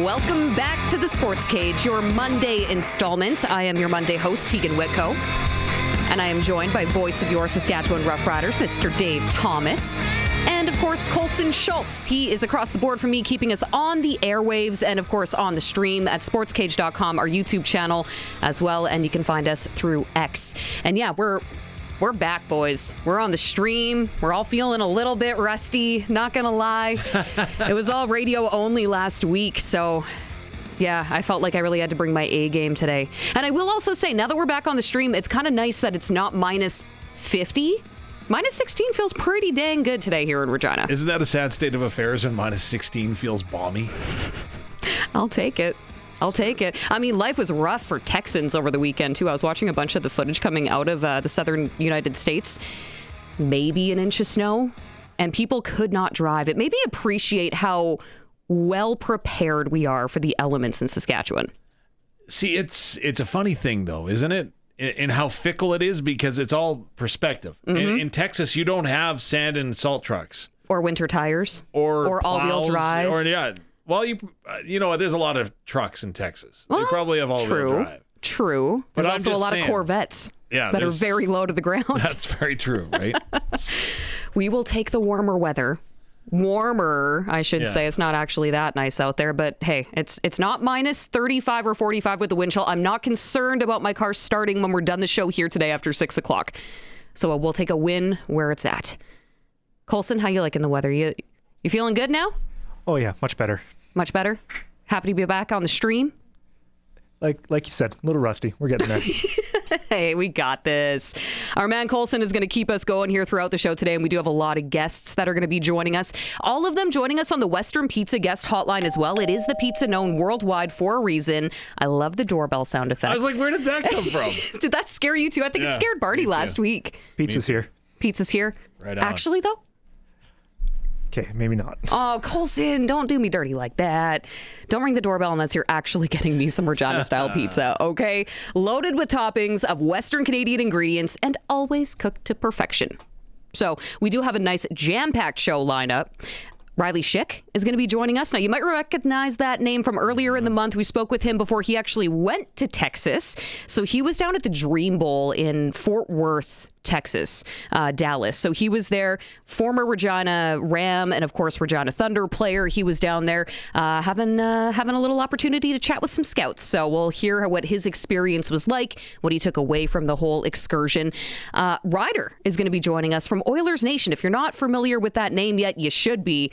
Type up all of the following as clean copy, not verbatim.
Welcome back to the SportsCage, your Monday installment. I am your Monday host, Teagan Witko, and I am joined by voice of your Saskatchewan Rough Riders, Mr. Dave Thomas, and of course, Colson Schultz. He is across the board from me, keeping us on the airwaves and of course on the stream at sportscage.com, our YouTube channel as well, and you can find us through X. And yeah, we're back, boys. We're on the stream. We're all feeling a little bit rusty, not gonna lie. It was all radio only last week, so yeah, I felt like I really had to bring my A game today. And I will also say, now that we're back on the stream, it's kind of nice that it's not minus 50. Minus 16 feels pretty dang good today here in Regina. Isn't that a sad state of affairs when minus 16 feels balmy? I'll take it. I mean, life was rough for Texans over the weekend, too. I was watching a bunch of the footage coming out of the southern United States. Maybe an inch of snow, and people could not drive. It made me appreciate how well prepared we are for the elements in Saskatchewan. See, it's a funny thing, though, isn't it? In how fickle it is, because it's all perspective. Mm-hmm. In Texas, you don't have sand and salt trucks. Or winter tires. Or all-wheel drive. Or, yeah. Well, you know, there's a lot of trucks in Texas. They probably have all-wheel drive. True. There's also a lot of Corvettes that are very low to the ground. That's very true, right? We will take the warmer weather. Warmer, I should say. It's not actually that nice out there, but hey, it's not minus 35 or 45 with the wind chill. I'm not concerned about my car starting when we're done the show here today after 6 o'clock. So we'll take a win where it's at. Colson, how you liking the weather? You feeling good now? Oh yeah, much better. Much better? Happy to be back on the stream? Like you said, a little rusty. We're getting there. Hey, we got this. Our man Colson is going to keep us going here throughout the show today, and we do have a lot of guests that are going to be joining us. All of them joining us on the Western Pizza guest hotline as well. It is the pizza known worldwide for a reason. I love the doorbell sound effect. I was like, where did that come from? Did that scare you too? I think it scared Barty last week. Pizza's here. Pizza's here? Right on. Actually, though? Okay, maybe not. Oh, Colson, don't do me dirty like that. Don't ring the doorbell unless you're actually getting me some Regina-style pizza, okay? Loaded with toppings of Western Canadian ingredients and always cooked to perfection. So we do have a nice jam-packed show lineup. Riley Schick is going to be joining us. Now, you might recognize that name from earlier in the month. We spoke with him before he actually went to Texas. So he was down at the Dream Bowl in Fort Worth, Texas, Dallas. So he was there, former Regina Ram and, of course, Regina Thunder player. He was down there having a little opportunity to chat with some scouts. So we'll hear what his experience was like, what he took away from the whole excursion. Ryder is going to be joining us from Oilersnation. If you're not familiar with that name yet, you should be.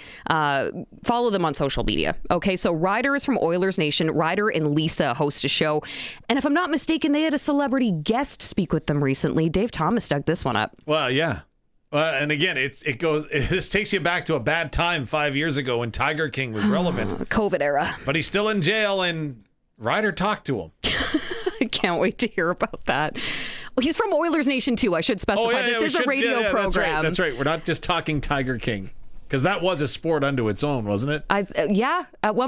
Follow them on social media. Okay, so Ryder is from Oilersnation. Ryder and Lisa host a show. And if I'm not mistaken, they had a celebrity guest speak with them recently. Dave Thomas dug this one up. Well, yeah. And again, this takes you back to a bad time 5 years ago when Tiger King was relevant. COVID era. But he's still in jail, and Ryder talked to him. I can't wait to hear about that. Well, he's from Oilersnation too, I should specify. This is a radio program. That's right. We're not just talking Tiger King. Because that was a sport unto its own, wasn't it?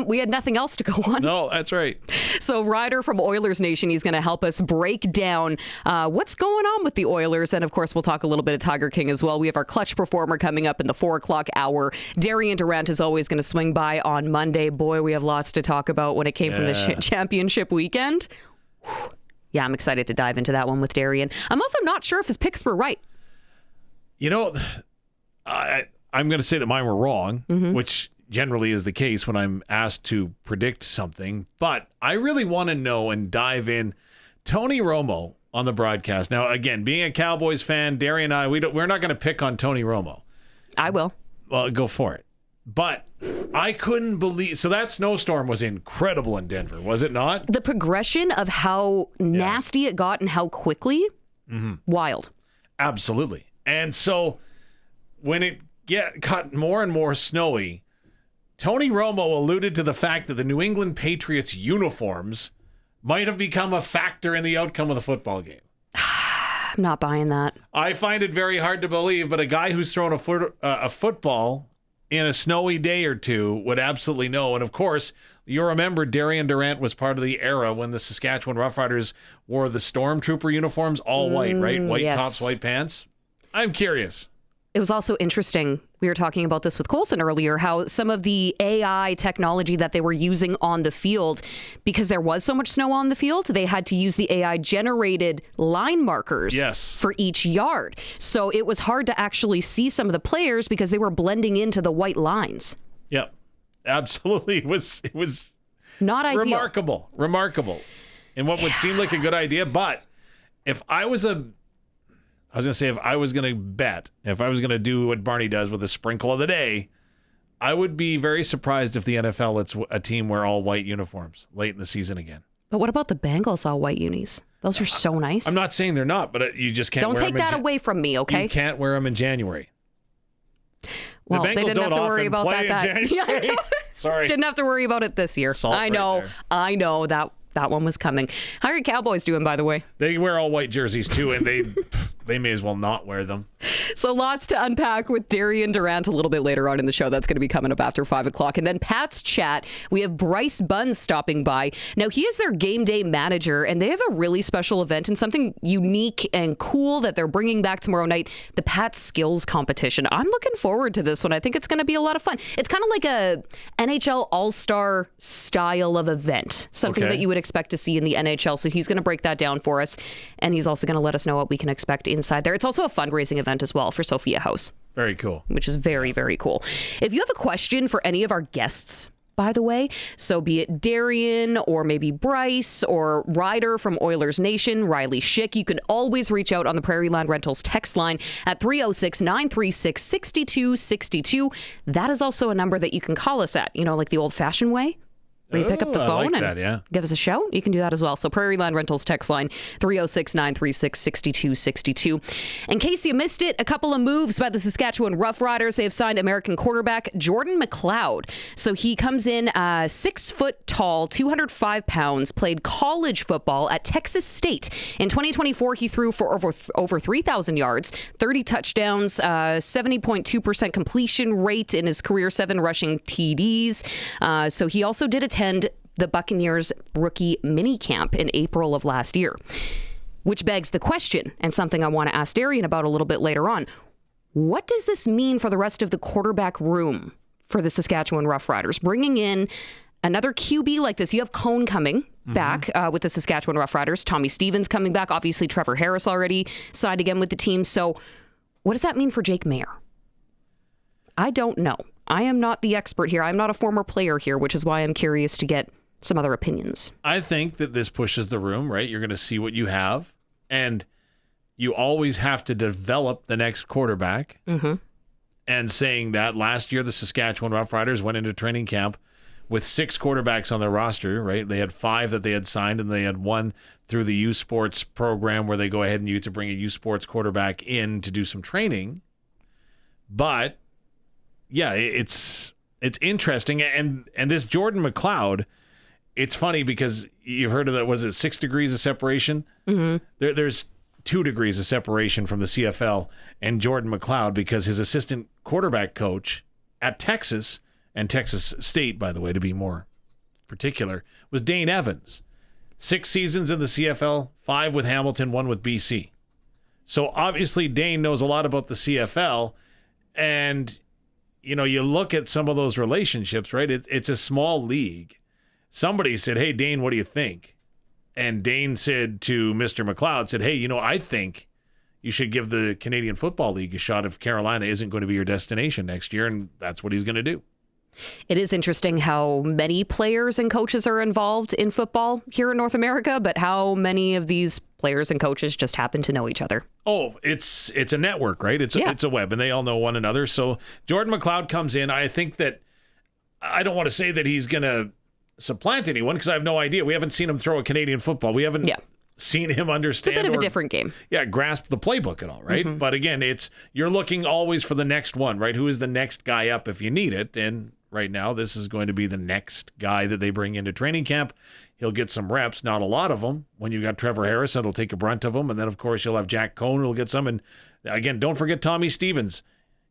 We had nothing else to go on. No, that's right. So Ryder from Oilersnation, he's going to help us break down what's going on with the Oilers. And, of course, we'll talk a little bit of Tiger King as well. We have our clutch performer coming up in the 4 o'clock hour. Darian Durant is always going to swing by on Monday. Boy, we have lots to talk about when it came from the championship weekend. Whew. Yeah, I'm excited to dive into that one with Darian. I'm also not sure if his picks were right. You know, I'm going to say that mine were wrong, which generally is the case when I'm asked to predict something. But I really want to know and dive in. Tony Romo on the broadcast. Now, again, being a Cowboys fan, Darian and I, we're not going to pick on Tony Romo. I will. Well, go for it. But I couldn't believe... So that snowstorm was incredible in Denver, was it not? The progression of how nasty it got and how quickly, wild. Absolutely. And so when it got more and more snowy, Tony Romo alluded to the fact that the New England Patriots uniforms might have become a factor in the outcome of the football game. I'm not buying that. I find it very hard to believe, but a guy who's thrown a football in a snowy day or two would absolutely know. And of course, you remember Darian Durant was part of the era when the Saskatchewan Roughriders wore the Stormtrooper uniforms, all white, right? White tops, white pants. I'm curious. It was also interesting. We were talking about this with Colson earlier, how some of the AI technology that they were using on the field, because there was so much snow on the field, they had to use the AI generated line markers for each yard. So it was hard to actually see some of the players because they were blending into the white lines. Yep, absolutely. It was not ideal. Remarkable. And what would seem like a good idea, but if I was going to bet, if I was going to do what Barney does with a sprinkle of the day, I would be very surprised if the NFL lets a team wear all white uniforms late in the season again. But what about the Bengals all white unis? Those are so nice. I'm not saying they're not, but you just can't wear them. Don't take that away from me, okay? You can't wear them in January. Well, they didn't have to worry about that. Yeah, sorry. Didn't have to worry about it this year. I know that one was coming. How are your Cowboys doing, by the way? They wear all white jerseys too, and they may as well not wear them. So lots to unpack with Darian Durant a little bit later on in the show. That's going to be coming up after 5 o'clock. And then Pat's chat, we have Bryce Bunz stopping by. Now, he is their game day manager, and they have a really special event and something unique and cool that they're bringing back tomorrow night, the Pat's Skills Competition. I'm looking forward to this one. I think it's going to be a lot of fun. It's kind of like a NHL All-Star style of event, something that you would expect to see in the NHL. So he's going to break that down for us, and he's also going to let us know what we can expect inside there. It's also a fundraising event as well for Sophia House. Very cool. Which is very, very cool. If you have a question for any of our guests, by the way, so be it Darian or maybe Bryce or Ryder from Oilersnation, Riley Schick, you can always reach out on the Prairie Land Rentals text line at 306-936-6262. That is also a number that you can call us at, like the old-fashioned way. Where you pick up the phone give us a shout. You can do that as well. So Prairie Land Rentals text line 306-936-6262. In case you missed it, a couple of moves by the Saskatchewan Roughriders. They have signed American quarterback Jordan McLeod. So he comes in 6 foot tall, 205 pounds, played college football at Texas State. In 2024, he threw for over 3,000 yards, 30 touchdowns, 70.2% completion rate in his career, 7 rushing TDs. So he also did attend the Buccaneers rookie mini camp in April of last year, which begs the question, and something I want to ask Darian about a little bit later on. What does this mean for the rest of the quarterback room for the Saskatchewan Roughriders? Bringing in another QB like this, you have Cone coming back with the Saskatchewan Roughriders, Tommy Stevens coming back, obviously Trevor Harris already signed again with the team. So what does that mean for Jake Maier? I don't know. I am not the expert here. I'm not a former player here, which is why I'm curious to get some other opinions. I think that this pushes the room, right? You're going to see what you have, and you always have to develop the next quarterback. And saying that, last year the Saskatchewan Roughriders went into training camp with 6 quarterbacks on their roster, right? They had 5 that they had signed, and they had 1 through the U Sports program where they go ahead and use to bring a U Sports quarterback in to do some training. But yeah, it's interesting. And this Jordan McLeod, it's funny because you've heard of that, was it 6 degrees of separation? There's 2 degrees of separation from the CFL and Jordan McLeod, because his assistant quarterback coach at Texas, and Texas State, by the way, to be more particular, was Dane Evans. 6 seasons in the CFL, 5 with Hamilton, 1 with BC. So obviously Dane knows a lot about the CFL, and you look at some of those relationships, right? It's a small league. Somebody said, hey, Dane, what do you think? And Dane said to Mr. McLeod, said, hey, I think you should give the Canadian Football League a shot if Carolina isn't going to be your destination next year, and that's what he's going to do. It is interesting how many players and coaches are involved in football here in North America, but how many of these players and coaches just happen to know each other. Oh, it's a network, right? It's a web, and they all know one another. So Jordan McLeod comes in. I think that, I don't want to say that he's going to supplant anyone, because I have no idea. We haven't seen him throw a Canadian football. We haven't seen him understand. It's a bit of a different game. Yeah, grasp the playbook at all, right? But again, you're looking always for the next one, right? Who is the next guy up if you need it? And right now, this is going to be the next guy that they bring into training camp. He'll get some reps, not a lot of them. When you've got Trevor Harris, it'll take a brunt of them. And then, of course, you'll have Jack Cone who'll get some. And again, don't forget Tommy Stevens.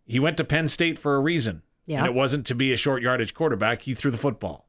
He went to Penn State for a reason. Yeah. And it wasn't to be a short yardage quarterback. He threw the football.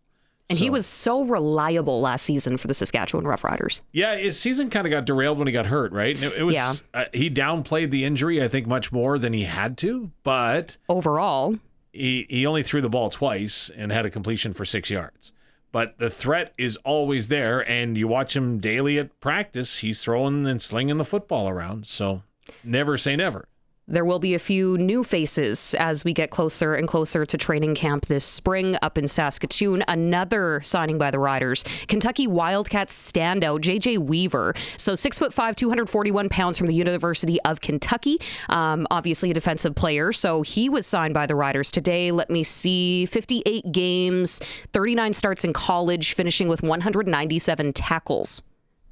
And he was so reliable last season for the Saskatchewan Roughriders. Yeah, his season kind of got derailed when he got hurt, right? It was he downplayed the injury, I think, much more than he had to. But overall, he only threw the ball twice and had a completion for 6 yards. But the threat is always there, and you watch him daily at practice. He's throwing and slinging the football around. So never say never. There will be a few new faces as we get closer and closer to training camp this spring up in Saskatoon. Another signing by the Riders, Kentucky Wildcats standout J.J. Weaver. So 6'5", 241 pounds from the University of Kentucky. Obviously a defensive player. So he was signed by the Riders today. Let me see, 58 games, 39 starts in college, finishing with 197 tackles.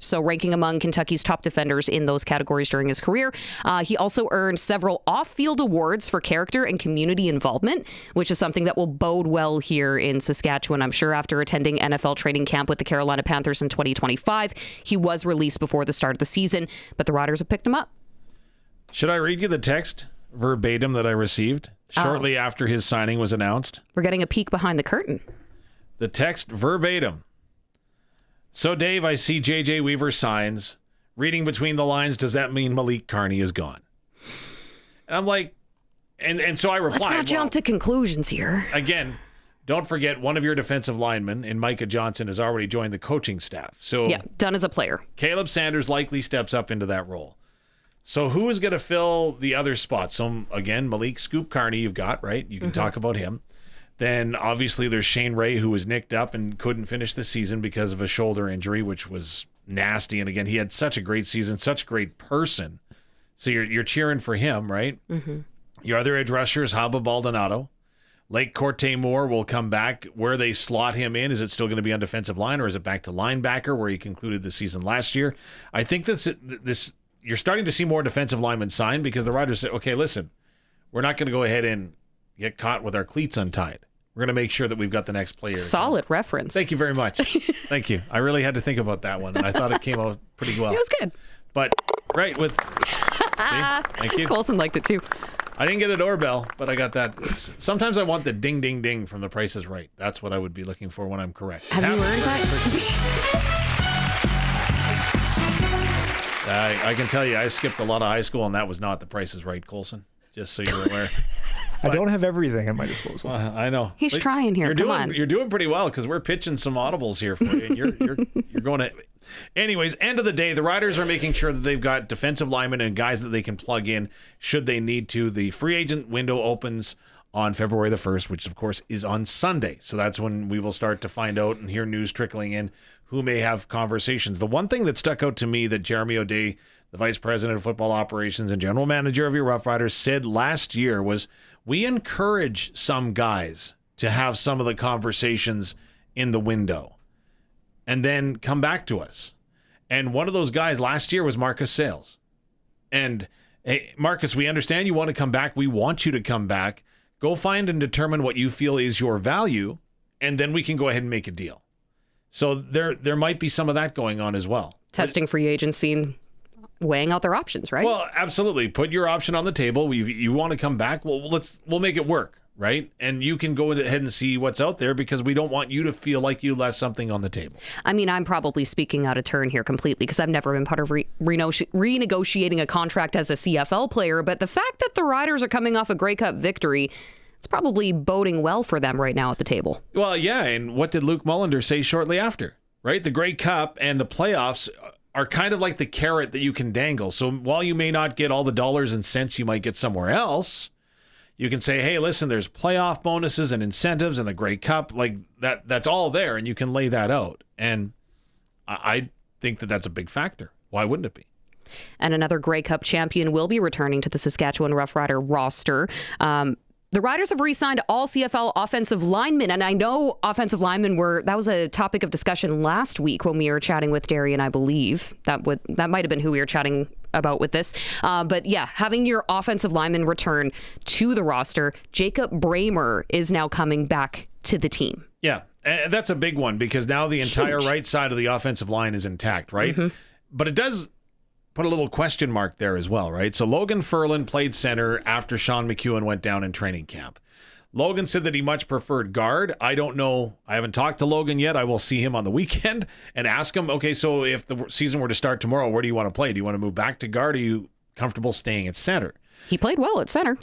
So ranking among Kentucky's top defenders in those categories during his career. He also earned several off-field awards for character and community involvement, which is something that will bode well here in Saskatchewan. I'm sure after attending NFL training camp with the Carolina Panthers in 2025, he was released before the start of the season, but the Riders have picked him up. Should I read you the text verbatim that I received shortly after his signing was announced? We're getting a peek behind the curtain. The text verbatim. So, Dave, I see J.J. Weaver signs. Reading between the lines, does that mean Malik Carney is gone? And I'm like, and so I replied. Let's not jump to conclusions here. Again, don't forget one of your defensive linemen, and Micah Johnson, has already joined the coaching staff. So yeah, done as a player. Caleb Sanders likely steps up into that role. So who is going to fill the other spot? So, again, Malik Scoop Carney you've got, right? You can talk about him. Then, obviously, there's Shane Ray, who was nicked up and couldn't finish the season because of a shoulder injury, which was nasty. And, again, he had such a great season, such a great person. So you're cheering for him, right? Mm-hmm. Your other edge rusher is Haba Baldonado. Lake Corte Moore will come back. Where they slot him in, is it still going to be on defensive line, or is it back to linebacker where he concluded the season last year? I think this you're starting to see more defensive linemen sign because the Riders say, okay, listen, we're not going to go ahead and get caught with our cleats untied. We're going to make sure that we've got the next player. Solid reference. Thank you very much. Thank you. I really had to think about that one, and I thought it came out pretty well. It was good. But, right, with... Thank you. Colson liked it too. I didn't get a doorbell, but I got that. Sometimes I want the ding, ding, ding from The Price is Right. That's what I would be looking for when I'm correct. Have you learned that? I can tell you, I skipped a lot of high school, and that was not The Price is Right, Colson. Just so you're aware. I don't have everything at my disposal. I know. He's trying here. Come on. You're doing pretty well because we're pitching some audibles here for you. And you're going to. Anyways, end of the day, the Riders are making sure that they've got defensive linemen and guys that they can plug in should they need to. The free agent window opens on February the 1st, which of course is on Sunday. So that's when we will start to find out and hear news trickling in who may have conversations. The one thing that stuck out to me that Jeremy O'Day, the Vice President of Football Operations and General Manager of your Rough Riders, said last year was, we encourage some guys to have some of the conversations in the window and then come back to us. And one of those guys last year was Marcus Sales. And, hey, Marcus, we understand you want to come back. We want you to come back. Go find and determine what you feel is your value, and then we can go ahead and make a deal. So there might be some of that going on as well. Testing free agency and weighing out their options, right? Well, absolutely. Put your option on the table. You want to come back? Well, we'll make it work, right? And you can go ahead and see what's out there because we don't want you to feel like you left something on the table. I mean, I'm probably speaking out of turn here completely because I've never been part of renegotiating a contract as a CFL player. But the fact that the Riders are coming off a Grey Cup victory, it's probably boding well for them right now at the table. Well, yeah. And what did Luke Mullender say shortly after, right? The Grey Cup and the playoffs are kind of like the carrot that you can dangle. So while you may not get all the dollars and cents you might get somewhere else, you can say, hey, listen, there's playoff bonuses and incentives and the Grey Cup. Like that's all there, and you can lay that out. And I think that that's a big factor. Why wouldn't it be? And another Grey Cup champion will be returning to the Saskatchewan Roughrider roster. The Riders have re-signed all CFL offensive linemen, and I know offensive linemen that was a topic of discussion last week when we were chatting with Darian, I believe. That might have been who we were chatting about with this. But yeah, having your offensive lineman return to the roster, Jacob Bramer is now coming back to the team. Yeah, and that's a big one because now the entire right side of the offensive line is intact, right? Mm-hmm. But it does put a little question mark there as well, right? So Logan Ferland played center after Sean McEwen went down in training camp. Logan said that he much preferred guard. I don't know. I haven't talked to Logan yet. I will see him on the weekend and ask him, okay, so if the season were to start tomorrow, where do you want to play? Do you want to move back to guard? Or are you comfortable staying at center? He played well at center.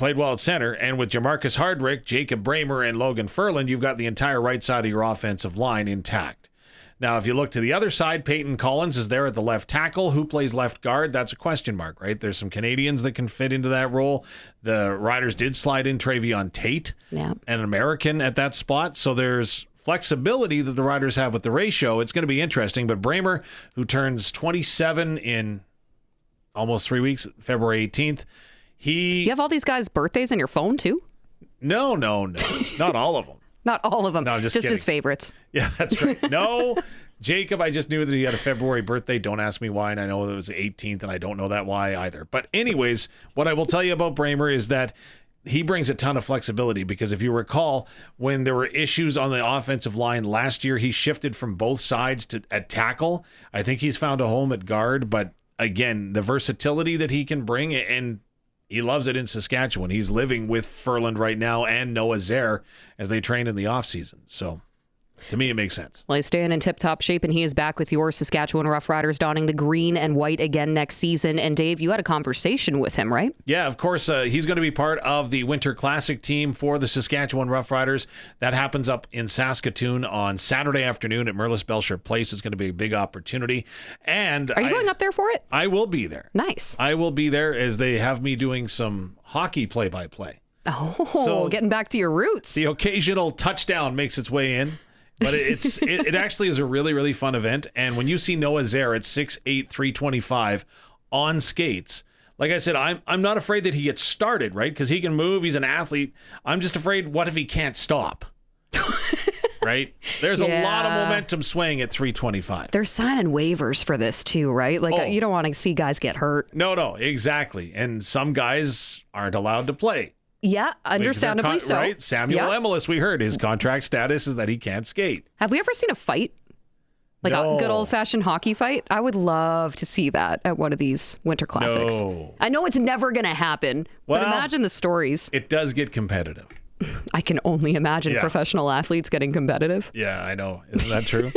And with Jamarcus Hardrick, Jacob Bramer, and Logan Ferland, you've got the entire right side of your offensive line intact. Now, if you look to the other side, Peyton Collins is there at the left tackle. Who plays left guard? That's a question mark, right? There's some Canadians that can fit into that role. The Riders did slide in Travion Tate, an American at that spot. So there's flexibility that the Riders have with the ratio. It's going to be interesting. But Bramer, who turns 27 in almost 3 weeks, February 18th, You have all these guys' birthdays in your phone, too? No. Not all of them. Not all of them. No, just his favorites. Yeah, that's right. No, Jacob, I just knew that he had a February birthday. Don't ask me why, and I know it was the 18th, and I don't know that why either. But anyways, what I will tell you about Bramer is that he brings a ton of flexibility because if you recall, when there were issues on the offensive line last year, he shifted from both sides at tackle. I think he's found a home at guard, but again, the versatility that he can bring, and he loves it in Saskatchewan. He's living with Ferland right now and Noah Zare as they train in the offseason. So, to me, it makes sense. Well, he's staying in tip-top shape, and he is back with your Saskatchewan Roughriders donning the green and white again next season. And, Dave, you had a conversation with him, right? Yeah, of course. He's going to be part of the Winter Classic team for the Saskatchewan Roughriders. That happens up in Saskatoon on Saturday afternoon at Merlis Belcher Place. It's going to be a big opportunity. And are you going up there for it? I will be there. Nice. I will be there as they have me doing some hockey play-by-play. Oh, so getting back to your roots. The occasional touchdown makes its way in. But it actually is a really, really fun event. And when you see Noah Zare at 6'8", 325 on skates, like I said, I'm not afraid that he gets started, right? Because he can move. He's an athlete. I'm just afraid, what if he can't stop? Right? There's a lot of momentum swaying at 325. They're signing waivers for this too, right? Like you don't want to see guys get hurt. No, exactly. And some guys aren't allowed to play. Yeah, understandably so. Right? Samuel Emelis, we heard his contract status is that he can't skate. Have we ever seen a fight? Like a good old-fashioned hockey fight? I would love to see that at one of these Winter Classics. No. I know it's never going to happen, but imagine the stories. It does get competitive. I can only imagine professional athletes getting competitive. Yeah, I know. Isn't that true?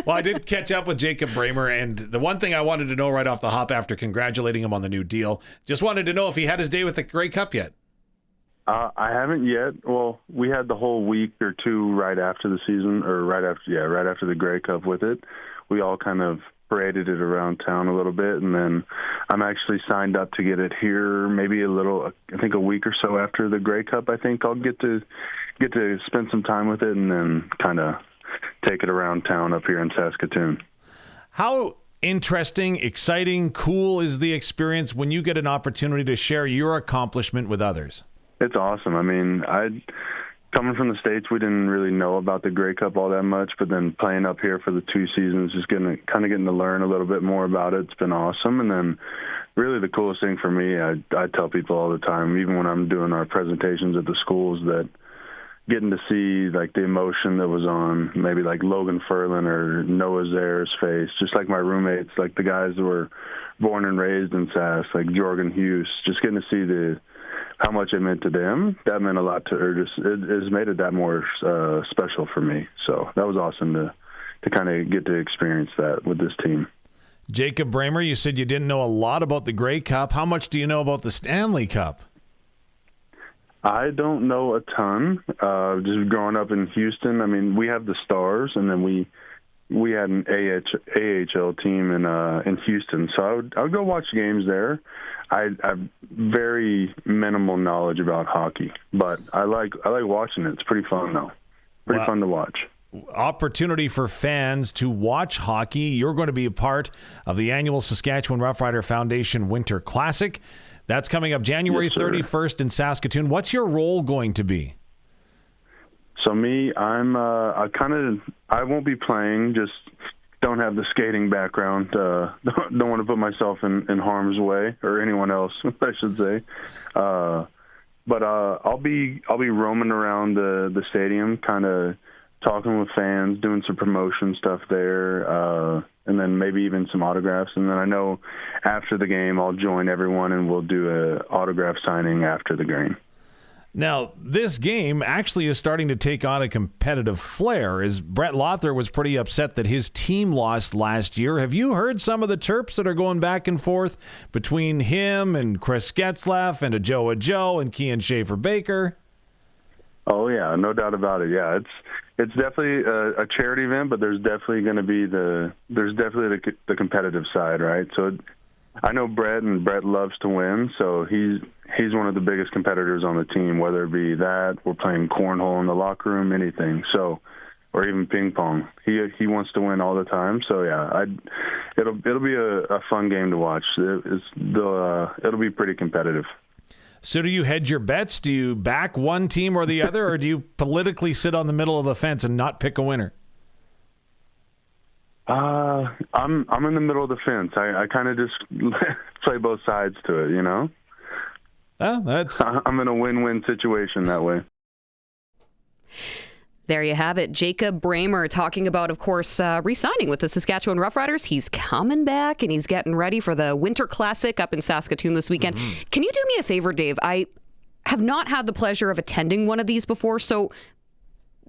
Well, I did catch up with Jacob Bramer, and the one thing I wanted to know right off the hop after congratulating him on the new deal, just wanted to know if he had his day with the Grey Cup yet. I haven't yet. Well, we had the whole week or two right after the season, or right after the Grey Cup with it. We all kind of paraded it around town a little bit, and then I'm actually signed up to get it here maybe I think a week or so after the Grey Cup. I think I'll get to spend some time with it and then kind of take it around town up here in Saskatoon. How interesting, exciting, cool is the experience when you get an opportunity to share your accomplishment with others? It's awesome. I mean, coming from the States, we didn't really know about the Grey Cup all that much, but then playing up here for the 2 seasons, just getting to learn a little bit more about it. It's been awesome. And then really the coolest thing for me, I tell people all the time, even when I'm doing our presentations at the schools, that getting to see like the emotion that was on maybe like Logan Ferland or Noah Zare's face, just like my roommates, like the guys that were born and raised in Sask, like Jorgen Hughes, just getting to see how much it meant to them. That meant a lot it has made it that more special for me. So that was awesome to kind of get to experience that with this team. Jacob Bramer, you said you didn't know a lot about the Grey Cup. How much do you know about the Stanley Cup? I don't know a ton. Just growing up in Houston, I mean, we have the Stars, and then we had an AHL team in Houston. So I would go watch games there. I have very minimal knowledge about hockey, but I like watching it. It's pretty fun, though. Pretty fun to watch. Opportunity for fans to watch hockey. You're going to be a part of the annual Saskatchewan Roughrider Foundation Winter Classic. That's coming up January 31st in Saskatoon. What's your role going to be? So me, I won't be playing, just don't have the skating background. Don't want to put myself in harm's way, or anyone else, I should say. But I'll be roaming around the stadium, kind of talking with fans, doing some promotion stuff there, and then maybe even some autographs. And then I know after the game I'll join everyone and we'll do an autograph signing after the game. Now, this game actually is starting to take on a competitive flair, as Brett Lothar was pretty upset that his team lost last year. Have you heard some of the chirps that are going back and forth between him and Chris Getzlaff and Joe and Kian Schaefer-Baker? Oh, yeah, no doubt about it. Yeah, it's definitely a charity event, but there's definitely going to be the competitive side, right? So I know Brett, and Brett loves to win, so he's one of the biggest competitors on the team, whether it be that, we're playing cornhole in the locker room, anything. So, or even ping pong. He wants to win all the time. So yeah, it'll be a fun game to watch. It'll be pretty competitive. So do you hedge your bets? Do you back one team or the other, or do you politically sit on the middle of the fence and not pick a winner? I'm in the middle of the fence. I kind of just play both sides to it, you know? I'm in a win-win situation that way. There you have it. Jacob Bramer talking about, of course, re-signing with the Saskatchewan Roughriders. He's coming back, and he's getting ready for the Winter Classic up in Saskatoon this weekend. Mm-hmm. Can you do me a favor, Dave? I have not had the pleasure of attending one of these before, so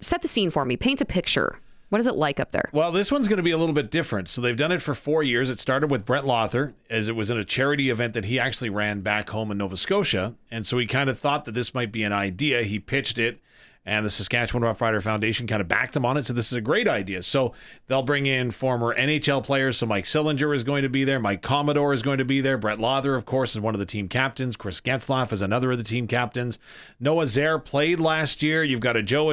set the scene for me. Paint a picture. What is it like up there? Well, this one's going to be a little bit different. So they've done it for 4 years. It started with Brett Lothar, as it was in a charity event that he actually ran back home in Nova Scotia. And so he kind of thought that this might be an idea. He pitched it, and the Saskatchewan Roughrider Foundation kind of backed him on it. So this is a great idea. So they'll bring in former NHL players. So Mike Sillinger is going to be there. Mike Commodore is going to be there. Brett Lothar, of course, is one of the team captains. Chris Getzlaff is another of the team captains. Noah Zare played last year. You've got Joe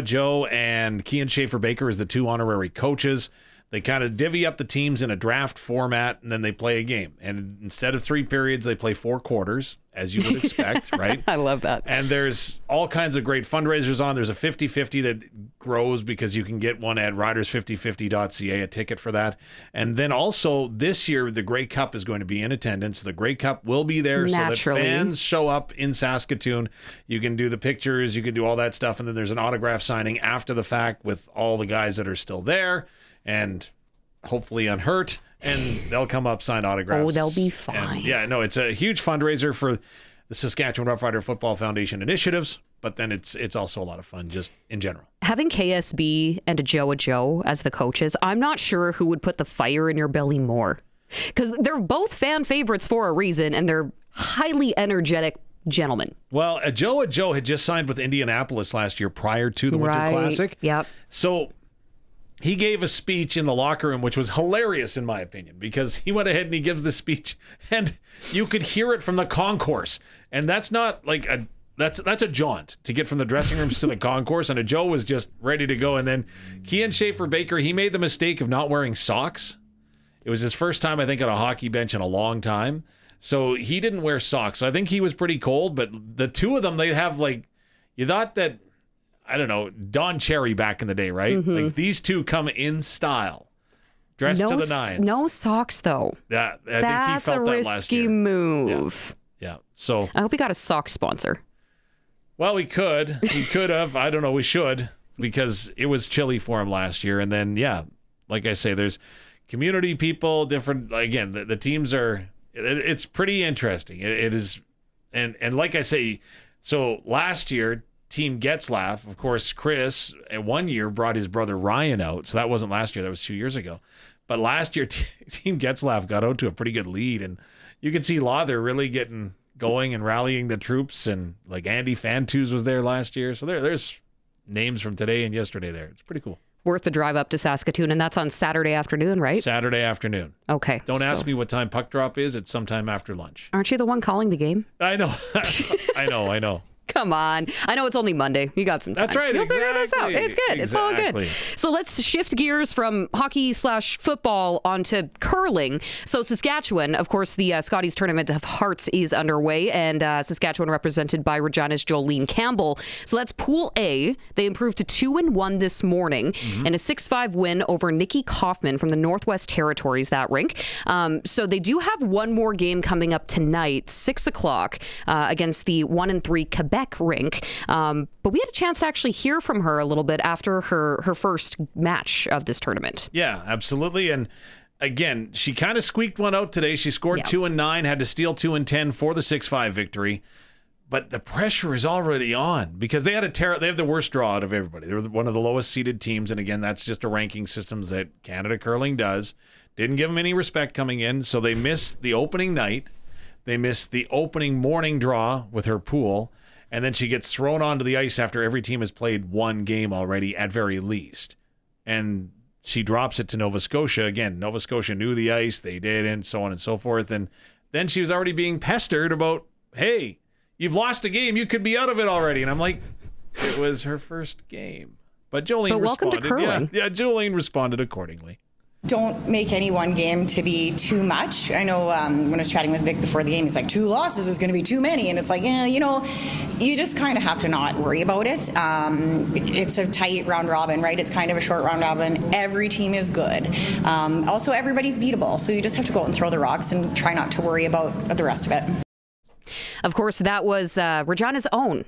and Kian Schaefer-Baker as the two honorary coaches. They kind of divvy up the teams in a draft format, and then they play a game. And instead of 3 periods, they play 4 quarters, as you would expect, right? I love that. And there's all kinds of great fundraisers on. There's a 50-50 that grows because you can get one at riders5050.ca, a ticket for that. And then also this year, the Grey Cup is going to be in attendance. The Grey Cup will be there Naturally. So that fans show up in Saskatoon. You can do the pictures, you can do all that stuff. And then there's an autograph signing after the fact with all the guys that are still there and hopefully unhurt, and they'll come up, sign autographs. Oh, they'll be fine. And yeah, no, it's a huge fundraiser for the Saskatchewan Roughrider Football Foundation initiatives, but then it's also a lot of fun just in general. Having KSB and a Joe as the coaches, I'm not sure who would put the fire in your belly more, because they're both fan favorites for a reason, and they're highly energetic gentlemen. Well, Joe had just signed with Indianapolis last year prior to the Winter Classic. Yep. So he gave a speech in the locker room, which was hilarious in my opinion, because he went ahead and he gives the speech, and you could hear it from the concourse. And that's not like that's a jaunt to get from the dressing rooms to the concourse. And Joe was just ready to go. And then Kian Schaefer-Baker, he made the mistake of not wearing socks. It was his first time, I think, on a hockey bench in a long time. So he didn't wear socks. So I think he was pretty cold. But the two of them, they have you thought that, I don't know, Don Cherry back in the day, right? Mm-hmm. Like these two come in style, dressed to the nines. No socks, though. Yeah, I think he felt that last year. That's a risky move. Yeah. So I hope he got a sock sponsor. Well, we could. We could have. I don't know. We should, because it was chilly for him last year. And then, yeah, like I say, there's community people, different. Again, the teams are. It's pretty interesting. It is, and like I say, so last year, Team Getzlaff, of course, Chris, at 1 year brought his brother Ryan out. So that wasn't last year. That was 2 years ago. But last year, Team Getzlaff got out to a pretty good lead. And you could see Lothar really getting going and rallying the troops. And like Andy Fantus was there last year. So there's names from today and yesterday there. It's pretty cool. Worth the drive up to Saskatoon. And that's on Saturday afternoon, right? Saturday afternoon. Okay. Don't ask me what time puck drop is. It's sometime after lunch. Aren't you the one calling the game? I know. I know. Come on. I know it's only Monday. You got some time. That's right. You'll figure this out. It's good. It's all good. So let's shift gears from hockey/football onto curling. So Saskatchewan, of course, the Scotties Tournament of Hearts is underway, and Saskatchewan represented by Regina's Jolene Campbell. So that's Pool A. They improved to 2-1 this morning, and a 6-5 win over Nikki Kaufman from the Northwest Territories, that rink. So they do have one more game coming up tonight, 6 o'clock, against the 1-3 Quebec rink. But we had a chance to actually hear from her a little bit after her first match of this tournament. Yeah, absolutely. And again, she kind of squeaked one out today. She scored 2 and 9, had to steal 2 and 10 for the 6-5 victory. but the pressure is already on because they have the worst draw out of everybody. They're one of the lowest seeded teams, and again, that's just a ranking systems that Canada Curling does. Didn't give them any respect coming in, so they missed the opening night. They missed the opening morning draw with her pool, and then she gets thrown onto the ice after every team has played one game already at very least. And she drops it to Nova Scotia. Again, Nova Scotia knew the ice, they didn't, so on and so forth. And then she was already being pestered about, hey, you've lost a game. You could be out of it already. And I'm like, it was her first game. But Jolene welcome responded. to curling. Yeah, Jolene responded accordingly. Don't make any one game to be too much. I know when I was chatting with Vic before the game, he's like, 2 losses is going to be too many. And it's like, you just kind of have to not worry about it. It's a tight round robin, right? It's kind of a short round robin. Every team is good. Also, everybody's beatable. So you just have to go out and throw the rocks and try not to worry about the rest of it. Of course, that was Regina's own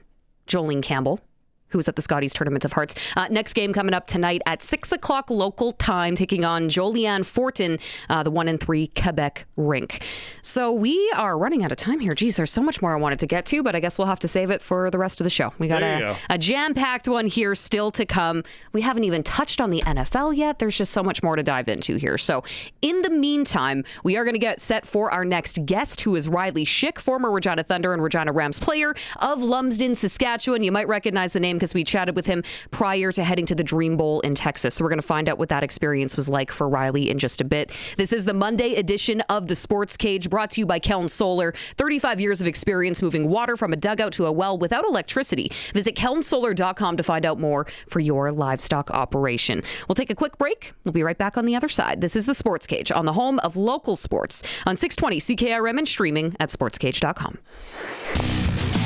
Jolene Campbell, who was at the Scotties Tournament of Hearts. Next game coming up tonight at 6 o'clock local time, taking on Joliane Fortin, the 1-3 Quebec rink. So we are running out of time here. Geez, there's so much more I wanted to get to, but I guess we'll have to save it for the rest of the show. We got a jam-packed one here still to come. We haven't even touched on the NFL yet. There's just so much more to dive into here. So in the meantime, we are going to get set for our next guest, who is Riley Schick, former Regina Thunder and Regina Rams player of Lumsden, Saskatchewan. You might recognize the name because we chatted with him prior to heading to the Dream Bowl in Texas. So we're going to find out what that experience was like for Riley in just a bit. This is the Monday edition of the Sports Cage, brought to you by Keln Solar. 35 years of experience moving water from a dugout to a well without electricity. Visit kelnsolar.com to find out more for your livestock operation. We'll take a quick break. We'll be right back on the other side. This is the Sports Cage on the home of local sports on 620 CKRM and streaming at sportscage.com.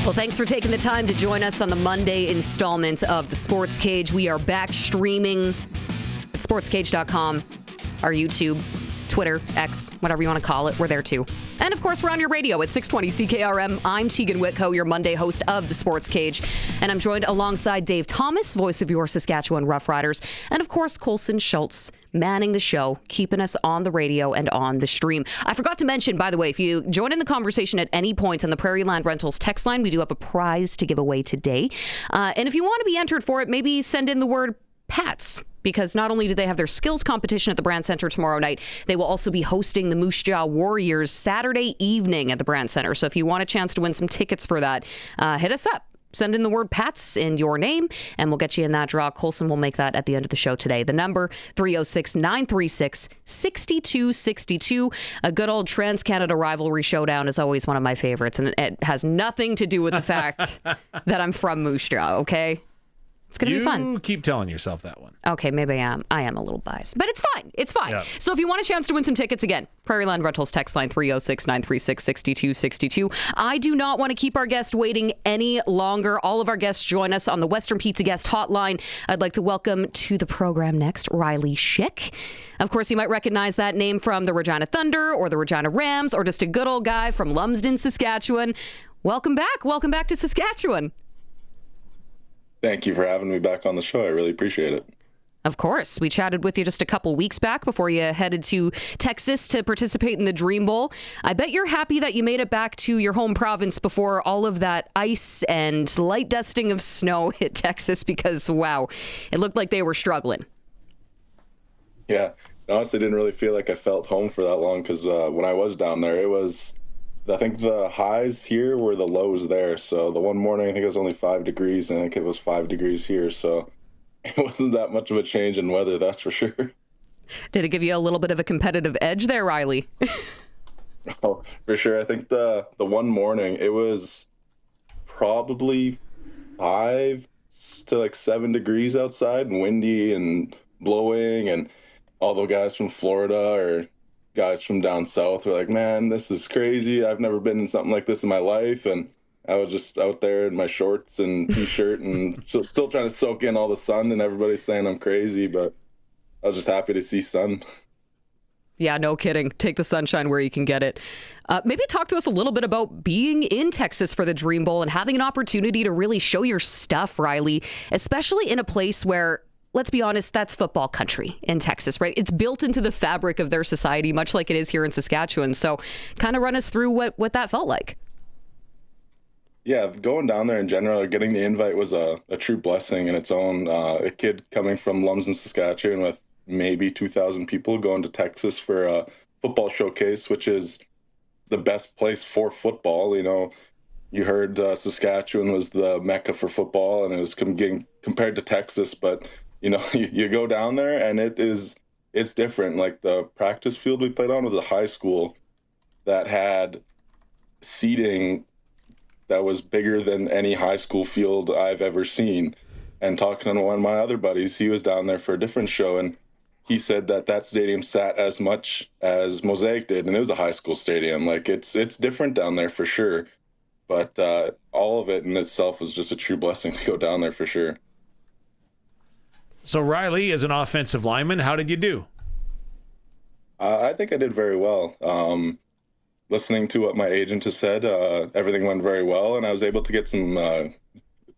Well, thanks for taking the time to join us on the Monday installment of the Sports Cage. We are back streaming at sportscage.com, our YouTube, Twitter, X, whatever you want to call it. We're there too. And of course, we're on your radio at 620 CKRM. I'm Teagan Witko, your Monday host of the Sports Cage. And I'm joined alongside Dave Thomas, voice of your Saskatchewan Roughriders. And of course, Colson Schultz, manning the show, keeping us on the radio and on the stream. I forgot to mention, by the way, if you join in the conversation at any point on the Prairie Land Rentals text line, we do have a prize to give away today. And if you want to be entered for it, maybe send in the word Pats, because not only do they have their skills competition at the Brand Center tomorrow night, they will also be hosting the Moose Jaw Warriors Saturday evening at the Brand Center. So if you want a chance to win some tickets for that, hit us up. Send in the word Pats in your name, and we'll get you in that draw. Colson will make that at the end of the show today. The number, 306-936-6262. A good old Trans-Canada rivalry showdown is always one of my favorites, and it has nothing to do with the fact that I'm from Moose Jaw, okay? It's going to be fun. You keep telling yourself that one. Okay, maybe I am a little biased, but it's fine. It's fine. Yeah. So if you want a chance to win some tickets, again, Prairie Land Rentals text line 306-936-6262. I do not want to keep our guest waiting any longer. All of our guests join us on the Western Pizza Guest Hotline. I'd like to welcome to the program next, Riley Schick. Of course, you might recognize that name from the Regina Thunder or the Regina Rams, or just a good old guy from Lumsden, Saskatchewan. Welcome back. Welcome back to Saskatchewan. Thank you for having me back on the show. I really appreciate it. Of course. We chatted with you just a couple weeks back before you headed to Texas to participate in the Dream Bowl. I bet you're happy that you made it back to your home province before all of that ice and light dusting of snow hit Texas, because, wow, it looked like they were struggling. Yeah. I honestly didn't really feel like I felt home for that long because when I was down there, it was, I think the highs here were the lows there. So the one morning, I think it was only 5 degrees, and I think it was 5 degrees here. So it wasn't that much of a change in weather, that's for sure. Did it give you a little bit of a competitive edge there, Riley? Oh, for sure. I think the one morning, it was probably 5 to like 7 degrees outside and windy and blowing, and all the guys from Florida or guys from down south were like, man, this is crazy. I've never been in something like this in my life. And I was just out there in my shorts and t-shirt and still trying to soak in all the sun, and everybody's saying I'm crazy, but I was just happy to see sun. Yeah, no kidding. Take the sunshine where you can get it. Maybe talk to us a little bit about being in Texas for the Dream Bowl and having an opportunity to really show your stuff, Riley, especially in a place where, let's be honest, that's football country in Texas, right? It's built into the fabric of their society, much like it is here in Saskatchewan. So kind of run us through what that felt like. Yeah, going down there in general, getting the invite was a true blessing in its own. A kid coming from Lumsden, Saskatchewan with maybe 2,000 people going to Texas for a football showcase, which is the best place for football. You heard Saskatchewan was the mecca for football, and it was getting compared to Texas. But you go down there, and it's different. Like the practice field we played on was a high school that had seating that was bigger than any high school field I've ever seen. And talking to one of my other buddies, he was down there for a different show, and he said that stadium sat as much as Mosaic did, and it was a high school stadium. Like it's different down there for sure. But all of it in itself was just a true blessing to go down there for sure. So Riley, as an offensive lineman, how did you do? I think I did very well. Listening to what my agent has said, everything went very well, and I was able to get some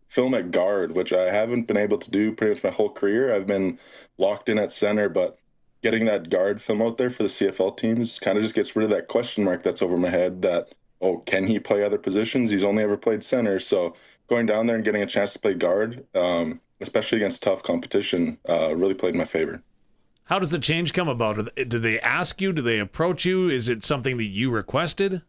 film at guard, which I haven't been able to do pretty much my whole career. I've been locked in at center, but getting that guard film out there for the CFL teams kind of just gets rid of that question mark that's over my head that, oh, can he play other positions? He's only ever played center. So going down there and getting a chance to play guard, especially against tough competition, really played in my favor. How does the change come about? Do they ask you? Do they approach you? Is it something that you requested?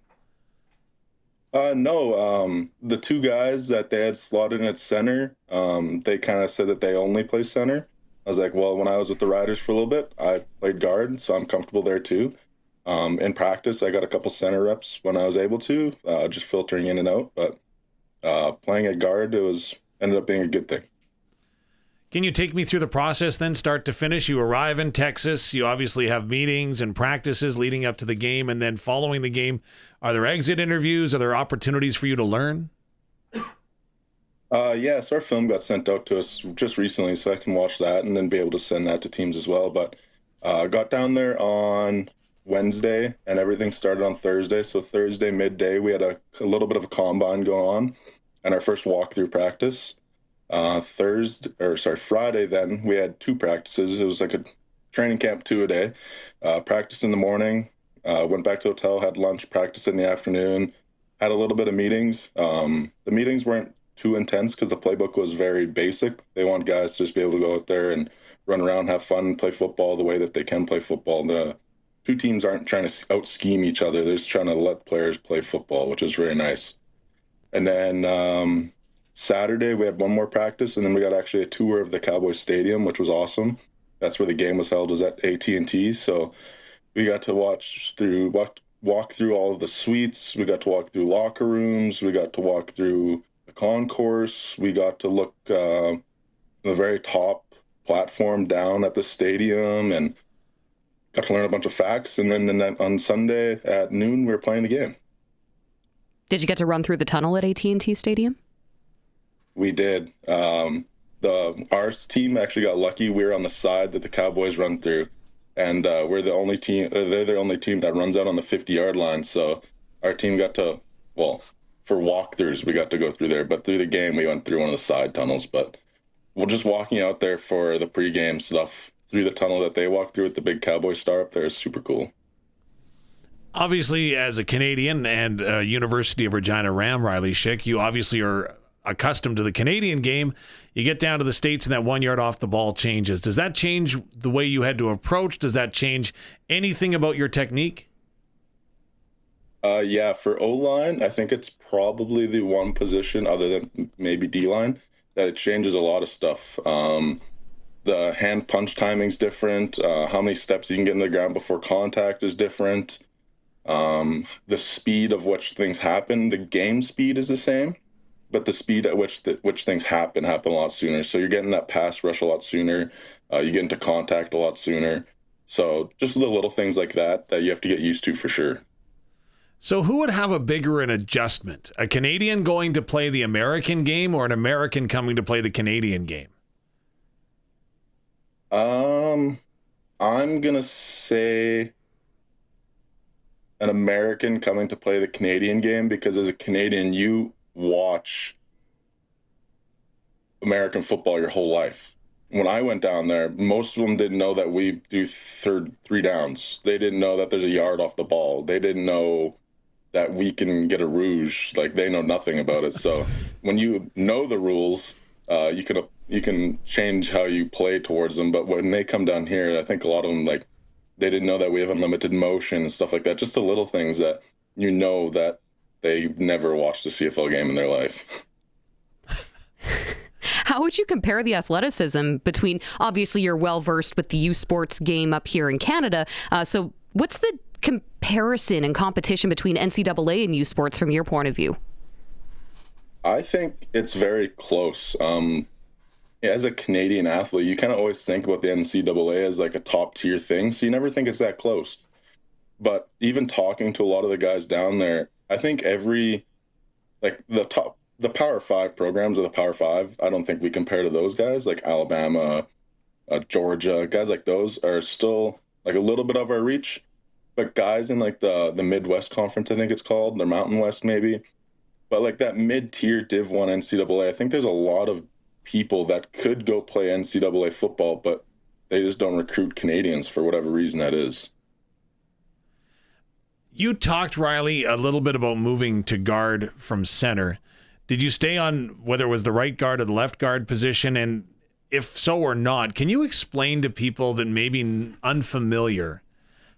No. The two guys that they had slotted in at center, they kind of said that they only play center. I was like, well, when I was with the Riders for a little bit, I played guard, so I'm comfortable there too. In practice, I got a couple center reps when I was able to, just filtering in and out. But playing at guard, ended up being a good thing. Can you take me through the process then, start to finish? You arrive in Texas. You obviously have meetings and practices leading up to the game, and then following the game, are there exit interviews? Are there opportunities for you to learn? Yeah, so our film got sent out to us just recently, so I can watch that and then be able to send that to teams as well. But got down there on Wednesday, and everything started on Thursday. So Thursday midday, we had a little bit of a combine going on, and our first walkthrough practice. Friday, then we had two practices. It was like a training camp 2 a day. Practice in the morning, went back to the hotel, had lunch, practice in the afternoon, had a little bit of meetings. The meetings weren't too intense because the playbook was very basic. They want guys to just be able to go out there and run around, have fun, play football the way that they can play football. The two teams aren't trying to out-scheme each other. They're just trying to let players play football, which is really nice. And then Saturday, we had one more practice, and then we got actually a tour of the Cowboys Stadium, which was awesome. That's where the game was held, was at AT&T. So we got to walk through all of the suites. We got to walk through locker rooms. We got to walk through the concourse. We got to look the very top platform down at the stadium and got to learn a bunch of facts. And then on Sunday at noon, we were playing the game. Did you get to run through the tunnel at AT&T Stadium? We did. Our team actually got lucky. We were on the side that the Cowboys run through, and we're the only team. They're the only team that runs out on the 50-yard line. So our team got to, for walkthroughs, we got to go through there. But through the game, we went through one of the side tunnels. But we're just walking out there for the pregame stuff through the tunnel that they walked through with the big Cowboy star up there is super cool. Obviously, as a Canadian and University of Regina Ram, Riley Schick, you obviously are accustomed to the Canadian game. You get down to the States and that 1 yard off the ball changes. Does that change the way you had to approach? Does that change anything about your technique? Yeah, for O-line, I think it's probably the one position other than maybe D-line that it changes a lot of stuff. The hand punch timing's different. How many steps you can get in the ground before contact is different. The speed of which things happen, the game speed is the same, but the speed at which things happen a lot sooner. So you're getting that pass rush a lot sooner. You get into contact a lot sooner. So just the little things like that you have to get used to for sure. So who would have a bigger an adjustment? A Canadian going to play the American game or an American coming to play the Canadian game? I'm going to say an American coming to play the Canadian game, because as a Canadian, you watch American football your whole life. When I went down there, most of them didn't know that we do three downs. They didn't know that there's a yard off the ball. They didn't know that we can get a rouge. Like, they know nothing about it. So when you know the rules, you can change how you play towards them. But when they come down here, I think a lot of them, like, they didn't know that we have unlimited motion and stuff like that. Just the little things that that they've never watched a CFL game in their life. How would you compare the athleticism between, obviously you're well versed with the U Sports game up here in Canada. So what's the comparison and competition between NCAA and U Sports from your point of view? I think it's very close. As a Canadian athlete, you kind of always think about the NCAA as like a top tier thing. So you never think it's that close. But even talking to a lot of the guys down there, I think the Power 5 programs or the Power 5, I don't think we compare to those guys. Like Alabama, Georgia, guys like those are still like a little bit of our reach. But guys in like the Midwest Conference, I think it's called, or Mountain West maybe. But like that mid-tier Div 1 NCAA, I think there's a lot of people that could go play NCAA football, but they just don't recruit Canadians for whatever reason that is. You talked, Riley, a little bit about moving to guard from center. Did you stay on whether it was the right guard or the left guard position? And if so or not, can you explain to people that may be unfamiliar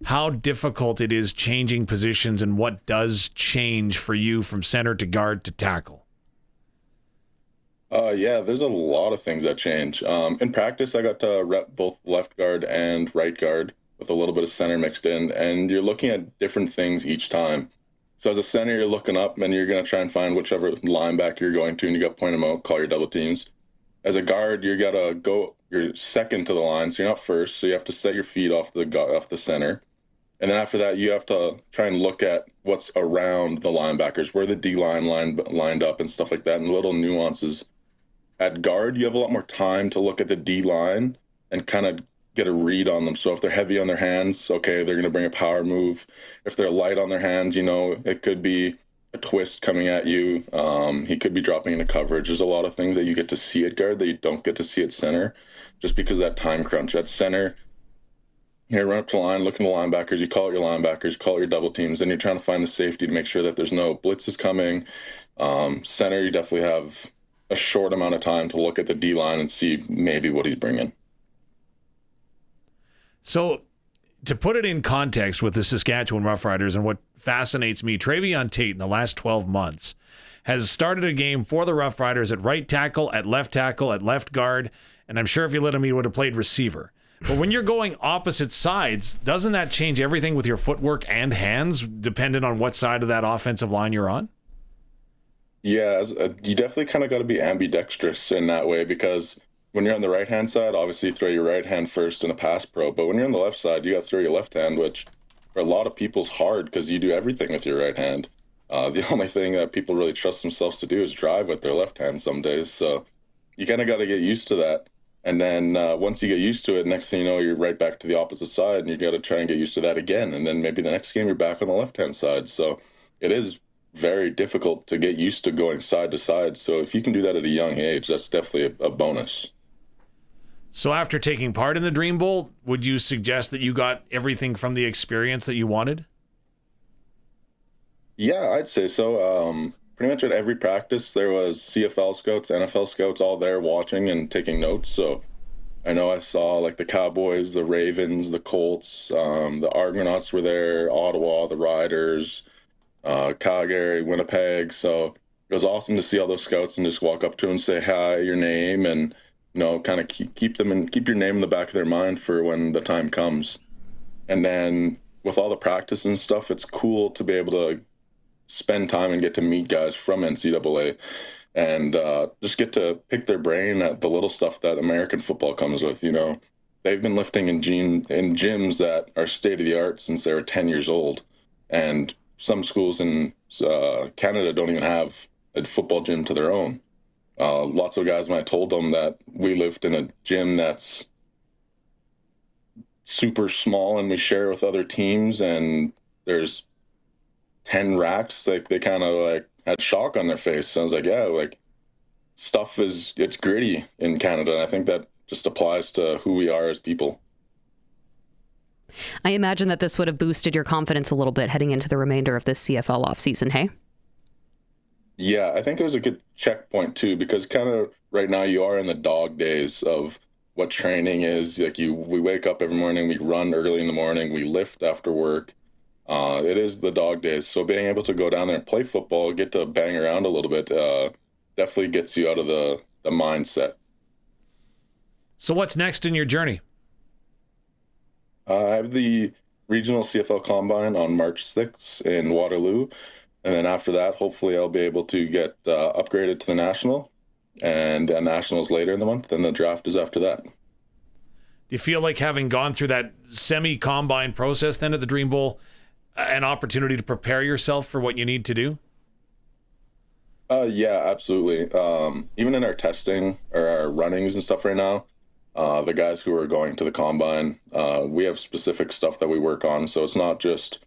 how difficult it is changing positions and what does change for you from center to guard to tackle? Yeah, there's a lot of things that change. In practice, I got to rep both left guard and right guard with a little bit of center mixed in, and you're looking at different things each time. So as a center, you're looking up and you're going to try and find whichever linebacker you're going to, and you got to point them out, call your double teams. As a guard, you got to go, you're second to the line, so you're not first, so you have to set your feet off the center. And then after that, you have to try and look at what's around the linebackers, where the D-line lined up and stuff like that, and little nuances. At guard, you have a lot more time to look at the D-line and kind of get a read on them. So if they're heavy on their hands, okay, they're going to bring a power move. If they're light on their hands, it could be a twist coming at you. He could be dropping into coverage. There's a lot of things that you get to see at guard that you don't get to see at center just because of that time crunch. At center, you run up to the line, look at the linebackers, you call out your linebackers, call out your double teams, then you're trying to find the safety to make sure that there's no blitzes coming. Center, you definitely have a short amount of time to look at the D-line and see maybe what he's bringing. So to put it in context with the Saskatchewan Roughriders and what fascinates me, Travion Tate in the last 12 months has started a game for the Roughriders at right tackle, at left guard, and I'm sure if you let him, he would have played receiver. But when you're going opposite sides, doesn't that change everything with your footwork and hands, depending on what side of that offensive line you're on? Yeah, you definitely kind of got to be ambidextrous in that way, because when you're on the right-hand side, obviously you throw your right hand first in a pass pro. But when you're on the left side, you got to throw your left hand, which for a lot of people's hard because you do everything with your right hand. The only thing that people really trust themselves to do is drive with their left hand some days. So you kind of got to get used to that. And then once you get used to it, next thing you know, you're right back to the opposite side, and you got to try and get used to that again. And then maybe the next game you're back on the left-hand side. So it is very difficult to get used to going side to side. So if you can do that at a young age, that's definitely a bonus. So after taking part in the Dream Bowl, would you suggest that you got everything from the experience that you wanted? Yeah, I'd say so. Pretty much at every practice, there was CFL scouts, NFL scouts all there watching and taking notes. So I know I saw like the Cowboys, the Ravens, the Colts, the Argonauts were there, Ottawa, the Riders, Calgary, Winnipeg. So it was awesome to see all those scouts and just walk up to them and say hi, your name, and kind of keep your name in the back of their mind for when the time comes. And then with all the practice and stuff, it's cool to be able to spend time and get to meet guys from NCAA and just get to pick their brain at the little stuff that American football comes with. They've been lifting in gyms that are state of the art since they were 10 years old. And some schools in Canada don't even have a football gym to their own. Lots of guys, when I told them that we lived in a gym that's super small and we share with other teams and there's 10 racks, like they kind of like had shock on their face. So I was like, yeah, like it's gritty in Canada. And I think that just applies to who we are as people. I imagine that this would have boosted your confidence a little bit heading into the remainder of this CFL offseason, hey? Yeah, I think it was a good checkpoint too, because kind of right now you are in the dog days of what training is. Like we wake up every morning, we run early in the morning, we lift after work. It is the dog days. So being able to go down there and play football, get to bang around a little bit, definitely gets you out of the mindset. So what's next in your journey? I have the regional CFL Combine on March 6th in Waterloo. And then after that, hopefully I'll be able to get upgraded to the National, and Nationals later in the month. Then the draft is after that. Do you feel like having gone through that semi-combine process then at the Dream Bowl, an opportunity to prepare yourself for what you need to do? Yeah, absolutely. Even in our testing or our runnings and stuff right now, the guys who are going to the combine, we have specific stuff that we work on. So it's not just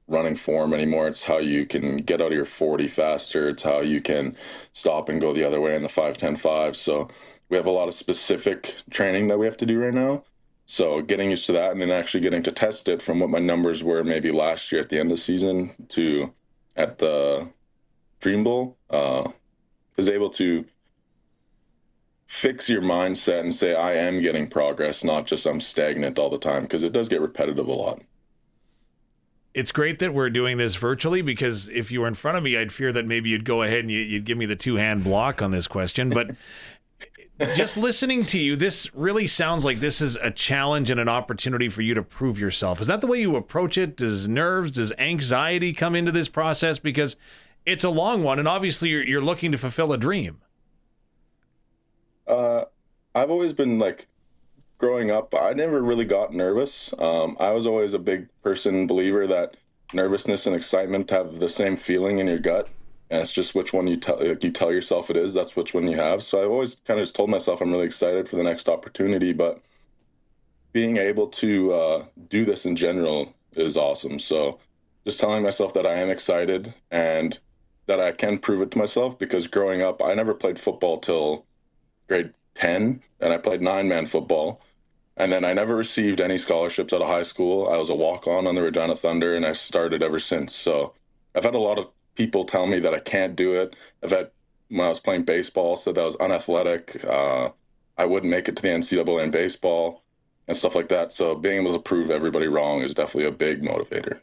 running form anymore. It's how you can get out of your 40 faster. It's how you can stop and go the other way in the 5-10-5. So we have a lot of specific training that we have to do right now. So getting used to that and then actually getting to test it from what my numbers were maybe last year at the end of the season to at the Dream Bowl is able to fix your mindset and say, I am getting progress, not just I'm stagnant all the time, because it does get repetitive a lot. It's great that we're doing this virtually, because if you were in front of me, I'd fear that maybe you'd go ahead and you'd give me the two-hand block on this question. But just listening to you, this really sounds like this is a challenge and an opportunity for you to prove yourself. Is that the way you approach it? Does nerves, does anxiety come into this process? Because it's a long one, and obviously you're looking to fulfill a dream. I've always been like, growing up, I never really got nervous. I was always a big believer that nervousness and excitement have the same feeling in your gut. And it's just which one you tell yourself it is, that's which one you have. So I've always kind of just told myself I'm really excited for the next opportunity, but being able to do this in general is awesome. So just telling myself that I am excited and that I can prove it to myself, because growing up, I never played football till grade 10, and I played 9-man football. And then I never received any scholarships out of high school. I was a walk-on the Regina Thunder, and I started ever since. So I've had a lot of people tell me that I can't do it. When I was playing baseball, said that I was unathletic. I wouldn't make it to the NCAA in baseball and stuff like that. So being able to prove everybody wrong is definitely a big motivator.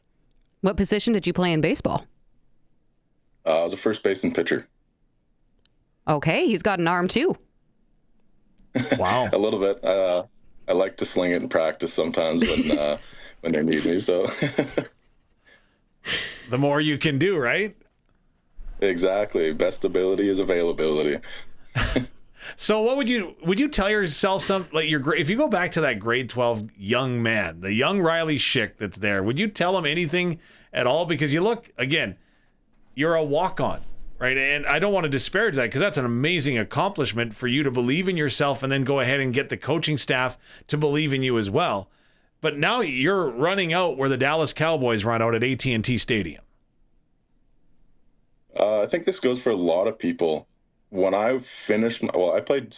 What position did you play in baseball? I was a first baseman pitcher. Okay, he's got an arm too. Wow. A little bit. I like to sling it in practice sometimes when they need me. So the more you can do, right? Exactly. Best ability is availability. So what would you tell yourself if you go back to that grade 12 young man, the young Riley Schick that's there, would you tell him anything at all? Because you look, again, you're a walk-on. Right. And I don't want to disparage that, because that's an amazing accomplishment for you to believe in yourself and then go ahead and get the coaching staff to believe in you as well. But now you're running out where the Dallas Cowboys run out at AT&T Stadium. I think this goes for a lot of people. When I finished, I played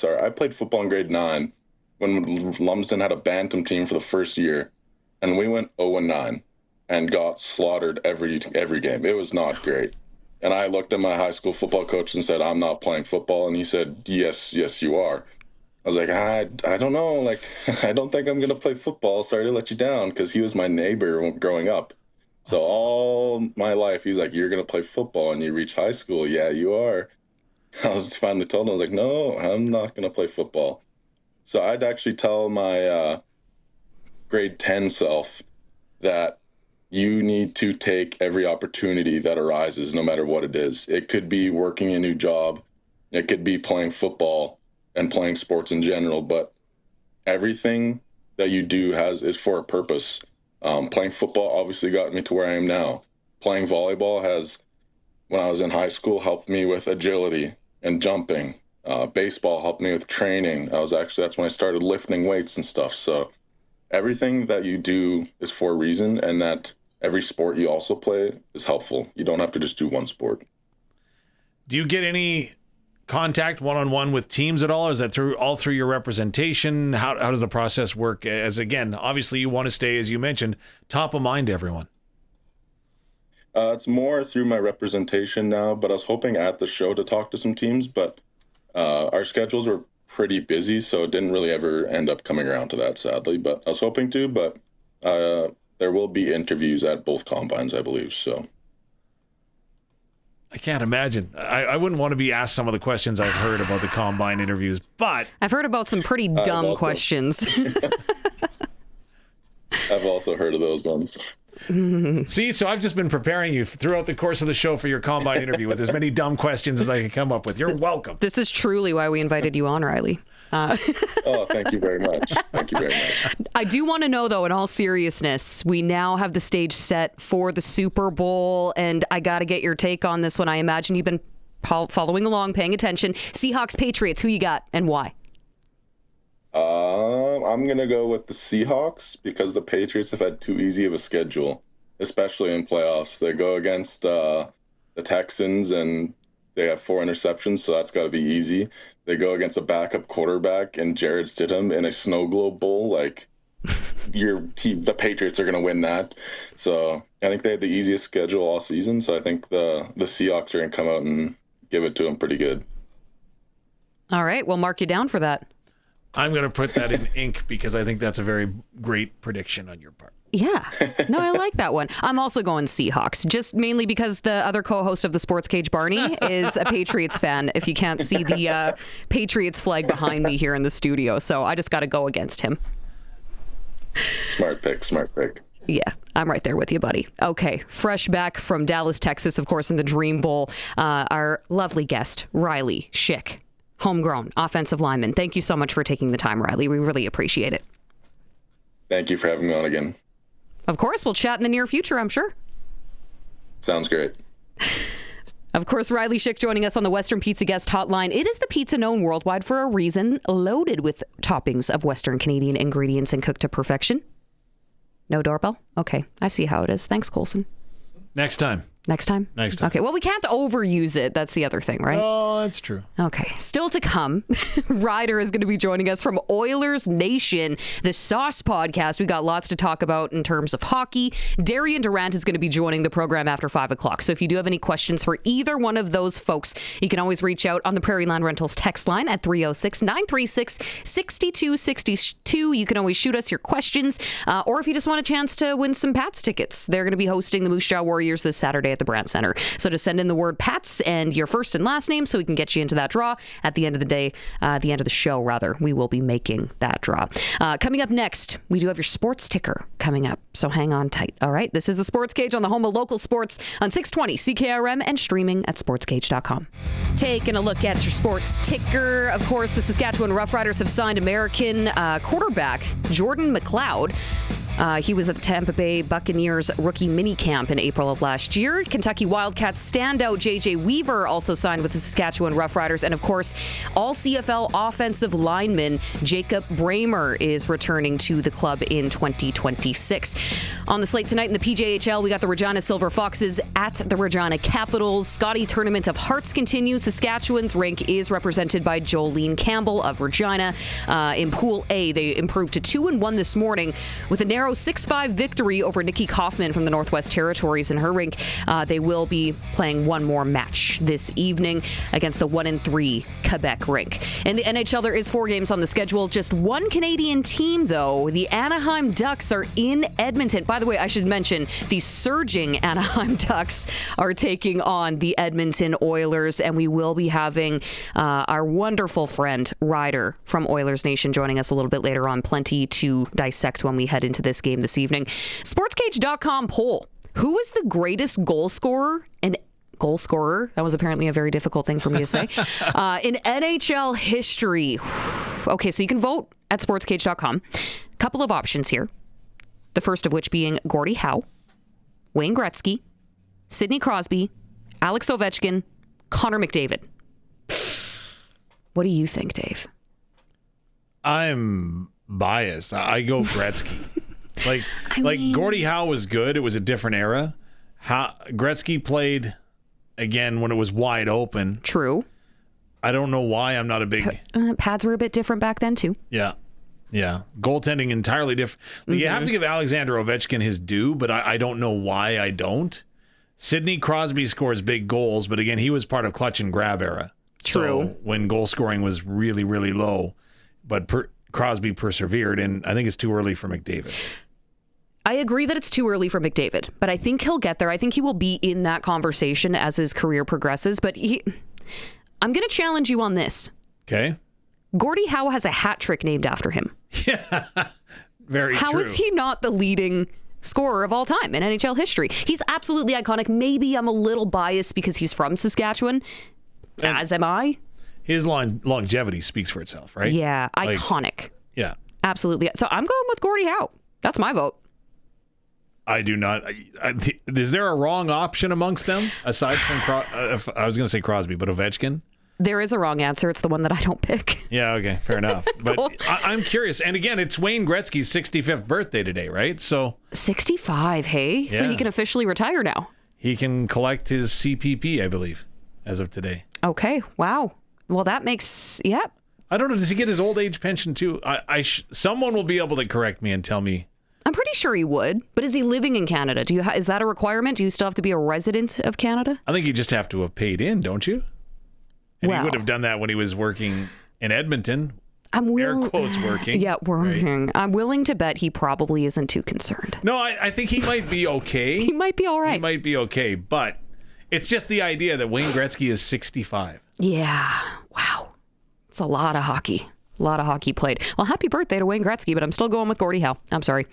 football in grade 9 when Lumsden had a bantam team for the first year, and we went 0-9 and got slaughtered every game. It was not great. And I looked at my high school football coach and said, I'm not playing football. And he said, yes, you are. I was like, I don't know. Like, I don't think I'm going to play football. Sorry to let you down, because he was my neighbor growing up. So all my life, he's like, you're going to play football and you reach high school. Yeah, you are. I was finally told him, I was like, no, I'm not going to play football. So I'd actually tell my grade 10 self that you need to take every opportunity that arises, no matter what it is. It could be working a new job. It could be playing football and playing sports in general. But everything that you do is for a purpose. Playing football obviously got me to where I am now. Playing volleyball when I was in high school, helped me with agility and jumping. Baseball helped me with training. That's when I started lifting weights and stuff. So everything that you do is for a reason, and that every sport you also play is helpful. You don't have to just do one sport. Do you get any contact one-on-one with teams at all? Is that all through your representation? How does the process work? As again, obviously you want to stay, as you mentioned, top of mind to everyone. It's more through my representation now, but I was hoping at the show to talk to some teams, but our schedules were pretty busy, so it didn't really ever end up coming around to that, sadly. But I was hoping to, but there will be interviews at both combines, I believe, so. I can't imagine. I wouldn't want to be asked some of the questions I've heard about the combine interviews, but I've heard about some pretty dumb questions. I've also heard of those ones. See, so I've just been preparing you throughout the course of the show for your combine interview with as many dumb questions as I can come up with. You're welcome. This is truly why we invited you on, Riley. Oh, thank you very much. Thank you very much. I do want to know, though, in all seriousness, we now have the stage set for the Super Bowl, and I got to get your take on this one. I imagine you've been following along, paying attention. Seahawks, Patriots, who you got and why? I'm going to go with the Seahawks because the Patriots have had too easy of a schedule, especially in playoffs. They go against the Texans, and they have 4 interceptions, so that's got to be easy. They go against a backup quarterback and Jared Stidham in a snow globe bowl. Like, the Patriots are going to win that. So I think they had the easiest schedule all season, so I think the Seahawks are going to come out and give it to them pretty good. All right, we'll mark you down for that. I'm going to put that in ink because I think that's a very great prediction on your part. Yeah. No, I like that one. I'm also going Seahawks, just mainly because the other co-host of the SportsCage, Barney, is a Patriots fan, if you can't see the Patriots flag behind me here in the studio. So I just got to go against him. Smart pick. Yeah, I'm right there with you, buddy. Okay, fresh back from Dallas, Texas, of course, in the Dream Bowl, our lovely guest, Riley Schick, homegrown offensive lineman. Thank you so much for taking the time, Riley. We really appreciate it. Thank you for having me on again. Of course, we'll chat in the near future, I'm sure. Sounds great. Of course, Riley Schick joining us on the Western Pizza Guest Hotline. It is the pizza known worldwide for a reason, loaded with toppings of Western Canadian ingredients and cooked to perfection. No doorbell? Okay, I see how it is. Thanks, Coulson. Next time. Next time? Next time. Okay, well, we can't overuse it. That's the other thing, right? Oh, that's true. Okay, still to come, Ryder is going to be joining us from Oilersnation, the Sauce podcast. We got lots to talk about in terms of hockey. Darian Durant is going to be joining the program after 5 o'clock. So if you do have any questions for either one of those folks, you can always reach out on the Prairie Land Rentals text line at 306-936-6262. You can always shoot us your questions, or if you just want a chance to win some Pats tickets. They're going to be hosting the Moose Jaw Warriors this Saturday at the Brandt Center. So just send in the word Pats and your first and last name so we can get you into that draw. At the end of the day, the end of the show, rather, we will be making that draw. Coming up next, we do have your sports ticker coming up. So hang on tight. All right. This is the Sports Cage on the home of local sports on 620 CKRM and streaming at sportscage.com. Taking a look at your sports ticker. Of course, the Saskatchewan Roughriders have signed American quarterback Jordan McLeod. He was at the Tampa Bay Buccaneers rookie minicamp in April of last year. Kentucky Wildcats standout J.J. Weaver also signed with the Saskatchewan Roughriders. And, of course, all CFL offensive lineman Jacob Bramer is returning to the club in 2026. On the slate tonight in the PJHL, we got the Regina Silver Foxes at the Regina Capitals. Scotty Tournament of Hearts continues. Saskatchewan's rank is represented by Jolene Campbell of Regina. In Pool A, they improved to 2-1 this morning with a narrow 6-5 victory over Nikki Kaufman from the Northwest Territories in her rink. They will be playing one more match this evening against the 1-3 Quebec rink. In the NHL, there is 4 games on the schedule. Just one Canadian team, though. The Anaheim Ducks are in Edmonton. By the way, I should mention the surging Anaheim Ducks are taking on the Edmonton Oilers, and we will be having our wonderful friend Ryder from Oilersnation joining us a little bit later on. Plenty to dissect when we head into this game this evening. SportsCage.com poll. Who is the greatest goal scorer? That was apparently a very difficult thing for me to say. In NHL history. Okay, so you can vote at sportscage.com. Couple of options here. The first of which being Gordie Howe, Wayne Gretzky, Sidney Crosby, Alex Ovechkin, Connor McDavid. What do you think, Dave? I'm biased. I go Gretzky. Like Gordie Howe was good. It was a different era. Gretzky played again when it was wide open. True. I don't know why I'm not a big... Pads were a bit different back then, too. Yeah. Goaltending entirely different. You have to give Alexander Ovechkin his due, but I don't know why I don't. Sidney Crosby scores big goals, but again, he was part of clutch and grab era. True. So when goal scoring was really, really low, but Crosby persevered, and I think it's too early for McDavid. I agree that it's too early for McDavid, but I think he'll get there. I think he will be in that conversation as his career progresses, but I'm going to challenge you on this. Okay. Gordie Howe has a hat trick named after him. Yeah, very true. How is he not the leading scorer of all time in NHL history? He's absolutely iconic. Maybe I'm a little biased because he's from Saskatchewan, as am I. His longevity speaks for itself, right? Yeah, iconic. Yeah. Absolutely. So I'm going with Gordie Howe. That's my vote. I do not. Is there a wrong option amongst them aside from I was going to say Crosby, but Ovechkin? There is a wrong answer. It's the one that I don't pick. Yeah, okay, fair enough. But Cool. I'm curious. And again, it's Wayne Gretzky's 65th birthday today, right? So 65, hey? So Yeah. he can officially retire now. he can collect his CPP, I believe, as of today. Okay, wow. Well, that makes, yeah. I don't know. Does he get his old age pension too? Someone will be able to correct me and tell me. I'm pretty sure he would. But is he living in Canada? Is that a requirement? Do you still have to be a resident of Canada? I think you just have to have paid in, don't you? And he would have done that when he was working in Edmonton. Air quotes working. Yeah, working. Right? I'm willing to bet he probably isn't too concerned. No, I think he might be okay. He might be all right. He might be okay, but it's just the idea that Wayne Gretzky is 65. Yeah. Wow. It's a lot of hockey. A lot of hockey played. Well, happy birthday to Wayne Gretzky, but I'm still going with Gordie Howe. I'm sorry.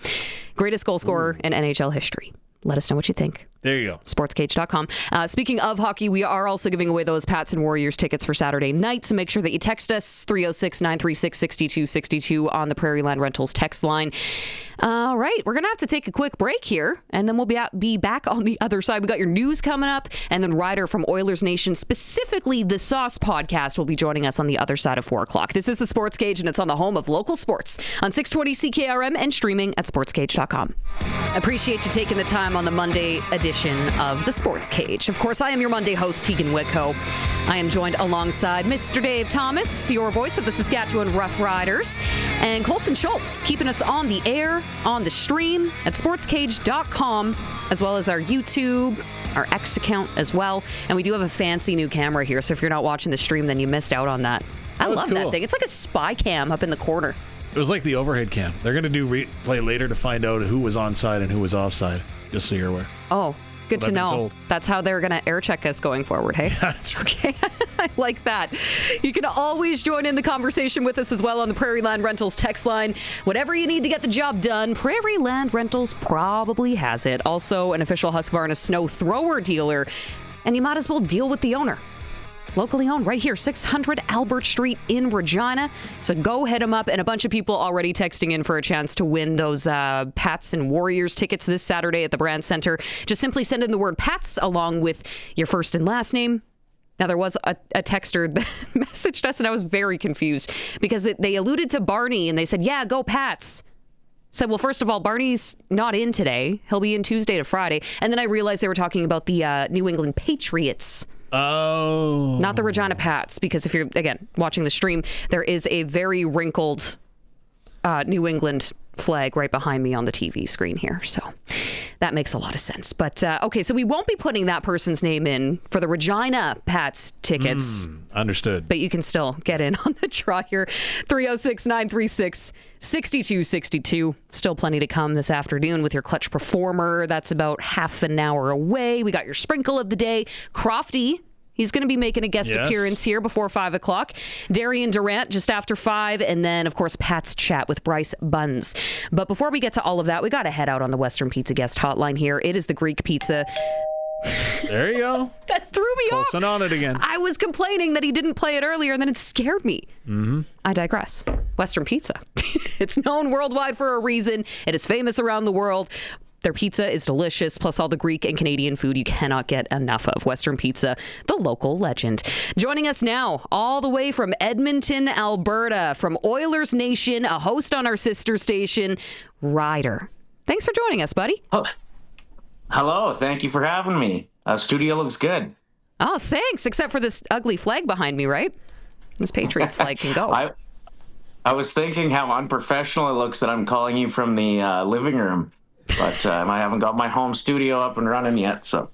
Greatest goal scorer in NHL history. Let us know what you think. There you go. SportsCage.com. Speaking of hockey, we are also giving away those Pats and Warriors tickets for Saturday night. So make sure that you text us 306-936-6262 on the Prairie Land Rentals text line. All right, we're going to have to take a quick break here, and then we'll be back on the other side. We got your news coming up, and then Ryder from Oilersnation, specifically the Sauce podcast, will be joining us on the other side of 4 o'clock. This is the Sports Cage, and it's on the home of local sports on 620 CKRM and streaming at sportscage.com. Appreciate you taking the time on the Monday edition of the Sports Cage. Of course, I am your Monday host, Teagan Witko. I am joined alongside Mr. Dave Thomas, your voice of the Saskatchewan Rough Riders, and Colson Schultz, keeping us on the air, on the stream at sportscage.com, as well as our YouTube, our X account as well. And we do have a fancy new camera here, so if you're not watching the stream, then you missed out on that. I love that thing. It's like a spy cam up in the corner. It was like the overhead cam. They're going to do replay later to find out who was onside and who was offside, just so you're aware. Oh, good to know. That's how they're going to air check us going forward, hey? Yeah, that's right. Okay, I like that. You can always join in the conversation with us as well on the Prairie Land Rentals text line. Whatever you need to get the job done, Prairie Land Rentals probably has it. Also, an official Husqvarna snow thrower dealer, and you might as well deal with the owner. Locally owned right here, 600 Albert Street in Regina. So go hit them up. And a bunch of people already texting in for a chance to win those Pats and Warriors tickets this Saturday at the Brand Center. Just simply send in the word Pats along with your first and last name. Now, there was a texter that messaged us, and I was very confused because they alluded to Barney, and they said, yeah, go Pats. Said, well, first of all, Barney's not in today. He'll be in Tuesday to Friday. And then I realized they were talking about the New England Patriots. Oh. Not the Regina Pats, because if you're, again, watching the stream, there is a very wrinkled New England flag right behind me on the TV screen here. So that makes a lot of sense. But, okay, so we won't be putting that person's name in for the Regina Pats tickets. Understood. But you can still get in on the draw here. 306-936-6262. Still plenty to come this afternoon with your Clutch Performer. That's about half an hour away. We got your Sprinkle of the Day. Crofty, he's going to be making a guest appearance here before 5 o'clock. Darian Durant just after 5. And then, of course, Pat's chat with Bryce Bunz. But before we get to all of that, we got to head out on the Western Pizza guest hotline here. It is the Greek Pizza. There you go. That threw me off. Colson on it again. I was complaining that he didn't play it earlier, and then it scared me. Mm-hmm. I digress. Western Pizza. It's known worldwide for a reason. It is famous around the world. Their pizza is delicious, plus all the Greek and Canadian food you cannot get enough of. Western Pizza, the local legend. Joining us now, all the way from Edmonton, Alberta, from Oilersnation, a host on our sister station, Ryder. Thanks for joining us, buddy. Oh. Hello, thank you for having me. Studio looks good. Oh, thanks, except for this ugly flag behind me, right? This Patriots flag can go. I was thinking how unprofessional it looks that I'm calling you from the living room, but I haven't got my home studio up and running yet, so.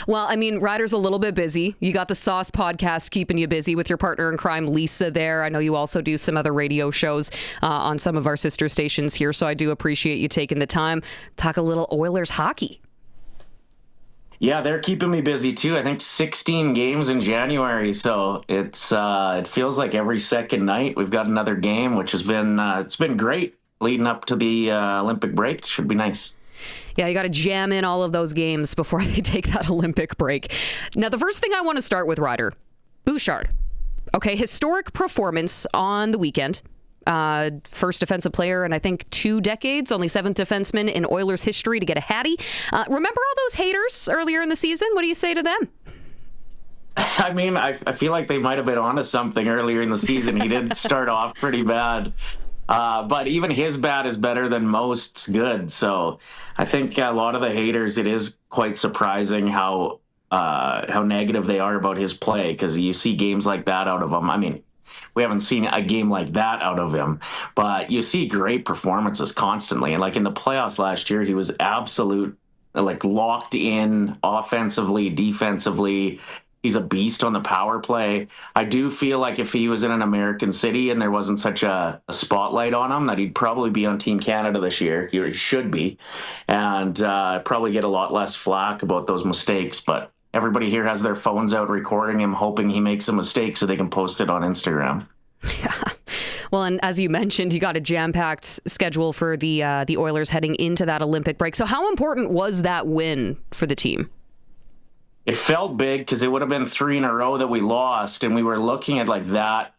Well, I mean, Ryder's a little bit busy. You got the Sauce podcast keeping you busy with your partner in crime, Lisa, there. I know you also do some other radio shows on some of our sister stations here, so I do appreciate you taking the time. Talk a little Oilers hockey. Yeah, they're keeping me busy too. I think 16 games in January, so it feels like every second night we've got another game, which has been it's been great leading up to the Olympic break. Should be nice. Yeah, you got to jam in all of those games before they take that Olympic break. Now, the first thing I want to start with, Ryder, Bouchard. Okay, historic performance on the weekend. First defensive player in, I think, 2 decades, only 7th defenseman in Oilers history to get a Hattie. Remember all those haters earlier in the season? What do you say to them? I mean, I feel like they might have been onto something earlier in the season. He did start off pretty bad. But even his bad is better than most's good. So I think a lot of the haters, it is quite surprising how negative they are about his play, because you see games like that out of him. I mean, we haven't seen a game like that out of him, but you see great performances constantly. And like in the playoffs last year, he was absolute, like locked in offensively, defensively. He's a beast on the power play. I do feel like if he was in an American city and there wasn't such a spotlight on him, that he'd probably be on Team Canada this year. He should be. And probably get a lot less flack about those mistakes. But everybody here has their phones out recording him, hoping he makes a mistake so they can post it on Instagram. Yeah. Well, and as you mentioned, you got a jam-packed schedule for the Oilers heading into that Olympic break. So how important was that win for the team? It felt big because it would have been 3 in a row that we lost, and we were looking at like that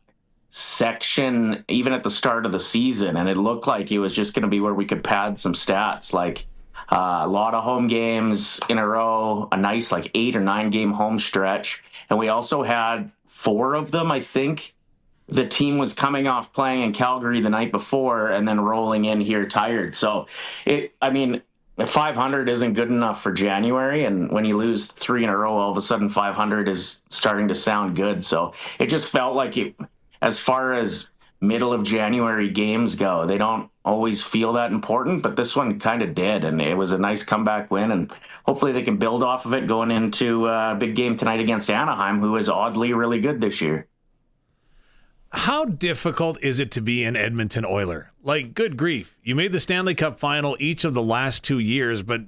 section even at the start of the season, and it looked like it was just going to be where we could pad some stats, like a lot of home games in a row, a nice like 8 or 9 game home stretch, and we also had 4 of them, I think. The team was coming off playing in Calgary the night before and then rolling in here tired. So 500 isn't good enough for January, and when you lose 3 in a row, all of a sudden 500 is starting to sound good. So it just felt like it, as far as middle of January games go, they don't always feel that important, but this one kind of did, and it was a nice comeback win, and hopefully they can build off of it going into a big game tonight against Anaheim, who is oddly really good this year. How difficult is it to be an Edmonton Oiler? Like, good grief. You made the Stanley Cup final each of the last 2 years, but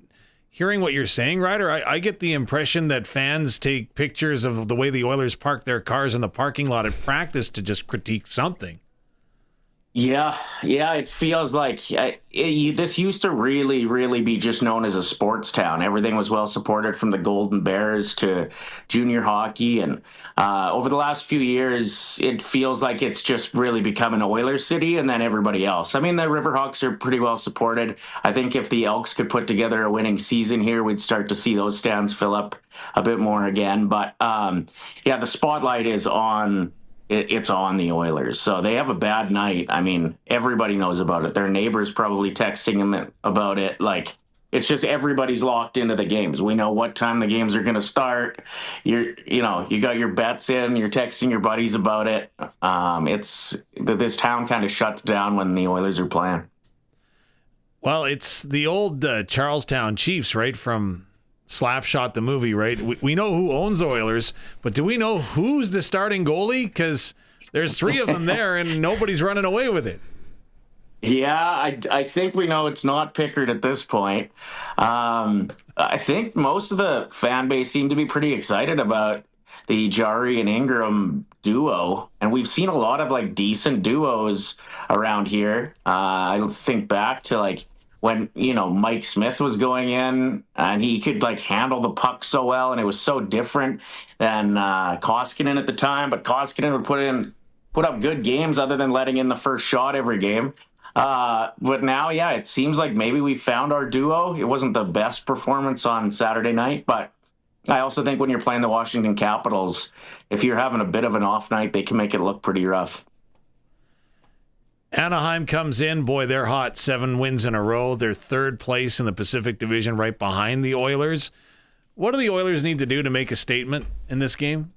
hearing what you're saying, Ryder, I get the impression that fans take pictures of the way the Oilers park their cars in the parking lot at practice to just critique something. Yeah, it feels like this used to really be just known as a sports town. Everything was well supported, from the Golden Bears to junior hockey. And over the last few years, it feels like it's just really become an Oilers city and then everybody else. I mean, the Riverhawks are pretty well supported. I think if the Elks could put together a winning season here, we'd start to see those stands fill up a bit more again. But the spotlight is on... It's on the Oilers. So they have a bad night. I mean, everybody knows about it. Their neighbors probably texting them about it. Like, it's just everybody's locked into the games. We know what time the games are going to start. You got your bets in. You're texting your buddies about it. This town kind of shuts down when the Oilers are playing. Well, it's the old Charlestown Chiefs, right, from Slapshot the movie, right? We know who owns the Oilers, but do we know who's the starting goalie? Because there's 3 of them there and nobody's running away with it. Yeah, I think we know it's not Pickard at this point. I think most of the fan base seemed to be pretty excited about the Jari and Ingram duo, and we've seen a lot of like decent duos around here. I think back to like when, Mike Smith was going in and he could like handle the puck so well, and it was so different than Koskinen at the time, but Koskinen would put up good games other than letting in the first shot every game. But now, it seems like maybe we found our duo. It wasn't the best performance on Saturday night, but I also think when you're playing the Washington Capitals, if you're having a bit of an off night, they can make it look pretty rough. Anaheim comes in. Boy, they're hot. 7 wins in a row. They're 3rd place in the Pacific Division, right behind the Oilers. What do the Oilers need to do to make a statement in this game?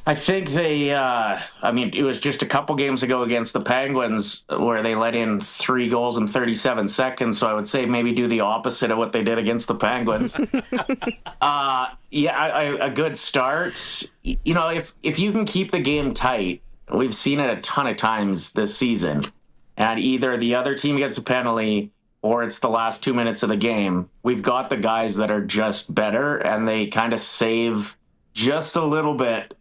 I think it was just a couple games ago against the Penguins where they let in 3 goals in 37 seconds. So I would say maybe do the opposite of what they did against the Penguins. A good start. You know, if you can keep the game tight, we've seen it a ton of times this season, and either the other team gets a penalty or it's the last 2 minutes of the game, we've got the guys that are just better, and they kind of save just a little bit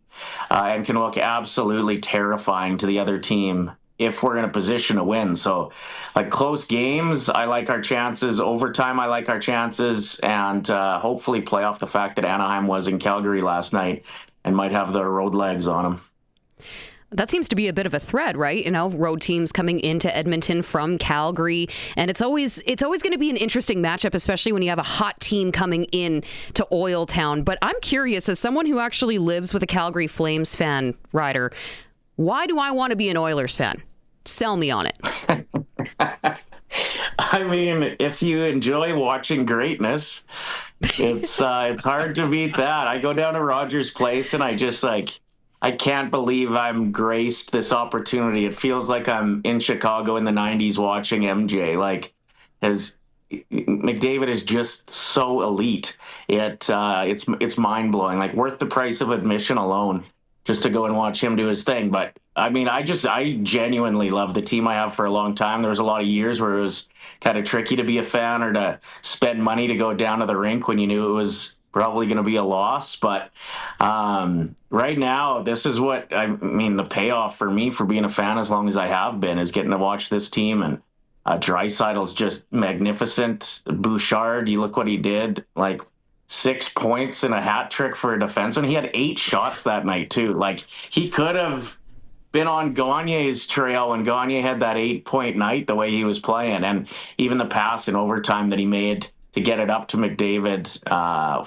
and can look absolutely terrifying to the other team if we're in a position to win. So, like, close games, I like our chances. Overtime, I like our chances. And hopefully play off the fact that Anaheim was in Calgary last night and might have their road legs on them. That seems to be a bit of a thread, right? You know, road teams coming into Edmonton from Calgary, and it's always going to be an interesting matchup, especially when you have a hot team coming in to Oil Town. But I'm curious, as someone who actually lives with a Calgary Flames fan, Ryder, why do I want to be an Oilers fan? Sell me on it. I mean, if you enjoy watching greatness, it's hard to beat that. I go down to Rogers Place and I can't believe I'm graced this opportunity. It feels like I'm in Chicago in the 90s watching MJ. Like, McDavid is just so elite. It's mind-blowing. Like, worth the price of admission alone just to go and watch him do his thing. But I mean, I genuinely love the team I have for a long time. There was a lot of years where it was kind of tricky to be a fan or to spend money to go down to the rink when you knew it was probably going to be a loss. But right now, this is what I mean. The payoff for me for being a fan as long as I have been is getting to watch this team. And Draisaitl's just magnificent. Bouchard, you look what he did, like 6 points and a hat trick for a defenseman. He had 8 shots that night too. Like, he could have been on Gagne's trail when Gagne had that 8-point night the way he was playing, and even the pass in overtime that he made to get it up to McDavid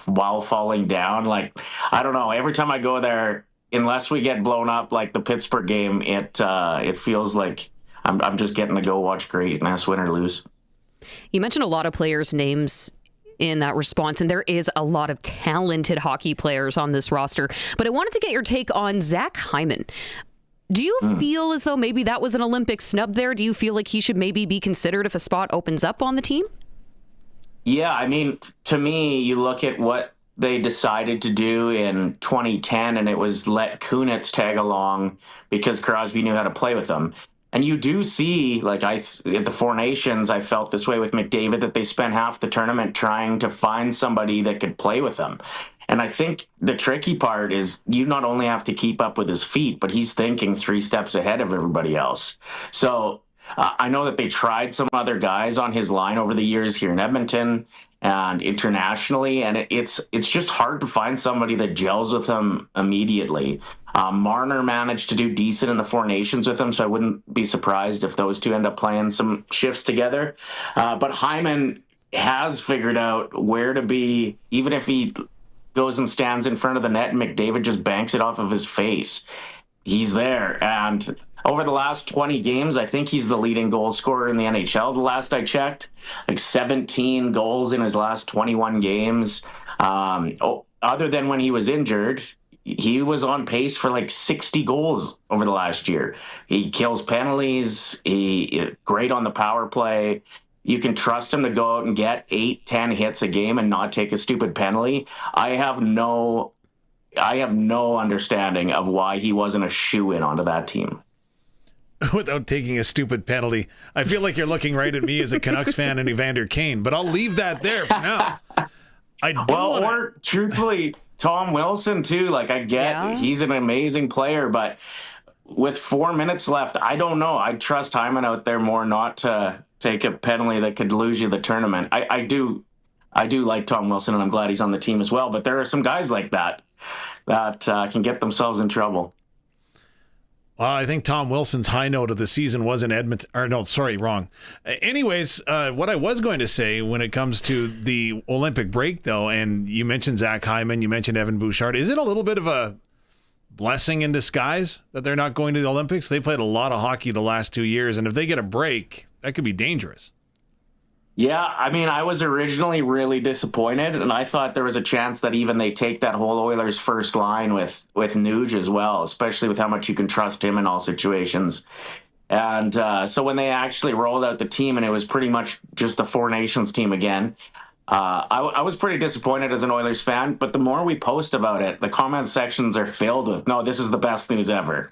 while falling down. Like, I don't know. Every time I go there, unless we get blown up like the Pittsburgh game, it feels like I'm just getting to go watch greatness, win or lose. You mentioned a lot of players' names in that response, and there is a lot of talented hockey players on this roster. But I wanted to get your take on Zach Hyman. Do you feel as though maybe that was an Olympic snub there? Do you feel like he should maybe be considered if a spot opens up on the team? Yeah, I mean, to me, you look at what they decided to do in 2010, and it was let Kunitz tag along because Crosby knew how to play with him. And you do see, like, at the Four Nations, I felt this way with McDavid, that they spent half the tournament trying to find somebody that could play with him. And I think the tricky part is you not only have to keep up with his feet, but he's thinking 3 steps ahead of everybody else. So I know that they tried some other guys on his line over the years here in Edmonton and internationally, and it's just hard to find somebody that gels with him immediately. Marner managed to do decent in the Four Nations with him, so I wouldn't be surprised if those two end up playing some shifts together. But Hyman has figured out where to be, even if he goes and stands in front of the net and McDavid just banks it off of his face. He's there. And over the last 20 games, I think he's the leading goal scorer in the NHL. The last I checked, like 17 goals in his last 21 games. Other than when he was injured, he was on pace for like 60 goals over the last year. He kills penalties. He great on the power play. You can trust him to go out and get 8-10 hits a game and not take a stupid penalty. I have no understanding of why he wasn't a shoo-in onto that team. Without taking a stupid penalty. I feel like you're looking right at me as a Canucks fan and Evander Kane, but I'll leave that there for now. Or truthfully, Tom Wilson too. Like, I get he's an amazing player, but with 4 minutes left, I don't know. I'd trust Hyman out there more not to take a penalty that could lose you the tournament. I do like Tom Wilson, and I'm glad he's on the team as well. But there are some guys like that can get themselves in trouble. Well, I think Tom Wilson's high note of the season was in Edmonton. Or no, sorry, wrong. Anyways, what I was going to say when it comes to the Olympic break, though, and you mentioned Zach Hyman, you mentioned Evan Bouchard, is it a little bit of a blessing in disguise that they're not going to the Olympics? They played a lot of hockey the last 2 years, and if they get a break, that could be dangerous. Yeah, I mean, I was originally really disappointed, and I thought there was a chance that even they take that whole Oilers first line with Nuge as well, especially with how much you can trust him in all situations. And so when they actually rolled out the team and it was pretty much just the Four Nations team again, I was pretty disappointed as an Oilers fan, but the more we post about it, the comment sections are filled with, no, this is the best news ever.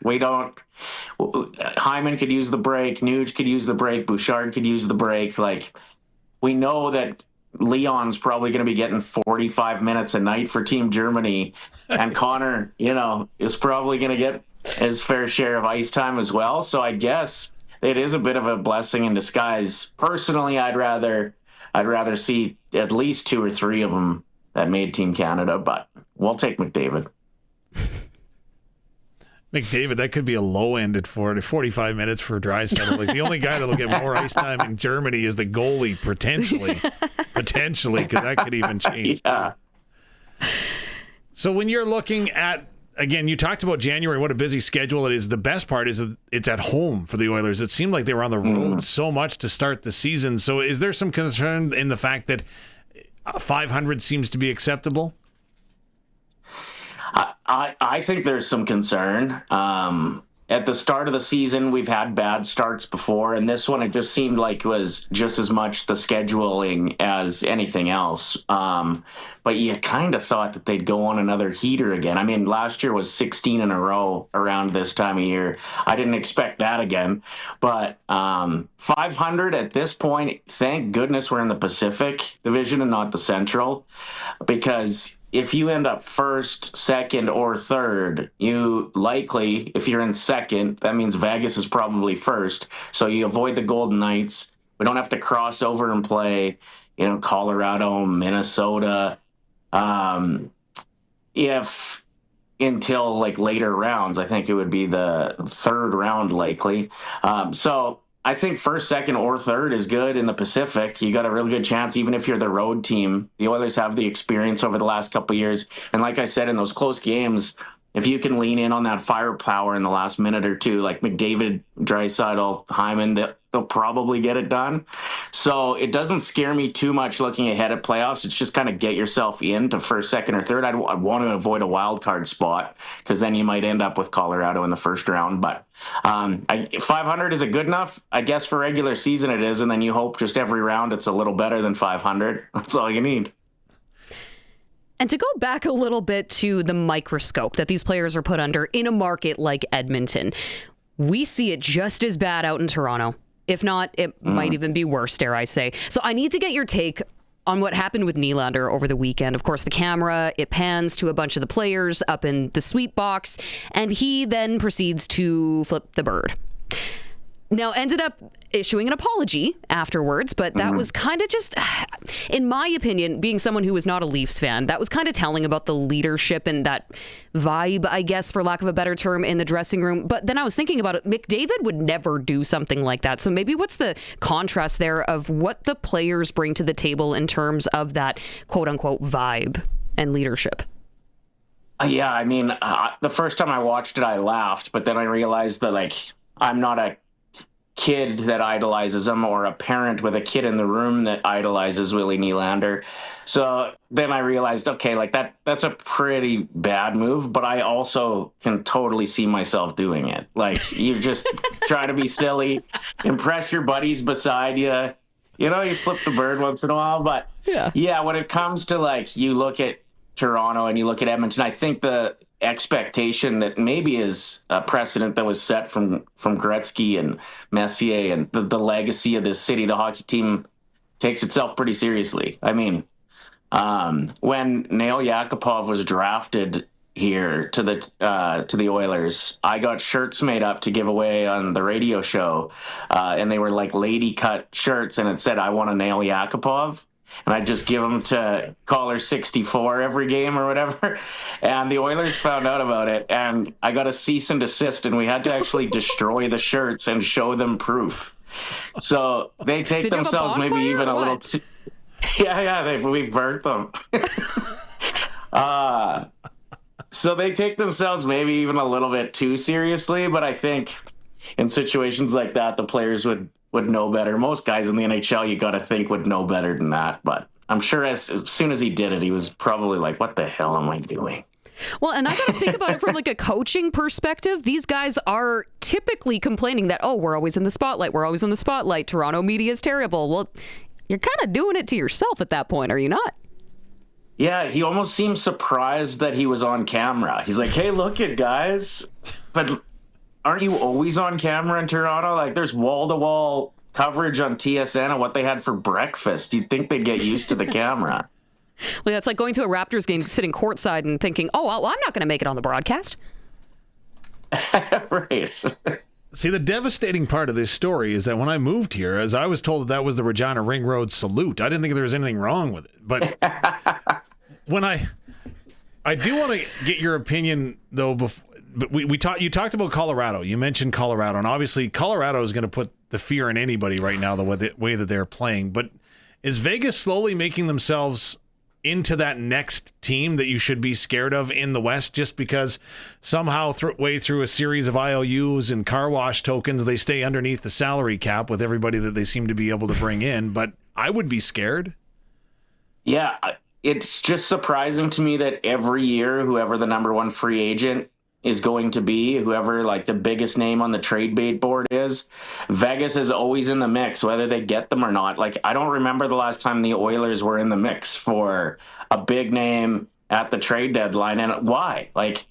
Hyman could use the break, Nuge could use the break, Bouchard could use the break. Like, we know that Leon's probably going to be getting 45 minutes a night for Team Germany, and Connor, is probably going to get his fair share of ice time as well. So I guess it is a bit of a blessing in disguise. Personally, I'd rather see at least 2 or 3 of them that made Team Canada, but we'll take McDavid. McDavid, that could be a low end at 45 minutes for Draisaitl. Like, the only guy that'll get more ice time in Germany is the goalie, potentially, because that could even change. Yeah. So when you're looking at, again, you talked about January, what a busy schedule it is. The best part is that it's at home for the Oilers. It seemed like they were on the road so much to start the season. So is there some concern in the fact that 500 seems to be acceptable? I think there's some concern. At the start of the season, we've had bad starts before, and this one, it just seemed like it was just as much the scheduling as anything else. But you kind of thought that they'd go on another heater again. I mean, last year was 16 in a row around this time of year. I didn't expect that again. But 500 at this point, thank goodness we're in the Pacific Division and not the Central, because if you end up first, second, or third, you likely, if you're in second, that means Vegas is probably first. So you avoid the Golden Knights. We don't have to cross over and play, Colorado, Minnesota, if until like later rounds. I think it would be the third round likely. So I think first, second, or third is good in the Pacific. You got a really good chance, even if you're the road team. The Oilers have the experience over the last couple of years. And like I said, in those close games, if you can lean in on that firepower in the last minute or two, like McDavid, Draisaitl, Hyman, they'll probably get it done. So it doesn't scare me too much looking ahead at playoffs. It's just kind of get yourself into first, second, or third. I'd want to avoid a wild card spot, because then you might end up with Colorado in the first round. But 500 is it good enough? I guess for regular season it is, and then you hope just every round it's a little better than 500. That's all you need. And to go back a little bit to the microscope that these players are put under in a market like Edmonton, we see it just as bad out in Toronto. If not, it might even be worse, dare I say. So I need to get your take on what happened with Nylander over the weekend. Of course, the camera, it pans to a bunch of the players up in the suite box, and he then proceeds to flip the bird. Now, ended up issuing an apology afterwards, but that was kind of just, in my opinion, being someone who was not a Leafs fan, that was kind of telling about the leadership and that vibe, I guess, for lack of a better term, in the dressing room. But then I was thinking about it. McDavid would never do something like that. So maybe what's the contrast there of what the players bring to the table in terms of that quote-unquote vibe and leadership? Yeah, I mean, the first time I watched it, I laughed, but then I realized that, I'm not a kid that idolizes him or a parent with a kid in the room that idolizes Willie Nylander. So then I realized, okay, that's a pretty bad move, but I also can totally see myself doing it. You just try to be silly, impress your buddies beside you. You flip the bird once in a while, but yeah, when it comes to you look at Toronto and you look at Edmonton, I think the expectation that maybe is a precedent that was set from Gretzky and Messier and the legacy of this city, the hockey team takes itself pretty seriously. I mean, when Nail Yakupov was drafted here to the Oilers, I got shirts made up to give away on the radio show, and they were lady cut shirts, and it said, "I want a Nail Yakupov." And I'd just give them to caller 64 every game or whatever. And the Oilers found out about it, and I got a cease and desist, and we had to actually destroy the shirts and show them proof. So they take themselves maybe even a little too... Yeah, we burnt them. So they take themselves maybe even a little bit too seriously, but I think in situations like that, the players would would know better. Most guys in the NHL, you got to think, would know better than that. But I'm sure as soon as he did it, he was probably like, what the hell am I doing? Well, and I got to think about it from like a coaching perspective. These guys are typically complaining that, oh, we're always in the spotlight. We're always in the spotlight. Toronto media is terrible. Well, you're kind of doing it to yourself at that point, are you not? Yeah, he almost seemed surprised that he was on camera. He's like, hey, look it, guys. But aren't you always on camera in Toronto? Like, there's wall-to-wall coverage on TSN of what they had for breakfast. You'd think they'd get used to the camera. Well, that's like going to a Raptors game, sitting courtside and thinking, oh, well, I'm not going to make it on the broadcast. Right. See, the devastating part of this story is that when I moved here, as I was told that was the Regina Ring Road salute, I didn't think there was anything wrong with it. But when I do want to get your opinion, though, but you talked about Colorado. You mentioned Colorado, and obviously Colorado is going to put the fear in anybody right now, the way that they're playing. But is Vegas slowly making themselves into that next team that you should be scared of in the West, just because somehow way through a series of IOUs and car wash tokens, they stay underneath the salary cap with everybody that they seem to be able to bring in? But I would be scared. Yeah, it's just surprising to me that every year, whoever the number one free agent is going to be, whoever like the biggest name on the trade bait board is, Vegas is always in the mix, whether they get them or not. Like, I don't remember the last time the Oilers were in the mix for a big name at the trade deadline. And why? Like,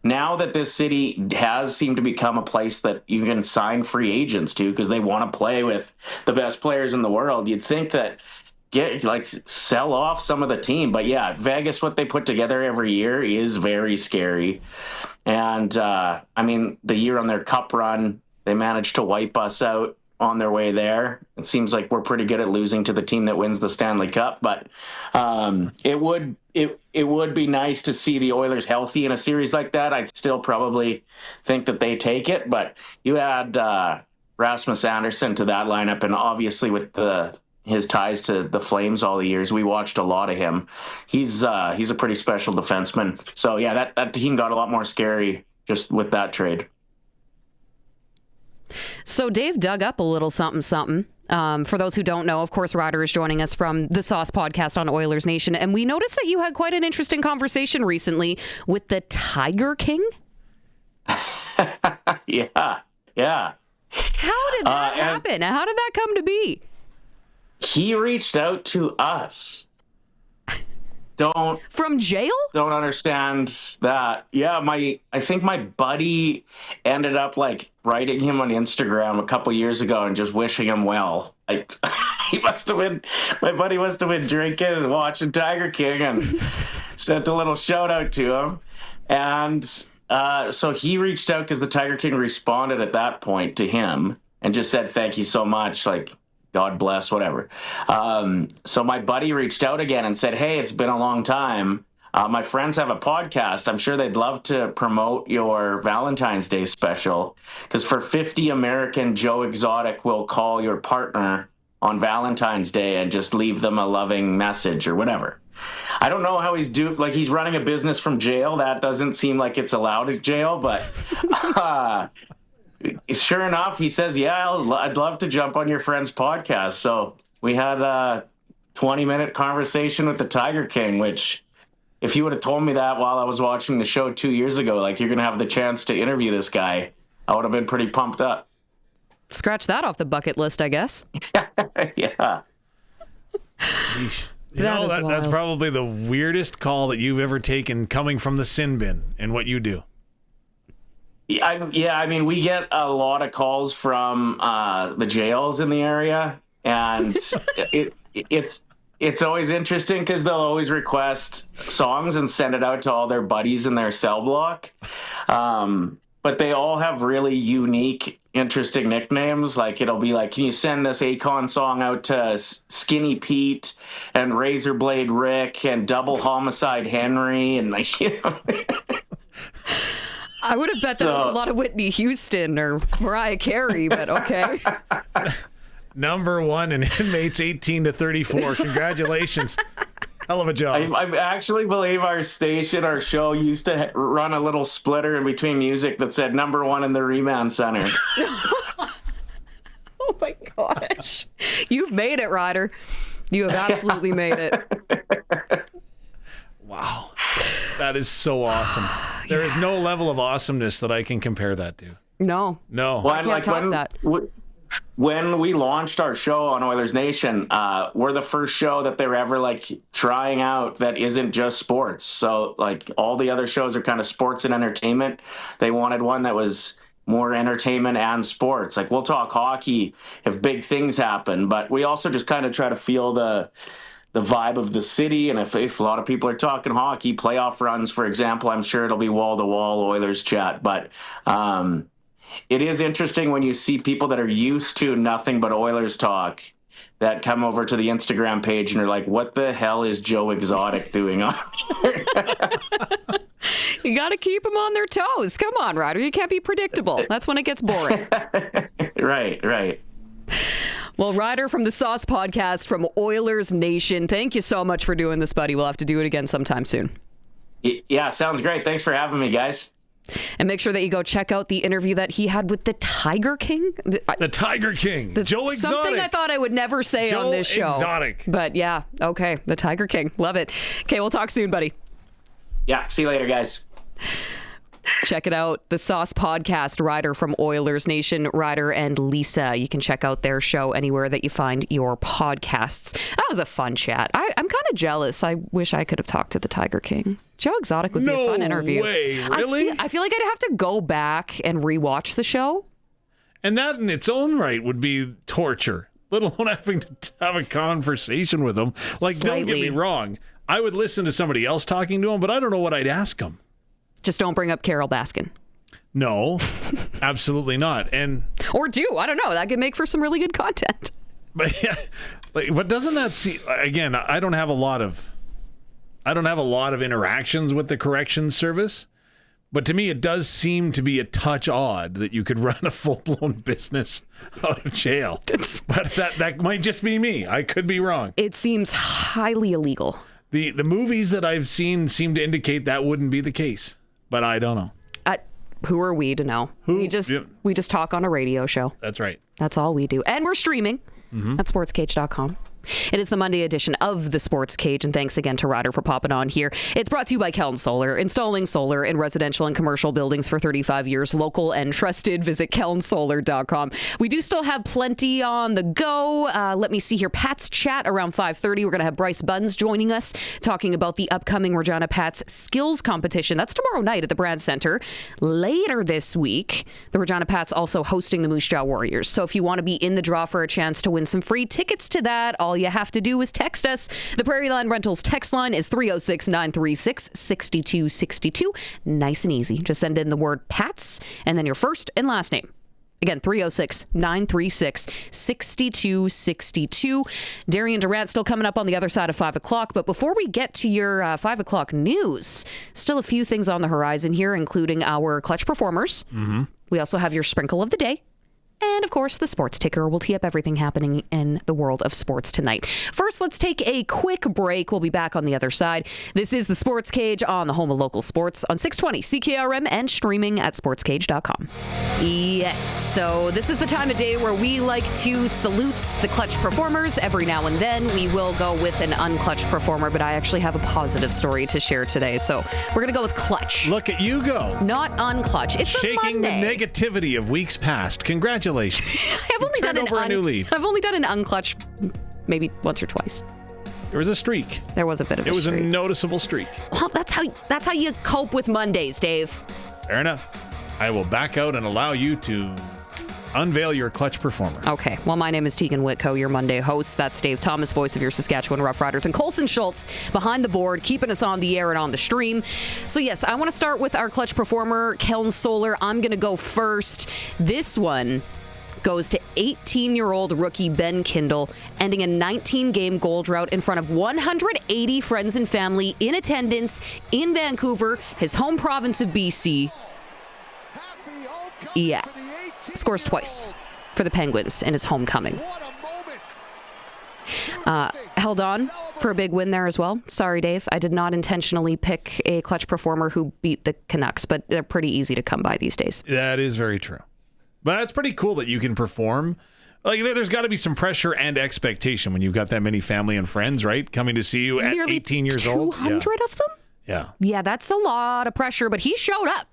now that this city has seemed to become a place that you can sign free agents to because they want to play with the best players in the world, you'd think that sell off some of the team. But yeah, Vegas, what they put together every year is very scary. And I mean, the year on their cup run, they managed to wipe us out on their way there. It seems like we're pretty good at losing to the team that wins the Stanley Cup. But it would be nice to see the Oilers healthy in a series like that. I'd still probably think that they take it. But you add Rasmus Andersson to that lineup, and obviously with his ties to the Flames all the years, we watched a lot of him. He's a pretty special defenseman. So yeah, that team got a lot more scary just with that trade. So Dave dug up a little something. For those who don't know, of course, Ryder is joining us from the Sauce podcast on Oilersnation, and we noticed that you had quite an interesting conversation recently with the Tiger King. Yeah. How did that happen? How did that come to be? He reached out to us. From jail? Don't understand that. Yeah, I think my buddy ended up like writing him on Instagram a couple years ago and just wishing him well. Like, my buddy must have been drinking and watching Tiger King and sent a little shout out to him. And so he reached out because the Tiger King responded at that point to him and just said, thank you so much. Like, God bless, whatever. So my buddy reached out again and said, hey, it's been a long time. My friends have a podcast. I'm sure they'd love to promote your Valentine's Day special, because for $50 American, Joe Exotic will call your partner on Valentine's Day and just leave them a loving message or whatever. I don't know how he's he's running a business from jail. That doesn't seem like it's allowed at jail, but sure enough, he says, yeah, I'd love to jump on your friend's podcast. So we had a 20-minute conversation with the Tiger King, which if you would have told me that while I was watching the show 2 years ago, like you're going to have the chance to interview this guy, I would have been pretty pumped up. Scratch that off the bucket list, I guess. Yeah. Sheesh. That's probably the weirdest call that you've ever taken coming from the sin bin and what you do. I mean, we get a lot of calls from the jails in the area, and it's always interesting because they'll always request songs and send it out to all their buddies in their cell block. But they all have really unique, interesting nicknames. Like, it'll be like, can you send this Akon song out to Skinny Pete and Razorblade Rick and Double Homicide Henry? And like, you know. I would have bet that was a lot of Whitney Houston or Mariah Carey, but okay. Number one in inmates 18 to 34. Congratulations. Hell of a job. I actually believe our show used to run a little splitter in between music that said number one in the remand center. Oh my gosh. You've made it, Ryder. You have absolutely made it. Wow. That is so awesome. There is no level of awesomeness that I can compare that to. No. Well, I can't top that. When we launched our show on Oilers Nation, we're the first show that they're ever like trying out that isn't just sports. So like all the other shows are kind of sports and entertainment. They wanted one that was more entertainment and sports. Like we'll talk hockey if big things happen, but we also just kind of try to feel the vibe of the city. And if a lot of people are talking hockey, playoff runs, for example, I'm sure it'll be wall-to-wall Oilers chat. But it is interesting when you see people that are used to nothing but Oilers talk that come over to the Instagram page and are like, what the hell is Joe Exotic doing on here? You got to keep them on their toes. Come on, Ryder. You can't be predictable. That's when it gets boring. Right. Well, Ryder from the Sauce Podcast from Oilers Nation, thank you so much for doing this, buddy. We'll have to do it again sometime soon. Yeah, sounds great. Thanks for having me, guys. And make sure that you go check out the interview that he had with the Tiger King. The Tiger King. Joe Exotic. Something I thought I would never say on this show. Joe Exotic. But yeah, okay. The Tiger King. Love it. Okay, we'll talk soon, buddy. Yeah, see you later, guys. Check it out. The Sauce Podcast, Ryder from Oilers Nation, Ryder and Lisa. You can check out their show anywhere that you find your podcasts. That was a fun chat. I'm kind of jealous. I wish I could have talked to the Tiger King. Joe Exotic would be a fun interview. No way, really? I feel like I'd have to go back and rewatch the show. And that in its own right would be torture, let alone having to have a conversation with him. Like, Don't get me wrong. I would listen to somebody else talking to him, but I don't know what I'd ask him. Just don't bring up Carol Baskin. No, absolutely not. Or do. I don't know. That could make for some really good content. But yeah, but doesn't that see again? I don't have a lot of interactions with the corrections service, but to me it does seem to be a touch odd that you could run a full-blown business out of jail. But that might just be me. I could be wrong. It seems highly illegal. The movies that I've seen seem to indicate that wouldn't be the case. But I don't know. Who are we to know? We just talk on a radio show. That's right. That's all we do. And we're streaming at sportscage.com. It is the Monday edition of the Sports Cage, and thanks again to Ryder for popping on here. It's brought to you by Kelton Solar, installing solar in residential and commercial buildings for 35 years, local and trusted. Visit keltonsolar.com. We do still have plenty on the go. Let me see here. Pats chat around 5:30. We're going to have Bryce Bunz joining us, talking about the upcoming Regina Pats skills competition. That's tomorrow night at the Brand Center. Later this week, the Regina Pats also hosting the Moose Jaw Warriors. So if you want to be in the draw for a chance to win some free tickets to that, all you have to do is text us. The Prairie Line Rentals text line is 306-936-6262. Nice and easy. Just send in the word Pats and then your first and last name. Again, 306-936-6262. Darian Durant still coming up on the other side of 5 o'clock. But before we get to your 5 o'clock news, still a few things on the horizon here, including our clutch performers. We also have your sprinkle of the day. And, of course, the Sports Ticker will tee up everything happening in the world of sports tonight. First, let's take a quick break. We'll be back on the other side. This is the Sports Cage on the home of local sports on 620 CKRM and streaming at sportscage.com. Yes, so this is the time of day where we like to salute the clutch performers. Every now and then we will go with an unclutch performer, but I actually have a positive story to share today. So we're going to go with clutch. Look at you go. Not unclutch. It's shaking the negativity of weeks past. Congratulations. I've only done an unclutch maybe once or twice. There was a streak. There was a bit of a streak. It was a noticeable streak. Well, that's how you cope with Mondays, Dave. Fair enough. I will back out and allow you to unveil your clutch performer. Okay. Well, my name is Teagan Witko, your Monday host. That's Dave Thomas, voice of your Saskatchewan Roughriders, and Colson Schultz behind the board, keeping us on the air and on the stream. So, yes, I want to start with our clutch performer, Kelton Solar. I'm going to go first. This one goes to 18-year-old rookie Ben Kindle, ending a 19-game goal drought in front of 180 friends and family in attendance in Vancouver, his home province of BC. Yeah. Scores twice for the Penguins in his homecoming. Held on for a big win there as well. Sorry, Dave. I did not intentionally pick a clutch performer who beat the Canucks, but they're pretty easy to come by these days. That is very true. But it's pretty cool that you can perform Like, there's got to be some pressure and expectation when you've got that many family and friends, right, coming to see you at Nearly 18 years old. 200 of them? Yeah. Yeah, that's a lot of pressure, but he showed up.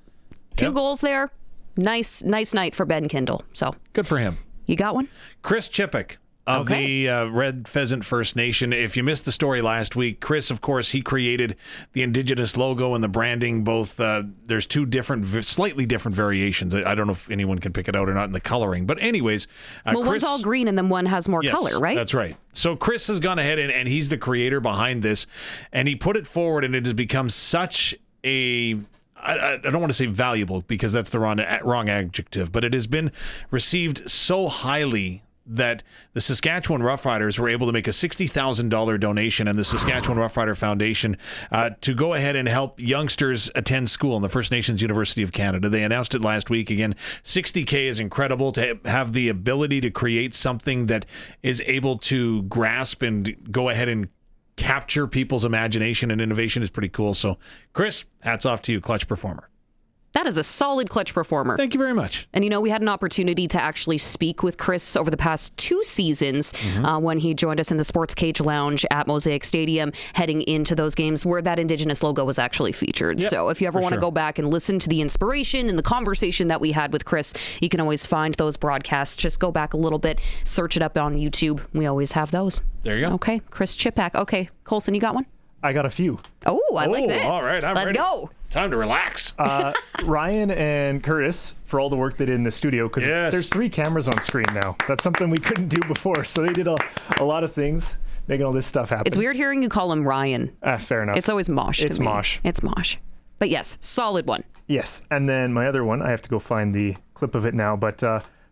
2 goals there. Nice night for Ben Kindle. So Good for him. you got one? Chris Chippick of the Red Pheasant First Nation. If you missed the story last week, Chris, of course, he created the Indigenous logo and the branding. Both there's 2 different, slightly different variations. I don't know if anyone can pick it out or not in the coloring. But anyways, Well, Chris, one's all green and then one has more yes, color, right? That's right. So Chris has gone ahead and he's the creator behind this. And he put it forward, and it has become such a... I don't want to say valuable because that's the wrong adjective, but it has been received so highly that the Saskatchewan Roughriders were able to make a $60,000 donation, and the Saskatchewan Roughrider Foundation to go ahead and help youngsters attend school in the First Nations University of Canada. They announced it last week. Again, $60K is incredible. To have the ability to create something that is able to grasp and go ahead and capture people's imagination and innovation is pretty cool. So, Chris, hats off to you, clutch performer. That is a solid clutch performer. Thank you very much. And, we had an opportunity to actually speak with Chris over the past 2 seasons when he joined us in the SportsCage Lounge at Mosaic Stadium heading into those games where that Indigenous logo was actually featured. Yep, so if you ever want to go back and listen to the inspiration and the conversation that we had with Chris, you can always find those broadcasts. Just go back a little bit, search it up on YouTube. We always have those. There you go. Okay, Chris Chipak. Okay, Colson, you got one? I got a few. Oh, I like this. All right, I'm Let's ready. go. Time to relax. Ryan and Curtis for all the work they did in the studio, because there's 3 cameras on screen now. That's something we couldn't do before. So they did a lot of things, making all this stuff happen. It's weird hearing you call him Ryan. Fair enough. It's always Mosh to me. It's Mosh. It's Mosh. But yes, solid one. Yes. And then my other one, I have to go find the clip of it now, but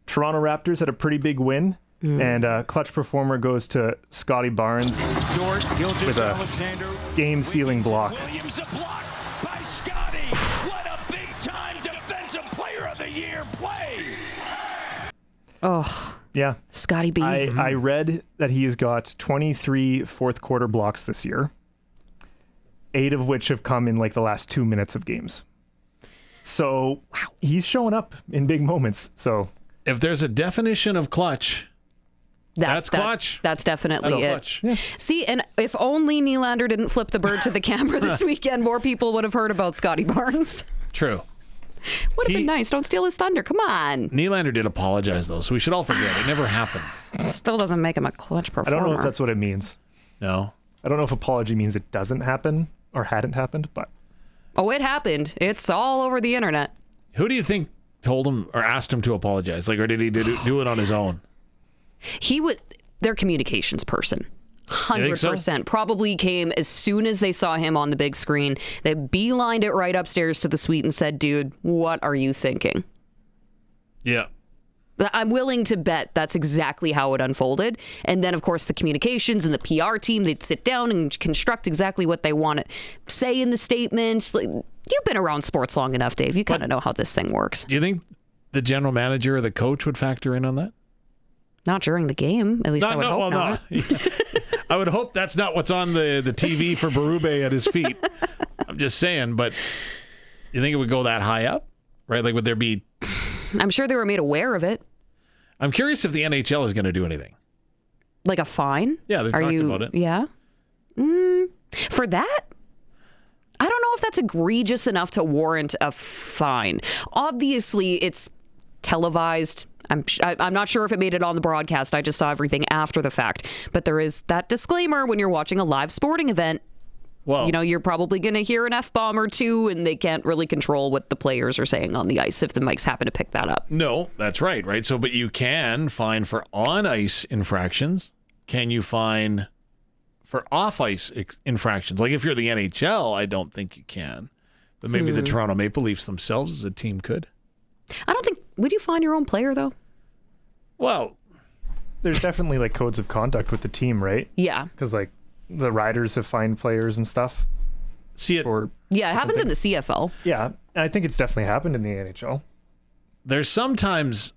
Toronto Raptors had a pretty big win. And clutch performer goes to Scotty Barnes with a game-sealing block. Williams a block by Scotty. What a big-time defensive player of the year play. Oh, Yeah. Scotty B. I read that he has got 23 fourth-quarter blocks this year, 8 of which have come in like the last 2 minutes of games. So he's showing up in big moments. So if there's a definition of clutch... That's clutch. That's definitely it. Clutch. Yeah. See, and if only Nylander didn't flip the bird to the camera this weekend, more people would have heard about Scotty Barnes. True. Would have been nice. Don't steal his thunder. Come on. Nylander did apologize, though, so we should all forget. It never happened. Still doesn't make him a clutch performer. I don't know if that's what it means. No. I don't know if apology means it doesn't happen or hadn't happened, but... Oh, it happened. It's all over the internet. Who do you think told him or asked him to apologize? Like, or did he do it on his own? He would. Their communications person. 100%. So? Probably came as soon as they saw him on the big screen. They beelined it right upstairs to the suite and said, dude, what are you thinking? Yeah. I'm willing to bet that's exactly how it unfolded. And then, of course, the communications and the PR team, they'd sit down and construct exactly what they want to say in the statements. Like, you've been around sports long enough, Dave. You kind of know how this thing works. Do you think the general manager or the coach would factor in on that? Not during the game. At least I would hope not. No. I would hope that's not what's on the TV for Berube at his feet. I'm just saying, but you think it would go that high up? Right? Like, would there be... I'm sure they were made aware of it. I'm curious if the NHL is going to do anything. Like a fine? Yeah, they've talked about it. Yeah? For that? I don't know if that's egregious enough to warrant a fine. Obviously, it's televised. I'm not sure if it made it on the broadcast. I just saw everything after the fact. But there is that disclaimer when you're watching a live sporting event. Well, you're probably going to hear an F-bomb or two, and they can't really control what the players are saying on the ice if the mics happen to pick that up. No, that's right? So, but you can fine for on-ice infractions. Can you fine for off-ice infractions? Like, if you're the NHL, I don't think you can. But maybe the Toronto Maple Leafs themselves as a team could. I don't think... Would you fine your own player, though? Well... There's definitely, like, codes of conduct with the team, right? Yeah. Because, like, the Riders have fined players and stuff. See it... Yeah, it happens in the CFL. Yeah, and I think it's definitely happened in the NHL. There's sometimes...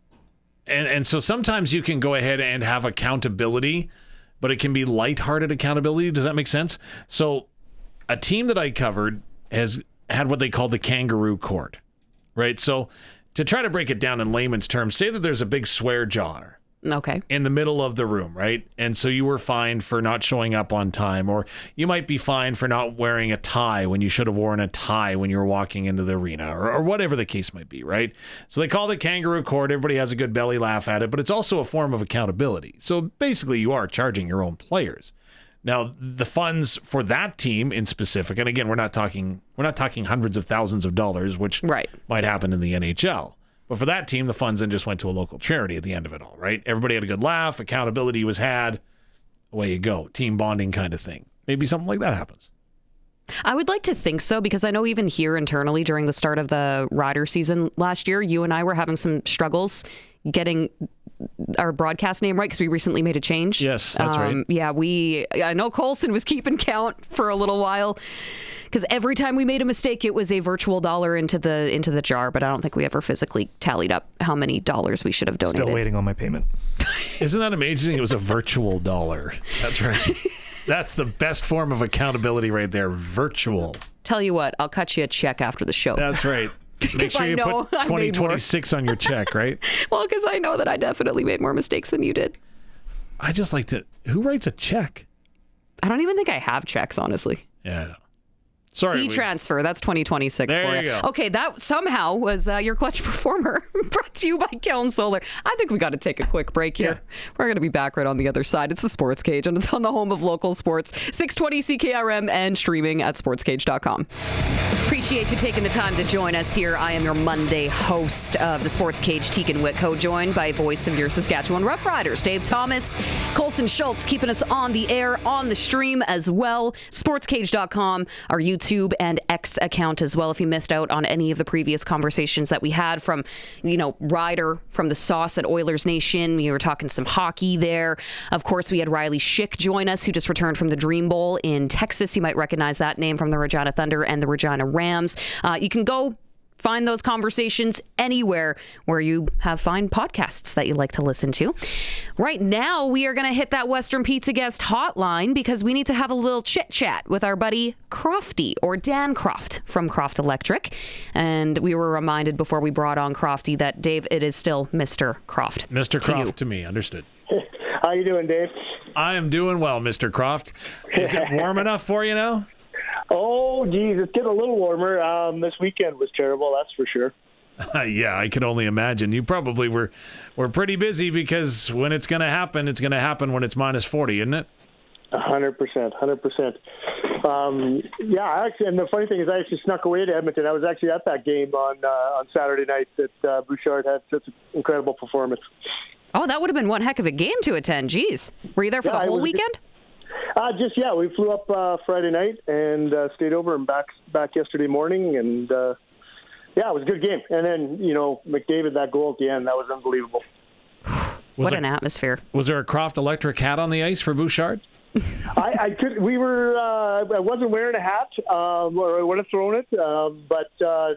And so sometimes you can go ahead and have accountability, but it can be lighthearted accountability. Does that make sense? So a team that I covered has had what they call the kangaroo court, right? So to try to break it down in layman's terms, say that there's a big swear jar Okay. in the middle of the room, right? And so you were fined for not showing up on time, or you might be fined for not wearing a tie when you should have worn a tie when you were walking into the arena, or whatever the case might be, right? So they called it kangaroo court. Everybody has a good belly laugh at it, but it's also a form of accountability. So basically you are charging your own players. Now, the funds for that team in specific, and again, we're not talking hundreds of thousands of dollars, which might happen in the NHL. But for that team, the funds then just went to a local charity at the end of it all, right? Everybody had a good laugh, accountability was had, away you go, team bonding kind of thing. Maybe something like that happens. I would like to think so, because I know even here internally during the start of the Ryder season last year, you and I were having some struggles getting our broadcast name right, because we recently made a change. Yes, that's right. Yeah, I know Colson was keeping count for a little while, because every time we made a mistake, it was a virtual dollar into the jar, but I don't think we ever physically tallied up how many dollars we should have donated. Still waiting on my payment. Isn't that amazing? It was a virtual dollar. That's right. That's the best form of accountability right there. Virtual. Tell you what, I'll cut you a check after the show. That's right. Make sure you put 2026 on your check, right? Well, because I know that I definitely made more mistakes than you did. I just like to... Who writes a check? I don't even think I have checks, honestly. Yeah, I know. Sorry. E-transfer, that's 2026 there for you you. go. Okay, that somehow was your clutch performer, brought to you by Kelm Solar. I think we got to take a quick break here. Yeah. We're going to be back right on the other side. It's the Sports Cage, and it's on the home of local sports, 620 CKRM, and streaming at sportscage.com. Appreciate you taking the time to join us here. I am your Monday host of the Sports Cage, Teagan Witko, joined by voice of your Saskatchewan Rough Riders, Dave Thomas, Colson Schultz, keeping us on the air, on the stream as well. Sportscage.com, our YouTube and X account as well. If you missed out on any of the previous conversations that we had from, Ryder, from the Sauce at Oilersnation, we were talking some hockey there. Of course, we had Riley Schick join us, who just returned from the Dream Bowl in Texas. You might recognize that name from the Regina Thunder and the Regina Rams. You can go find those conversations anywhere where you have fine podcasts that you like to listen to. Right now, we are going to hit that Western Pizza guest hotline, because we need to have a little chit chat with our buddy Crofty, or Dan Croft from Croft Electric. And we were reminded before we brought on Crofty that, Dave, it is still Mr. Croft. Mr. Croft to me, understood. How you doing, Dave? I am doing well, Mr. Croft. Is it warm enough for you now? Oh, geez, it's getting a little warmer. This weekend was terrible, that's for sure. Yeah, I can only imagine. You probably were pretty busy, because when it's going to happen when it's minus 40, isn't it? 100%. Yeah, actually, and the funny thing is, I actually snuck away to Edmonton. I was actually at that game on Saturday night that Bouchard had such an incredible performance. Oh, that would have been one heck of a game to attend. Jeez. Were you there for the whole weekend? We flew up Friday night and stayed over and back yesterday morning, and it was a good game. And then, McDavid, that goal at the end, that was unbelievable. What an atmosphere. Was there a Croft Electric hat on the ice for Bouchard? I wasn't wearing a hat, or I would have thrown it, but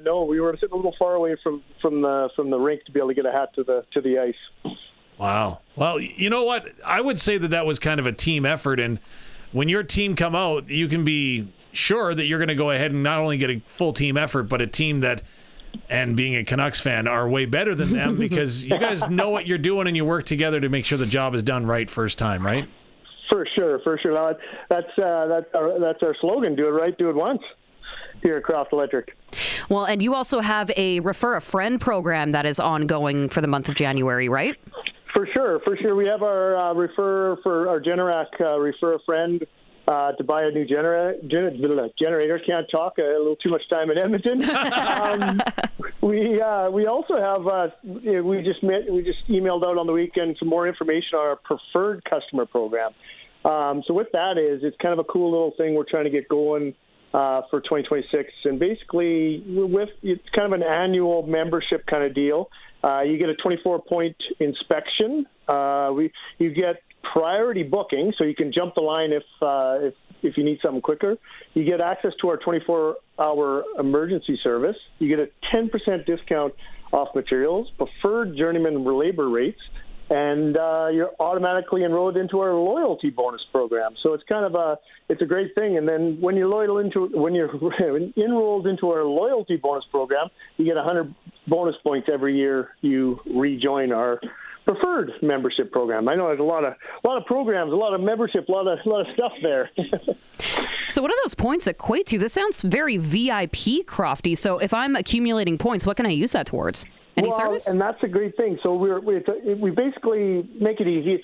no, we were sitting a little far away from the rink to be able to get a hat to the ice. Wow. Well, you know what? I would say that was kind of a team effort, and when your team come out, you can be sure that you're going to go ahead and not only get a full team effort, but a team that, and being a Canucks fan, are way better than them, because you guys know what you're doing and you work together to make sure the job is done right first time, right? For sure. No, that's our slogan. Do it right, do it once. Here at Croft Electric. Well, and you also have a Refer a Friend program that is ongoing for the month of January, right? For sure. We have our Refer Generac Refer a Friend to buy a new generator. Can't talk. A little too much time in Edmonton. We also have we just emailed out on the weekend some more information on our preferred customer program. So what that is, it's kind of a cool little thing we're trying to get going for 2026, and basically it's kind of an annual membership kind of deal. You get a 24-point inspection. You get priority booking, so you can jump the line if you need something quicker. You get access to our 24-hour emergency service. You get a 10% discount off materials, preferred journeyman labor rates, and you're automatically enrolled into our loyalty bonus program. So it's kind of it's a great thing. And then when you're enrolled into our loyalty bonus program, you get 100 bonus points every year you rejoin our preferred membership program. I know there's a lot of programs, a lot of membership, a lot of stuff there. So what do those points equate to? This sounds very VIP crofty. So if I'm accumulating points, what can I use that towards? Any service? And that's a great thing. So we basically make it easy.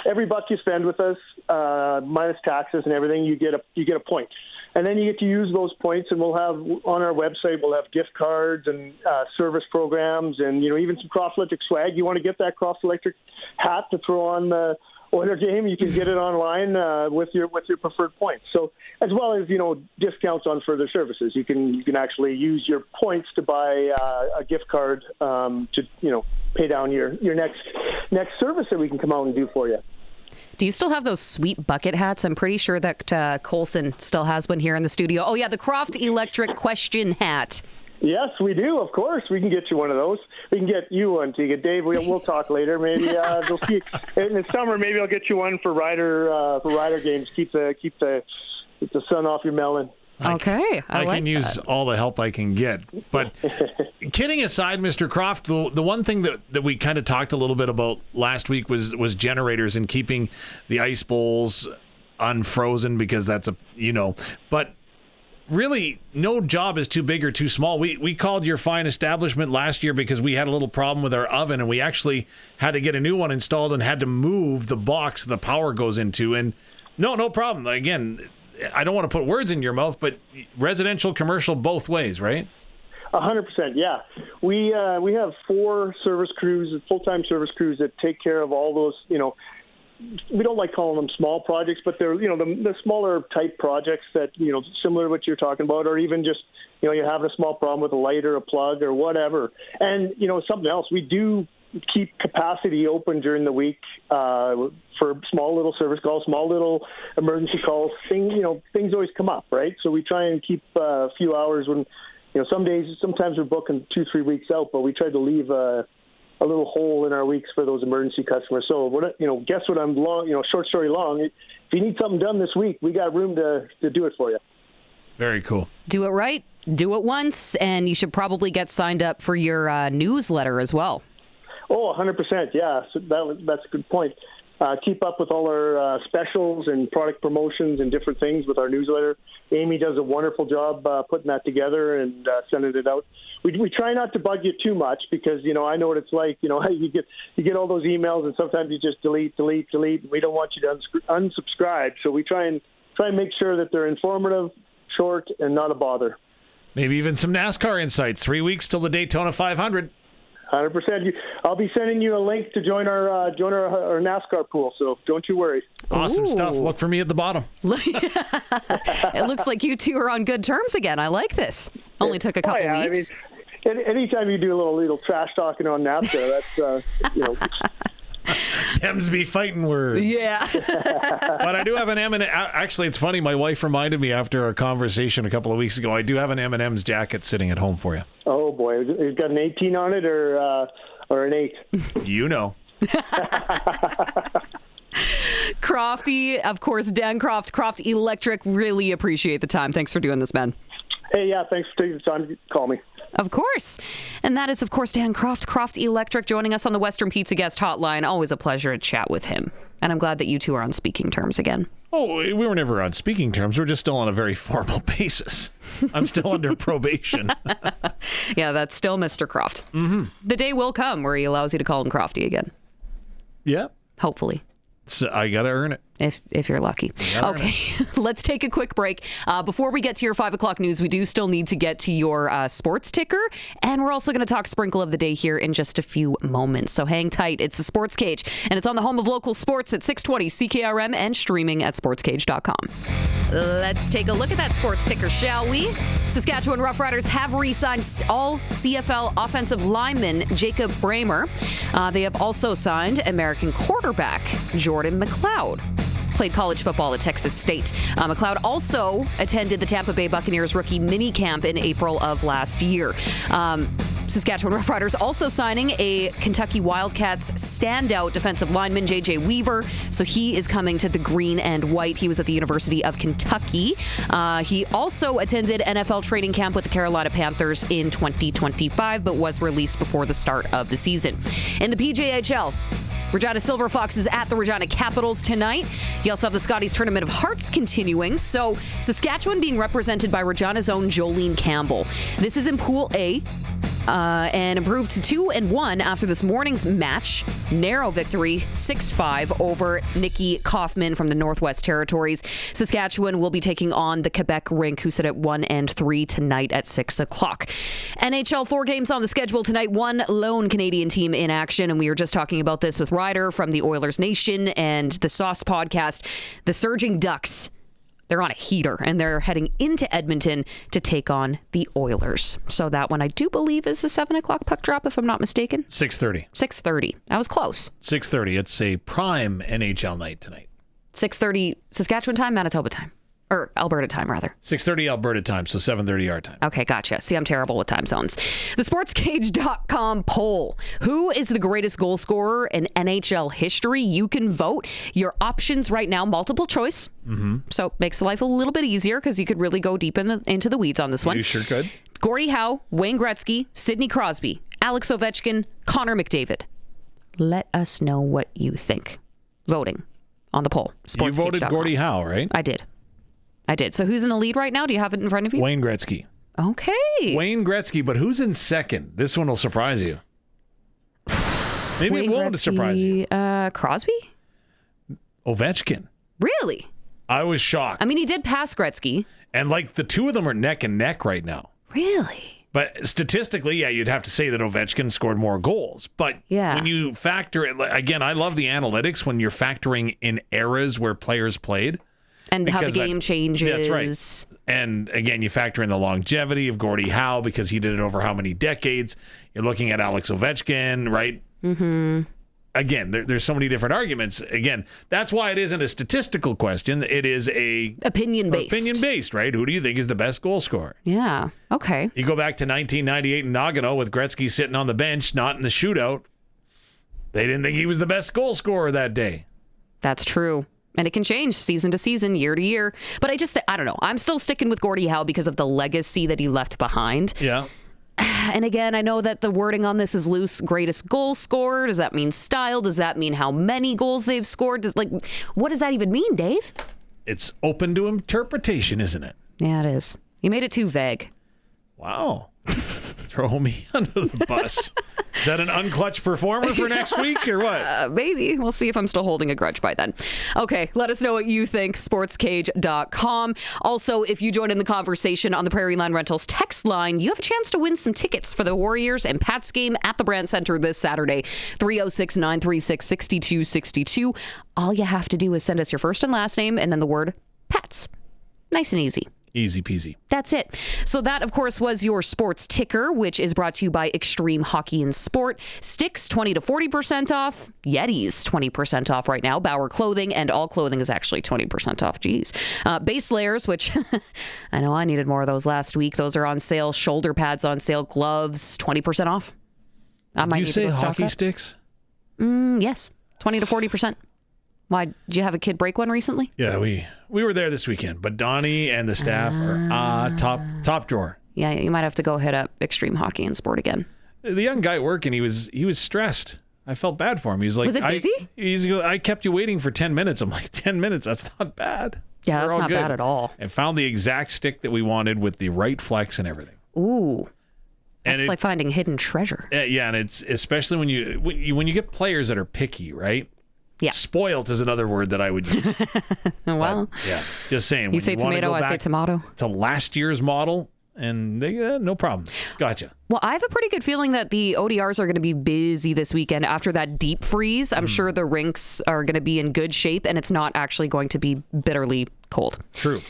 Every buck you spend with us, minus taxes and everything, you get a point. And then you get to use those points, and we'll have on our website, we'll have gift cards and service programs, and even some Croft Electric swag. You want to get that Croft Electric hat to throw on the Oiler game, you can get it online with your preferred points. So as well as discounts on further services, you can actually use your points to buy a gift card to pay down your next service that we can come out and do for you. Do you still have those sweet bucket hats? I'm pretty sure that Colson still has one here in the studio. Oh, yeah, the Croft Electric question hat. Yes, we do. Of course, we can get you one of those. We can get you one, Teagan. Dave, we'll talk later. Maybe we'll see in the summer. Maybe I'll get you one for Ryder games. Keep the sun off your melon. Okay, I like can use all the help I can get. But kidding aside, Mr. Croft, the one thing that we kind of talked a little bit about last week was generators and keeping the ice bowls unfrozen, because that's but really no job is too big or too small. We called your fine establishment last year because we had a little problem with our oven, and we actually had to get a new one installed and had to move the box the power goes into. And no problem. Again, I don't want to put words in your mouth, but residential, commercial, both ways, right? 100%, yeah. We have 4 service crews, full-time service crews that take care of all those, we don't like calling them small projects, but they're, the smaller type projects that, similar to what you're talking about, or even just, you're having a small problem with a light or a plug or whatever. And, something else, we do keep capacity open during the week for small little service calls, small little emergency calls. Things always come up, right? So we try and keep a few hours when, sometimes we're booking 2-3 weeks out, but we try to leave a little hole in our weeks for those emergency customers. So, guess what? I'm long, short story long. If you need something done this week, we got room to do it for you. Very cool. Do it right. Do it once, and you should probably get signed up for your newsletter as well. Oh, 100%. Yeah, so that's a good point. Keep up with all our specials and product promotions and different things with our newsletter. Amy does a wonderful job putting that together and sending it out. We try not to bug you too much because, I know what it's like. You get all those emails and sometimes you just delete. We don't want you to unsubscribe. So we try and make sure that they're informative, short, and not a bother. Maybe even some NASCAR insights. 3 weeks till the Daytona 500. 100%. I'll be sending you a link to join our NASCAR pool, so don't you worry. Awesome stuff. Look for me at the bottom. It looks like you two are on good terms again. I like this. Only took a couple weeks. I mean, anytime you do a little trash talking on NASCAR, that's M's be fighting words. Yeah. But I do have an M&M. Actually, it's funny. My wife reminded me after our conversation a couple of weeks ago, I do have an M&M's jacket sitting at home for you. Oh, boy. It's got an 18 on it or an 8? You know. Crofty, of course, Dan Croft, Croft Electric. Really appreciate the time. Thanks for doing this, man. Hey, yeah, thanks for taking the time to call me. Of course. And that is, of course, Dan Croft, Croft Electric, joining us on the Western Pizza Guest Hotline. Always a pleasure to chat with him. And I'm glad that you two are on speaking terms again. Oh, we were never on speaking terms. We're just still on a very formal basis. I'm still under probation. Yeah, that's still Mr. Croft. Mm-hmm. The day will come where he allows you to call him Crofty again. Yeah. Hopefully. So I got to earn it. If you're lucky. Okay, let's take a quick break. Before we get to your 5 o'clock news, we do still need to get to your sports ticker. And we're also going to talk sprinkle of the day here in just a few moments. So hang tight. It's the Sports Cage, and it's on the home of local sports at 620 CKRM and streaming at sportscage.com. Let's take a look at that sports ticker, shall we? Saskatchewan Roughriders have re-signed all CFL offensive lineman Jacob Bramer. They have also signed American quarterback Jordan McLeod. Played college football at Texas State. McLeod also attended the Tampa Bay Buccaneers rookie minicamp in April of last year. Saskatchewan Roughriders also signing a Kentucky Wildcats standout defensive lineman, J.J. Weaver. So he is coming to the green and white. He was at the University of Kentucky. He also attended NFL training camp with the Carolina Panthers in 2025, but was released before the start of the season. In the PJHL, Regina Silver Foxes at the Regina Capitals tonight. You also have the Scotties Tournament of Hearts continuing. So Saskatchewan being represented by Regina's own Jolene Campbell. This is in Pool A. And improved to 2-1 after this morning's match. Narrow victory, 6-5 over Nikki Kaufman from the Northwest Territories. Saskatchewan will be taking on the Quebec Rink, who sit at 1-3 tonight at 6 o'clock. NHL 4 games on the schedule tonight. One lone Canadian team in action, and we were just talking about this with Ryder from the Oilersnation and the Sauce podcast. The Surging Ducks. They're on a heater, and they're heading into Edmonton to take on the Oilers. So that one, I do believe, is a 7 o'clock puck drop, if I'm not mistaken. 6:30. 6:30. That was close. 6:30. It's a prime NHL night tonight. 6:30 Saskatchewan time, Manitoba time. Or Alberta time, rather. 6:30 Alberta time, so 7:30 our time. Okay, gotcha. See, I'm terrible with time zones. The SportsCage.com poll. Who is the greatest goal scorer in NHL history? You can vote. Your options right now, multiple choice. Mm-hmm. So makes life a little bit easier because you could really go deep into the weeds on this one. You sure could. Gordie Howe, Wayne Gretzky, Sidney Crosby, Alex Ovechkin, Connor McDavid. Let us know what you think. Voting on the poll. You voted Gordie Howe, right? I did. So who's in the lead right now? Do you have it in front of you? Wayne Gretzky. Okay. Wayne Gretzky, but who's in second? This one will surprise you. Maybe Wayne it won't Gretzky, surprise you. Crosby? Ovechkin. Really? I was shocked. I mean, he did pass Gretzky. And like the two of them are neck and neck right now. Really? But statistically, yeah, you'd have to say that Ovechkin scored more goals. But when you factor it, again, I love the analytics when you're factoring in eras where players played. And how the game changes. That's right. And again, you factor in the longevity of Gordie Howe because he did it over how many decades. You're looking at Alex Ovechkin, right? Mm-hmm. Again, there's so many different arguments. Again, that's why it isn't a statistical question. It is a opinion-based. Opinion-based, right? Who do you think is the best goal scorer? Yeah, okay. You go back to 1998 in Nagano with Gretzky sitting on the bench, not in the shootout. They didn't think he was the best goal scorer that day. That's true. And it can change season to season, year to year. But I don't know. I'm still sticking with Gordie Howe because of the legacy that he left behind. Yeah. And again, I know that the wording on this is loose. Greatest goal scorer. Does that mean style? Does that mean how many goals they've scored? What does that even mean, Dave? It's open to interpretation, isn't it? Yeah, it is. You made it too vague. Wow. Throw me under the bus. Is that an unclutched performer for next week or what? Maybe. We'll see if I'm still holding a grudge by then. Okay, let us know what you think. SportsCage.com. Also, if you join in the conversation on the Prairie Land Rentals text line, you have a chance to win some tickets for the Warriors and Pats game at the Brand Center this Saturday. 306-936-6262. All you have to do is send us your first and last name and then the word Pats. Nice and easy. Easy peasy. That's it. So that, of course, was your sports ticker, which is brought to you by Extreme Hockey and Sport. Sticks 20 to 40% off. Yetis 20% off right now. Bauer Clothing and all clothing is actually 20% off. Geez. Base layers, which I know I needed more of those last week. Those are on sale. Shoulder pads on sale. Gloves 20% off. Did you say hockey sticks? Yes. 20 to 40%. Why, did you have a kid break one recently? Yeah, we were there this weekend, but Donnie and the staff are top drawer. Yeah, you might have to go hit up Extreme Hockey and Sport again. The young guy working, he was stressed. I felt bad for him. He was like, was it busy? I kept you waiting for 10 minutes. I'm like, 10 minutes? That's not bad. Yeah, that's not bad at all. And found the exact stick that we wanted with the right flex and everything. Ooh. That's like finding hidden treasure. Yeah, and it's especially when you get players that are picky, right? Yeah. Spoiled is another word that I would use. Well, but, yeah, just saying. You say tomato, I say tomato. To last year's model, and they, no problem. Gotcha. Well, I have a pretty good feeling that the ODRs are going to be busy this weekend after that deep freeze. I'm sure the rinks are going to be in good shape, and it's not actually going to be bitterly cold. True.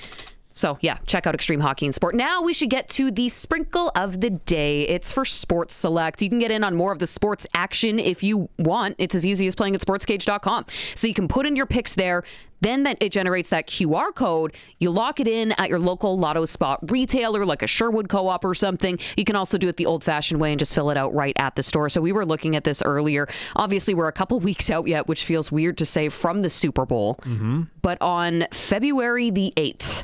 So, yeah, check out Extreme Hockey and Sport. Now we should get to the sprinkle of the day. It's for Sports Select. You can get in on more of the sports action if you want. It's as easy as playing at sportscage.com. So you can put in your picks there. Then it generates that QR code. You lock it in at your local lotto spot retailer, like a Sherwood Co-op or something. You can also do it the old-fashioned way and just fill it out right at the store. So we were looking at this earlier. Obviously, we're a couple weeks out yet, which feels weird to say from the Super Bowl. Mm-hmm. But on February the 8th,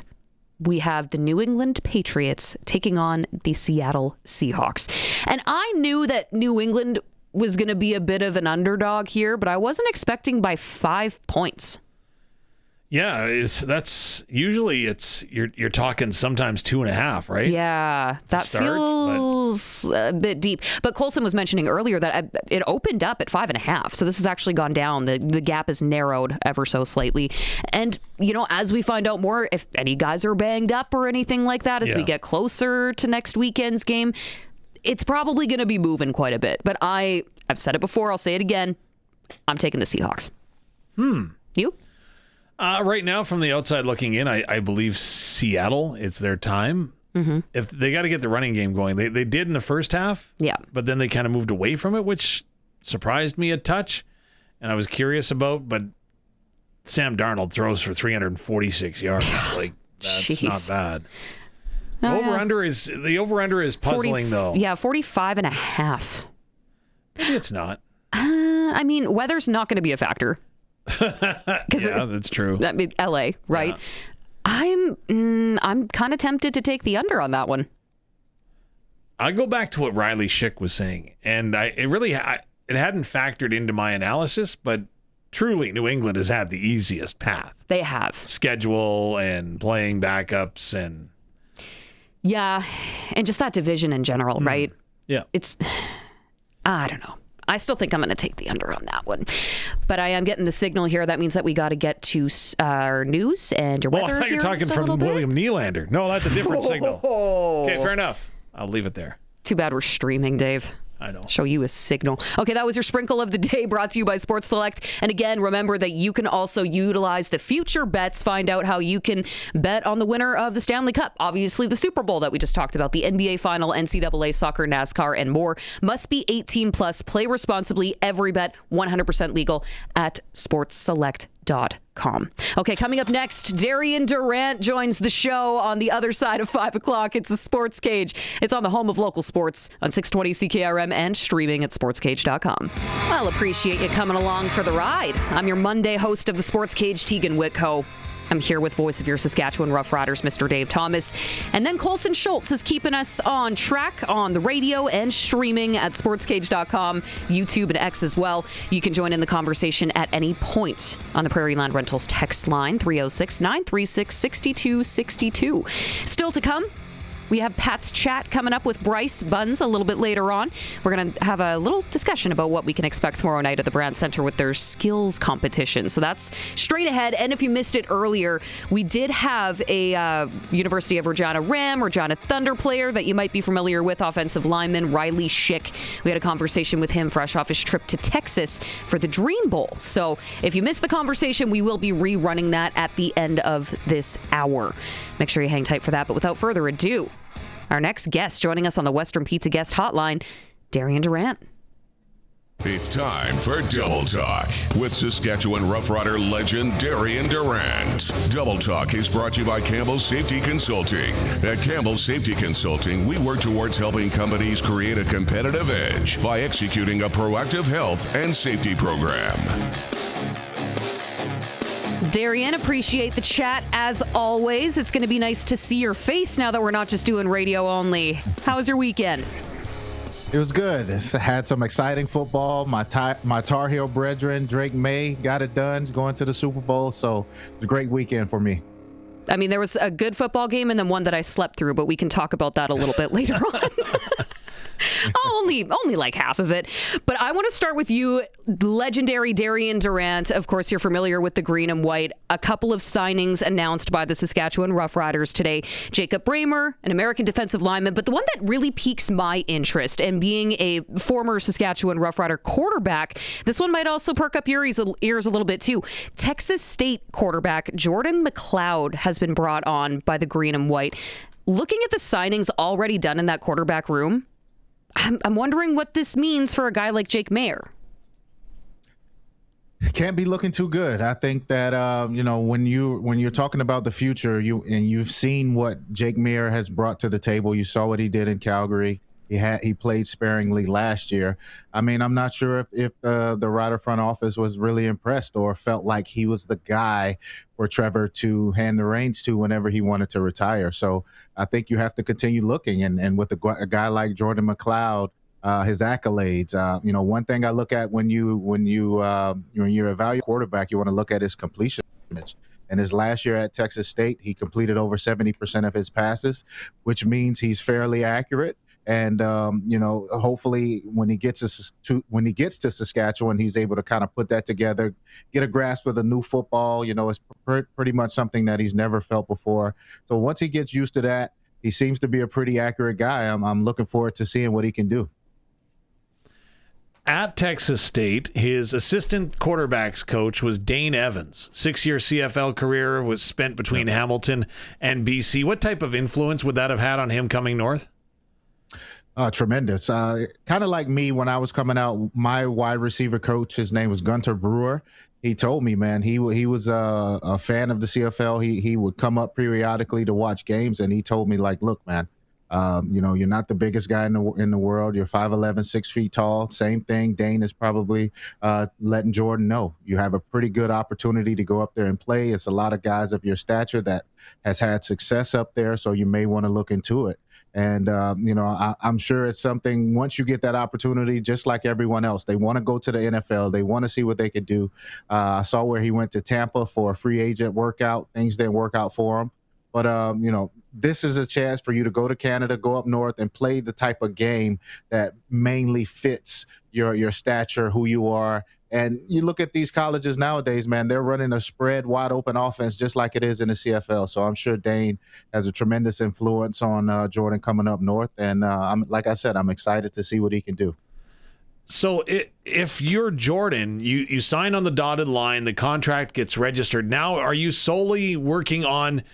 we have the New England Patriots taking on the Seattle Seahawks. And I knew that New England was going to be a bit of an underdog here, but I wasn't expecting by 5 points. Yeah, you're talking sometimes 2.5, right? Yeah, that feels a bit deep. But Colson was mentioning earlier that it opened up at 5.5, so this has actually gone down. The gap is narrowed ever so slightly. And, as we find out more, if any guys are banged up or anything like that, as we get closer to next weekend's game, it's probably going to be moving quite a bit. But I've said it before, I'll say it again, I'm taking the Seahawks. You? Right now, from the outside looking in, I believe Seattle, it's their time. Mm-hmm. If they got to get the running game going. They did in the first half, but then they kind of moved away from it, which surprised me a touch, and I was curious about, but Sam Darnold throws for 346 yards. That's not bad. The over-under is puzzling, though. Yeah, 45.5. Maybe it's not. Weather's not going to be a factor. Yeah, that's true. I mean, LA, right? Yeah. I'm kind of tempted to take the under on that one. I go back to what Riley Schick was saying, and it hadn't factored into my analysis, but truly New England has had the easiest path. They have. Schedule and playing backups and... Yeah, and just that division in general, right? Yeah. I don't know. I still think I'm going to take the under on that one. But I am getting the signal here. That means that we got to get to our news and your weather. I thought you're talking from William Nylander. No, that's a different signal. Okay, fair enough. I'll leave it there. Too bad we're streaming, Dave. I know. Show you a signal. Okay, that was your sprinkle of the day brought to you by Sports Select. And again, remember that you can also utilize the future bets. Find out how you can bet on the winner of the Stanley Cup. Obviously, the Super Bowl that we just talked about, the NBA Final, NCAA Soccer, NASCAR, and more. Must be 18 plus. Play responsibly. Every bet 100% legal at sportsselect.com. Okay, coming up next, Darian Durant joins the show on the other side of 5 o'clock. It's the Sports Cage. It's on the home of local sports on 620 CKRM and streaming at sportscage.com. Well, appreciate you coming along for the ride. I'm your Monday host of the Sports Cage, Teagan Witko. I'm here with voice of your Saskatchewan Roughriders, Mr. Dave Thomas. And then Colson Schultz is keeping us on track on the radio and streaming at sportscage.com, YouTube, and X as well. You can join in the conversation at any point on the Prairie Land Rentals text line, 306-936-6262. Still to come, we have Pat's chat coming up with Bryce Bunz a little bit later on. We're going to have a little discussion about what we can expect tomorrow night at the Brand Center with their skills competition. So that's straight ahead. And if you missed it earlier, we did have a University of Regina Thunder player that you might be familiar with, offensive lineman Riley Schick. We had a conversation with him fresh off his trip to Texas for the Dream Bowl. So if you missed the conversation, we will be rerunning that at the end of this hour. Make sure you hang tight for that. But without further ado, our next guest joining us on the Western Pizza Guest Hotline, Darian Durant. It's time for Double Talk with Saskatchewan Roughrider legend Darian Durant. Double Talk is brought to you by Campbell Safety Consulting. At Campbell Safety Consulting, we work towards helping companies create a competitive edge by executing a proactive health and safety program. Darian, appreciate the chat as always. It's going to be nice to see your face now that we're not just doing radio only. How was your weekend? It was good. I had some exciting football. My Tar Heel brethren, Drake May, got it done going to the Super Bowl. So it was a great weekend for me. I mean, there was a good football game and then one that I slept through, but we can talk about that a little bit later on. Only like half of it. But I want to start with you, legendary Darian Durant. Of course, you're familiar with the green and white. A couple of signings announced by the Saskatchewan Roughriders today. Jacob Bramer, an American defensive lineman. But the one that really piques my interest, and being a former Saskatchewan Roughrider quarterback, this one might also perk up your ears a little bit too. Texas State quarterback Jordan McLeod has been brought on by the green and white. Looking at the signings already done in that quarterback room, I'm wondering what this means for a guy like Jake Mayer. Can't be looking too good. I think that when you're talking about the future, you've seen what Jake Mayer has brought to the table. You saw what he did in Calgary. He played sparingly last year. I mean, I'm not sure if the Ryder front office was really impressed or felt like he was the guy for Trevor to hand the reins to whenever he wanted to retire. So I think you have to continue looking. And with a guy like Jordan McLeod, his accolades. One thing I look at when you're evaluating quarterback, you want to look at his completion percentage. And his last year at Texas State, he completed over 70% of his passes, which means he's fairly accurate. And hopefully, when he gets to Saskatchewan, he's able to kind of put that together, get a grasp of the new football. It's pretty much something that he's never felt before. So once he gets used to that, he seems to be a pretty accurate guy. I'm looking forward to seeing what he can do. At Texas State, his assistant quarterbacks coach was Dane Evans. 6-year CFL career was spent between Hamilton and BC. What type of influence would that have had on him coming north? Tremendous. Kind of like me when I was coming out, my wide receiver coach, his name was Gunter Brewer. He told me, man, he was a fan of the CFL. He would come up periodically to watch games, and he told me, like, look, man, you're not the biggest guy in the world. You're 5'11", 6 feet tall. Same thing. Dane is probably letting Jordan know you have a pretty good opportunity to go up there and play. It's a lot of guys of your stature that has had success up there, so you may want to look into it. And, I'm sure it's something, once you get that opportunity, just like everyone else, they want to go to the NFL. They want to see what they could do. I saw where he went to Tampa for a free agent workout. Things didn't work out for him. But, this is a chance for you to go to Canada, go up north, and play the type of game that mainly fits your stature, who you are. And you look at these colleges nowadays, man, they're running a spread, wide open offense just like it is in the CFL. So I'm sure Dane has a tremendous influence on Jordan coming up north. And like I said, I'm excited to see what he can do. So if you're Jordan, you sign on the dotted line, the contract gets registered. Now, are you solely working on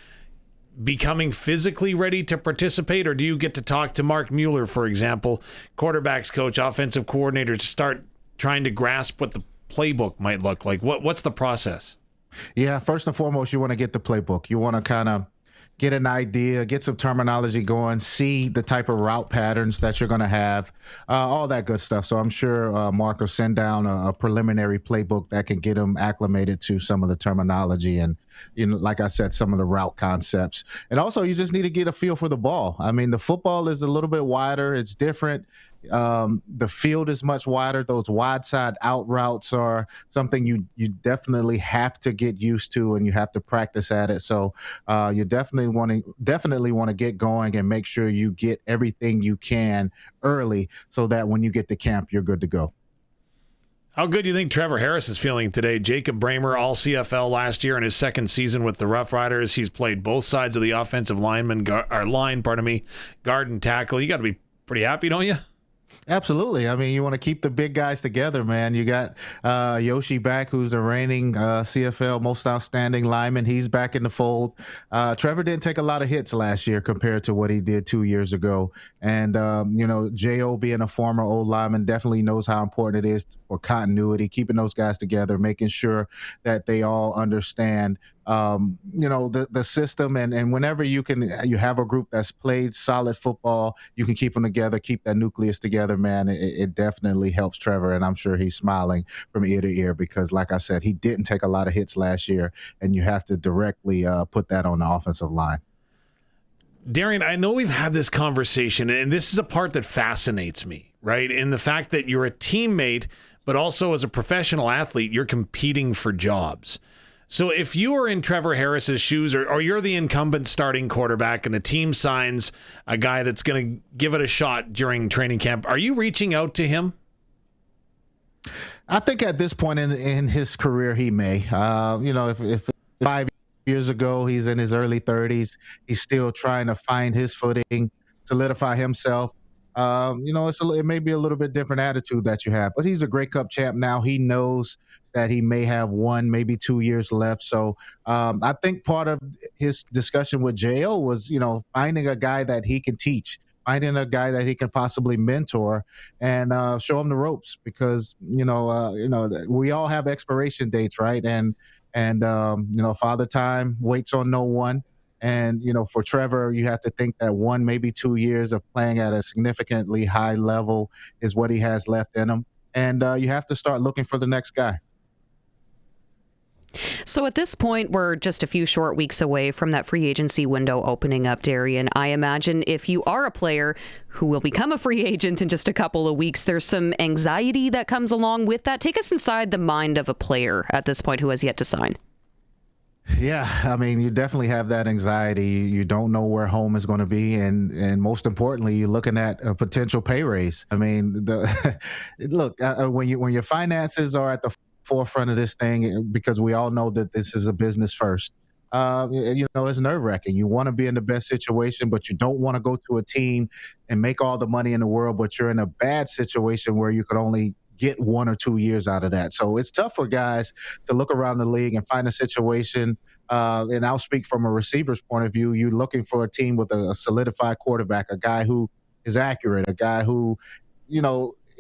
becoming physically ready to participate, or do you get to talk to Mark Mueller, for example, quarterbacks coach, offensive coordinator, to start trying to grasp what the playbook might look like? What's the process? Yeah, first and foremost, you want to get the playbook. You want to kind of get an idea, get some terminology going, see the type of route patterns that you're going to have, all that good stuff. So I'm sure Mark will send down a preliminary playbook that can get him acclimated to some of the terminology and, like I said, some of the route concepts. And also, you just need to get a feel for the ball. I mean, the football is a little bit wider. It's different. The field is much wider. Those wide side out routes are something you definitely have to get used to, and you have to practice at it. So you definitely want to get going and make sure you get everything you can early, so that when you get to camp, you're good to go. How good do you think Trevor Harris is feeling today? Jacob Bramer, all CFL last year in his second season with the Rough Riders. He's played both sides of the offensive line, guard and tackle. You got to be pretty happy, don't you? Absolutely. I mean, you want to keep the big guys together, man. You got Yoshi back, who's the reigning CFL most outstanding lineman. He's back in the fold. Trevor didn't take a lot of hits last year compared to what he did 2 years ago. And, J.O. being a former old lineman definitely knows how important it is for continuity, keeping those guys together, making sure that they all understand the system, and whenever you have a group that's played solid football, you can keep them together, keep that nucleus together, man. It definitely helps Trevor, and I'm sure he's smiling from ear to ear because, like I said, he didn't take a lot of hits last year, and you have to directly put that on the offensive line. Darian, I know we've had this conversation, and this is a part that fascinates me, right? In the fact that you're a teammate, but also as a professional athlete, you're competing for jobs. So if you are in Trevor Harris's shoes, or you're the incumbent starting quarterback and the team signs a guy that's going to give it a shot during training camp, are you reaching out to him? I think at this point in his career, he may. If 5 years ago, he's in his early 30s, he's still trying to find his footing, solidify himself. It may be a little bit different attitude that you have, but he's a Grey Cup champ now. He knows that he may have 1, maybe 2 years left. So I think part of his discussion with J.O. was, finding a guy that he can teach, finding a guy that he can possibly mentor and show him the ropes because, we all have expiration dates, right? And Father Time waits on no one. And, for Trevor, you have to think that 1, maybe 2 years of playing at a significantly high level is what he has left in him. And you have to start looking for the next guy. So at this point, we're just a few short weeks away from that free agency window opening up, Darian. I imagine if you are a player who will become a free agent in just a couple of weeks, there's some anxiety that comes along with that. Take us inside the mind of a player at this point who has yet to sign. Yeah, I mean, you definitely have that anxiety. You don't know where home is going to be, and most importantly, you're looking at a potential pay raise. I mean, look, when your finances are at the forefront of this thing, because we all know that this is a business first. It's nerve-wracking. You want to be in the best situation, but you don't want to go to a team and make all the money in the world, but you're in a bad situation where you could only get 1 or 2 years out of that. So it's tough for guys to look around the league and find a situation. And I'll speak from a receiver's point of view. You're looking for a team with a solidified quarterback, a guy who is accurate, a guy who,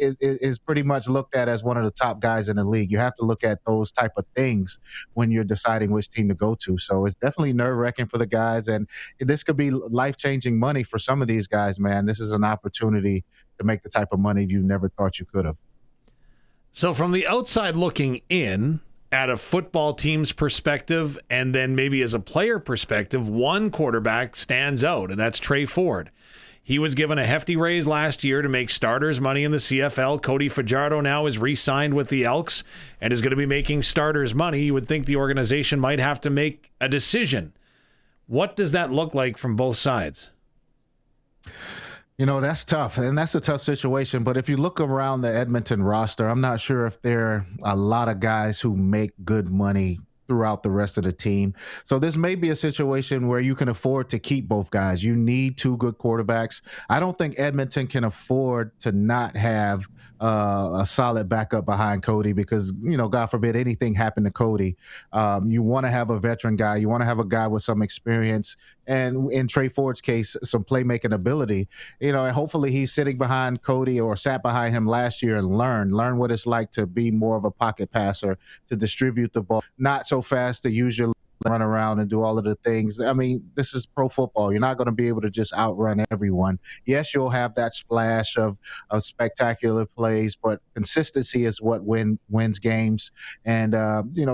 is pretty much looked at as one of the top guys in the league. You have to look at those type of things when you're deciding which team to go to. So it's definitely nerve-wracking for the guys, and this could be life-changing money for some of these guys, man. This is an opportunity to make the type of money you never thought you could have. So from the outside looking in, at a football team's perspective, and then maybe as a player perspective, one quarterback stands out, and that's Trey Ford. He was given a hefty raise last year to make starters money in the CFL. Cody Fajardo now is re-signed with the Elks and is going to be making starters money. You would think the organization might have to make a decision. What does that look like from both sides? That's tough, and that's a tough situation. But if you look around the Edmonton roster, I'm not sure if there are a lot of guys who make good money throughout the rest of the team. So this may be a situation where you can afford to keep both guys. You need two good quarterbacks. I don't think Edmonton can afford to not have a solid backup behind Cody because, God forbid anything happened to Cody. You want to have a veteran guy. You want to have a guy with some experience. And in Trey Ford's case, some playmaking ability, and hopefully he's sitting behind Cody or sat behind him last year and learn what it's like to be more of a pocket passer, to distribute the ball, not so fast to use your run around and do all of the things. I mean, this is pro football. You're not going to be able to just outrun everyone. Yes, you'll have that splash of spectacular plays, but consistency is what wins games. And,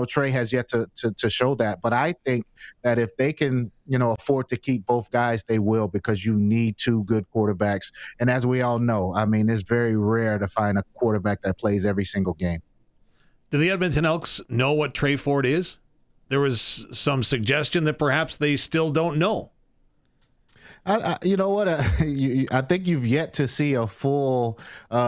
Trey has yet to show that. But I think that if they can, afford to keep both guys, they will, because you need two good quarterbacks. And as we all know, I mean, it's very rare to find a quarterback that plays every single game. Do the Edmonton Elks know what Trey Ford is? There was some suggestion that perhaps they still don't know. You know what? I think you've yet to see a full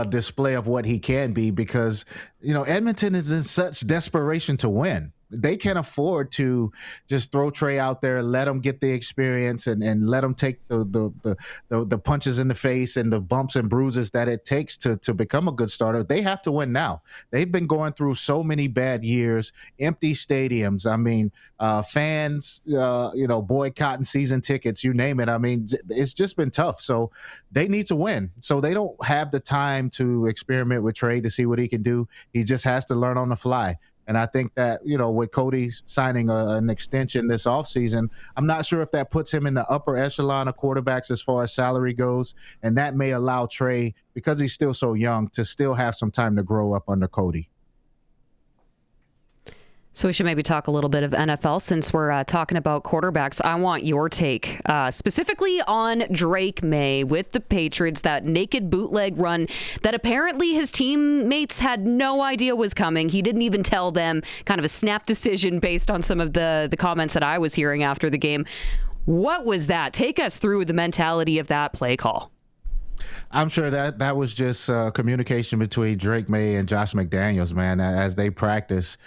display of what he can be because, Edmonton is in such desperation to win. They can't afford to just throw Trey out there, let him get the experience and let him take the punches in the face and the bumps and bruises that it takes to become a good starter. They have to win now. They've been going through so many bad years, empty stadiums. I mean, fans, boycotting season tickets, you name it. I mean, it's just been tough. So they need to win. So they don't have the time to experiment with Trey to see what he can do. He just has to learn on the fly. And I think that, with Cody signing an extension this offseason, I'm not sure if that puts him in the upper echelon of quarterbacks as far as salary goes. And that may allow Trey, because he's still so young, to still have some time to grow up under Cody. So we should maybe talk a little bit of NFL since we're talking about quarterbacks. I want your take specifically on Drake May with the Patriots, that naked bootleg run that apparently his teammates had no idea was coming. He didn't even tell them, kind of a snap decision based on some of the comments that I was hearing after the game. What was that? Take us through the mentality of that play call. I'm sure that was just communication between Drake May and Josh McDaniels, man, as they practice.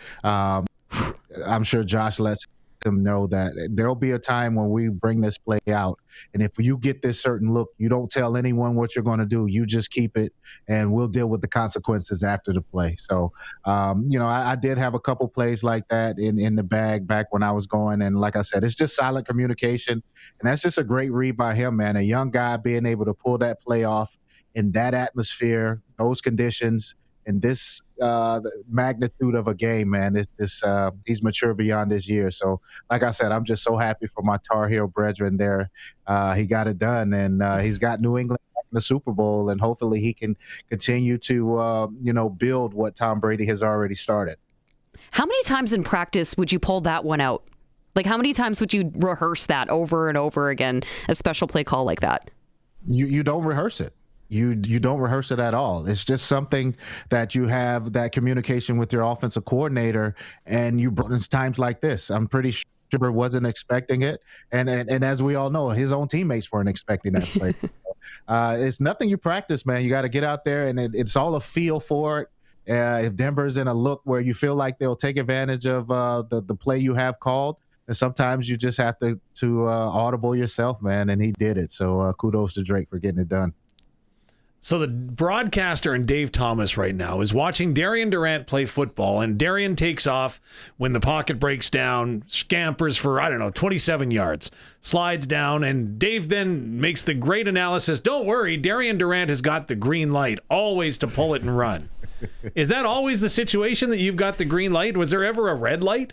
I'm sure Josh lets him know that there'll be a time when we bring this play out. And if you get this certain look, you don't tell anyone what you're going to do. You just keep it and we'll deal with the consequences after the play. So, I did have a couple plays like that in the bag back when I was going. And like I said, it's just silent communication. And that's just a great read by him, man. A young guy being able to pull that play off in that atmosphere, those conditions, and this magnitude of a game, man. He's mature beyond his years. So, like I said, I'm just so happy for my Tar Heel brethren there. He got it done, and he's got New England back in the Super Bowl, and hopefully he can continue to, build what Tom Brady has already started. How many times in practice would you pull that one out? Like, how many times would you rehearse that over and over again, a special play call like that? You don't rehearse it. You don't rehearse it at all. It's just something that you have that communication with your offensive coordinator, and it's times like this. I'm pretty sure wasn't expecting it, and as we all know, his own teammates weren't expecting that play. It's nothing you practice, man. You got to get out there, and it's all a feel for it. If Denver's in a look where you feel like they'll take advantage of the play you have called, and sometimes you just have to audible yourself, man, and he did it. So kudos to Drake for getting it done. So the broadcaster and Dave Thomas right now is watching Darian Durant play football, and Darian takes off when the pocket breaks down, scampers for, 27 yards, slides down, and Dave then makes the great analysis. Don't worry, Darian Durant has got the green light, always to pull it and run. Is that always the situation that you've got the green light? Was there ever a red light?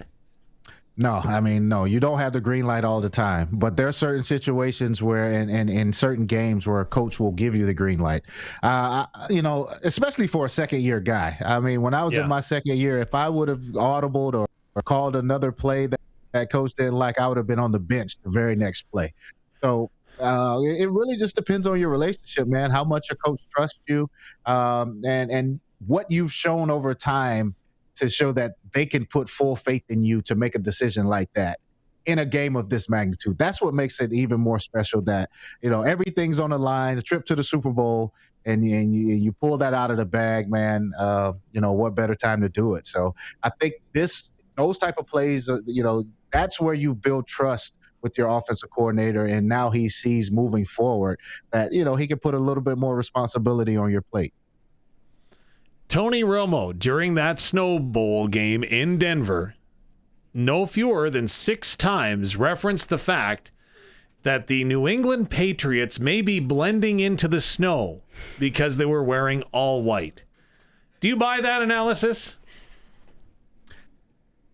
No, no, you don't have the green light all the time, but there are certain situations where, in certain games where a coach will give you the green light, especially for a second-year guy. I mean, when I was in my second year, if I would have audibled or called another play that coach didn't like, I would have been on the bench the very next play. So it really just depends on your relationship, man, how much your coach trusts you, and what you've shown over time to show that they can put full faith in you to make a decision like that in a game of this magnitude. That's what makes it even more special, that, everything's on the line, the trip to the Super Bowl, and you pull that out of the bag, man. What better time to do it? So I think those type of plays, that's where you build trust with your offensive coordinator. And now he sees moving forward that, he can put a little bit more responsibility on your plate. Tony Romo, during that Snow Bowl game in Denver, no fewer than 6 times referenced the fact that the New England Patriots may be blending into the snow because they were wearing all white. Do you buy that analysis?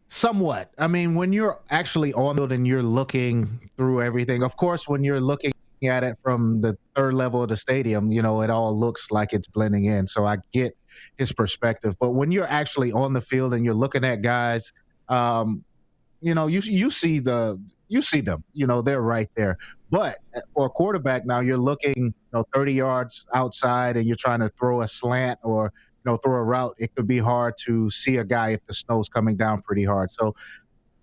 Somewhat. I mean, when you're actually on it and you're looking through everything, of course, when you're looking at it from the third level of the stadium, it all looks like it's blending in. So I get his perspective. But when you're actually on the field and you're looking at guys, you see them, they're right there. But for a quarterback now, you're looking 30 yards outside and you're trying to throw a slant or throw a route. It could be hard to see a guy if the snow's coming down pretty hard. So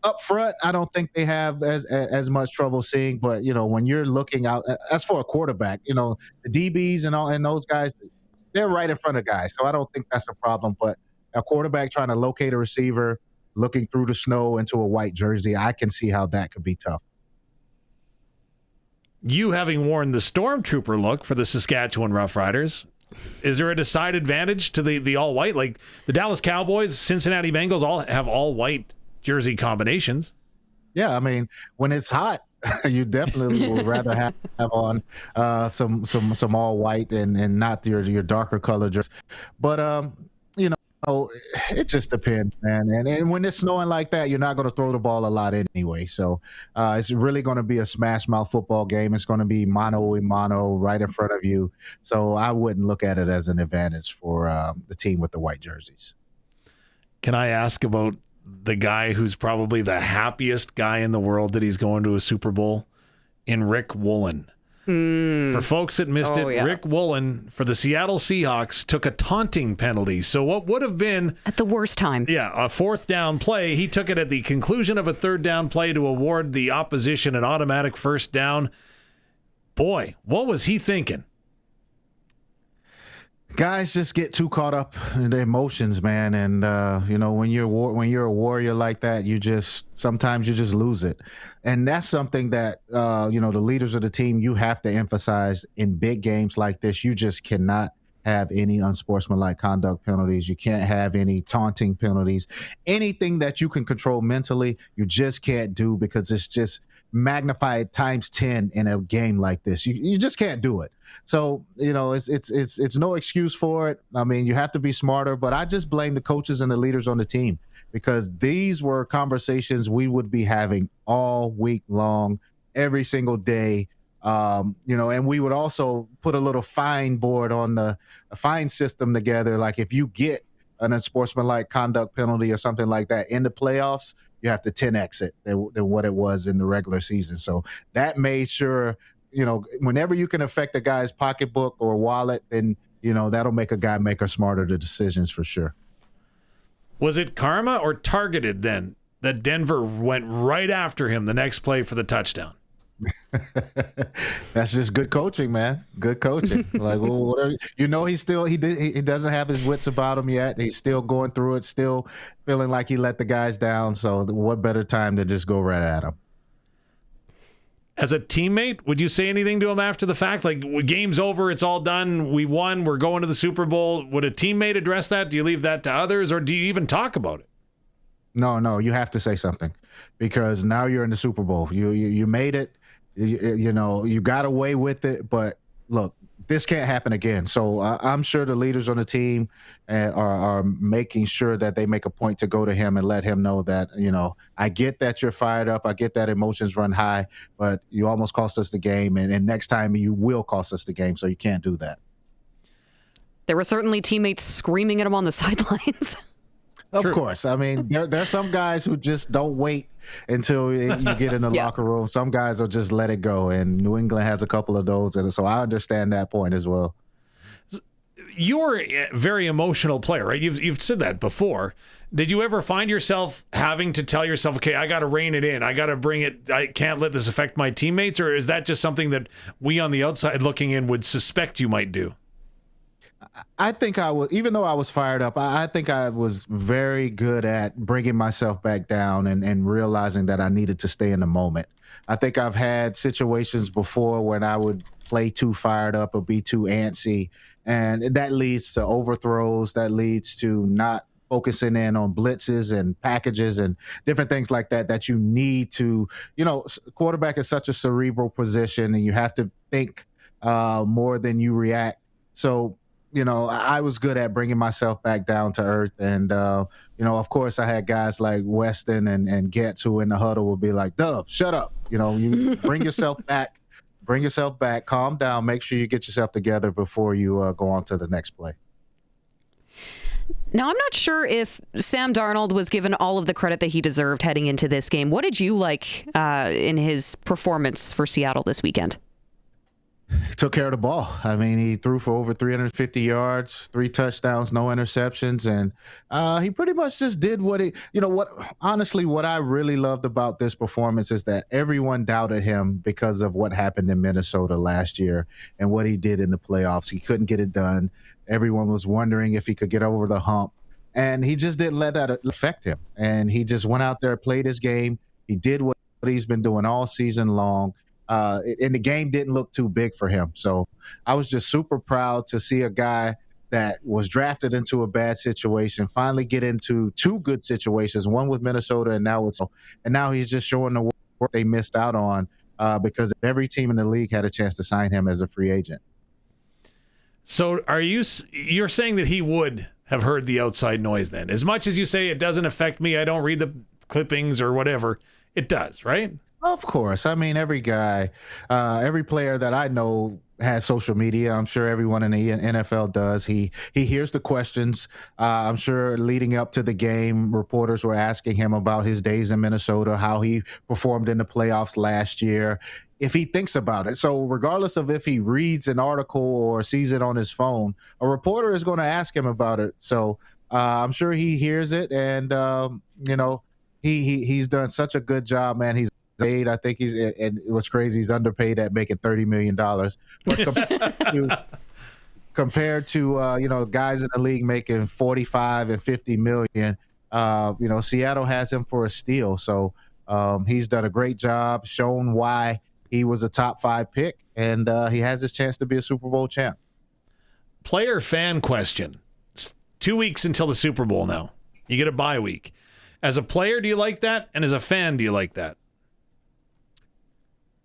up front, I don't think they have as much trouble seeing. But when you're looking out, as for a quarterback, the DBs and those guys, they're right in front of guys. So I don't think that's a problem. But a quarterback trying to locate a receiver, looking through the snow into a white jersey, I can see how that could be tough. You having worn the Stormtrooper look for the Saskatchewan Roughriders, is there a decided advantage to the all white? Like the Dallas Cowboys, Cincinnati Bengals all have all white jersey combinations. Yeah, I mean, when it's hot, you definitely would rather have on some all white and not your darker color jersey. But it just depends, man. And when it's snowing like that, you're not going to throw the ball a lot anyway. So it's really going to be a smash mouth football game. It's going to be mano a mano right in front of you. So I wouldn't look at it as an advantage for the team with the white jerseys. Can I ask about the guy who's probably the happiest guy in the world that he's going to a Super Bowl, in Rick Woolen? For folks that missed it, yeah. Rick Woolen for the Seattle Seahawks took a taunting penalty. So what would have been at the worst time, a 4th down play, he took it at the conclusion of a 3rd down play to award the opposition an automatic 1st down. Boy, what was he thinking? Guys just get too caught up in their emotions, man. And, when you're a warrior like that, sometimes you just lose it. And that's something that, the leaders of the team, you have to emphasize in big games like this. You just cannot have any unsportsmanlike conduct penalties. You can't have any taunting penalties. Anything that you can control mentally, you just can't do, because it's just magnified times 10 in a game like this. You just can't do it. So, it's no excuse for it. I mean, you have to be smarter, but I just blame the coaches and the leaders on the team, because these were conversations we would be having all week long, every single day. And we would also put a little fine board on a fine system together. Like if you get an unsportsmanlike conduct penalty or something like that in the playoffs, you have to 10x it than what it was in the regular season. So that made sure, whenever you can affect a guy's pocketbook or wallet, then, that'll make a guy make a smarter decisions for sure. Was it karma or targeted then that Denver went right after him the next play for the touchdown? That's just good coaching, man. Good coaching. Like, well, whatever, he doesn't have his wits about him yet. He's still going through it, still feeling like he let the guys down. So what better time to just go right at him? As a teammate, would you say anything to him after the fact? Like, game's over, it's all done, we won, we're going to the Super Bowl. Would a teammate address that? Do you leave that to others, or do you even talk about it? No, you have to say something, because now you're in the Super Bowl. You made it. You got away with it, but look, this can't happen again. So I'm sure the leaders on the team are making sure that they make a point to go to him and let him know that, I get that you're fired up. I get that emotions run high, but you almost cost us the game. And next time you will cost us the game. So you can't do that. There were certainly teammates screaming at him on the sidelines. Of course. I mean, there's some guys who just don't wait until you get in the locker room. Some guys will just let it go, and New England has a couple of those, and so I understand that point as well. You're a very emotional player, right? You've said that before. Did you ever find yourself having to tell yourself, okay, I got to rein it in. I got to bring it. I can't let this affect my teammates, or is that just something that we on the outside looking in would suspect you might do? I think I was, even though I was fired up, I think I was very good at bringing myself back down and realizing that I needed to stay in the moment. I think I've had situations before when I would play too fired up or be too antsy, and that leads to overthrows, that leads to not focusing in on blitzes and packages and different things like that you need to, quarterback is such a cerebral position, and you have to think more than you react. So, I was good at bringing myself back down to earth. And, of course, I had guys like Weston and Getz who in the huddle would be like, Dub, shut up. You bring yourself back, calm down, make sure you get yourself together before you go on to the next play. Now, I'm not sure if Sam Darnold was given all of the credit that he deserved heading into this game. What did you like in his performance for Seattle this weekend? He took care of the ball. I mean, he threw for over 350 yards, 3 touchdowns, no interceptions. And he pretty much just did what I really loved about this performance is that everyone doubted him because of what happened in Minnesota last year and what he did in the playoffs. He couldn't get it done. Everyone was wondering if he could get over the hump. And he just didn't let that affect him. And he just went out there, played his game. He did what he's been doing all season long. And the game didn't look too big for him. So I was just super proud to see a guy that was drafted into a bad situation finally get into 2 good situations, one with Minnesota and now he's just showing the work they missed out on because every team in the league had a chance to sign him as a free agent. So you're saying that he would have heard the outside noise then? As much as you say it doesn't affect me, I don't read the clippings or whatever, it does, right? Of course. I mean, every guy, every player that I know has social media. I'm sure everyone in the NFL does. He hears the questions. I'm sure leading up to the game, reporters were asking him about his days in Minnesota, how he performed in the playoffs last year, if he thinks about it. So regardless of if he reads an article or sees it on his phone, a reporter is going to ask him about it. So I'm sure he hears it. And, he's done such a good job, man. He's paid. I think and what's crazy, he's underpaid at making $30 million. But compared to guys in the league making 45 and 50 million, Seattle has him for a steal. So he's done a great job, shown why he was a top 5 pick, and he has his chance to be a Super Bowl champ. Player fan question. It's 2 weeks until the Super Bowl now. You get a bye week. As a player, do you like that? And as a fan, do you like that?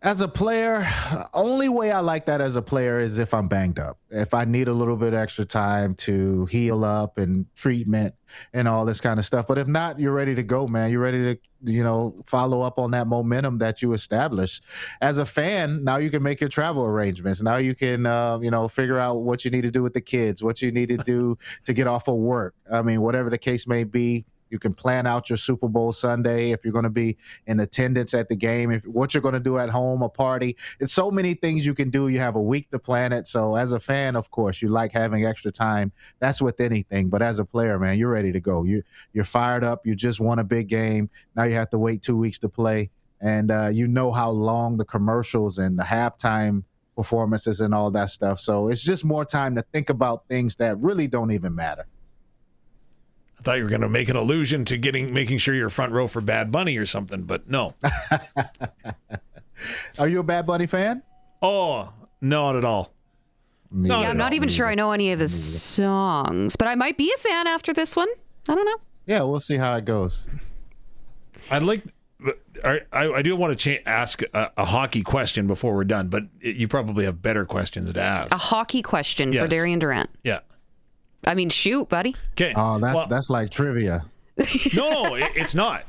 As a player, only way I like that as a player is if I'm banged up. If I need a little bit extra time to heal up and treatment and all this kind of stuff. But if not, you're ready to go, man. You're ready to, follow up on that momentum that you established. As a fan, now you can make your travel arrangements. Now you can, figure out what you need to do with the kids, what you need to do to get off of work. I mean, whatever the case may be. You can plan out your Super Bowl Sunday if you're going to be in attendance at the game, what you're going to do at home, a party. It's so many things you can do. You have a week to plan it. So as a fan, of course, you like having extra time. That's with anything. But as a player, man, you're ready to go. You're fired up. You just won a big game. Now you have to wait 2 weeks to play. And you know how long the commercials and the halftime performances and all that stuff. So it's just more time to think about things that really don't even matter. I thought you were going to make an allusion to making sure you're front row for Bad Bunny or something, but no. Are you a Bad Bunny fan? Oh, not at all. I'm not even sure I know any of his songs, but I might be a fan after this one. I don't know. Yeah, we'll see how it goes. I do want to ask a hockey question before we're done, but you probably have better questions to ask. A hockey question for Darian Durant. Yeah. I mean, shoot, buddy. Okay. Oh, that's like trivia. No, it's not.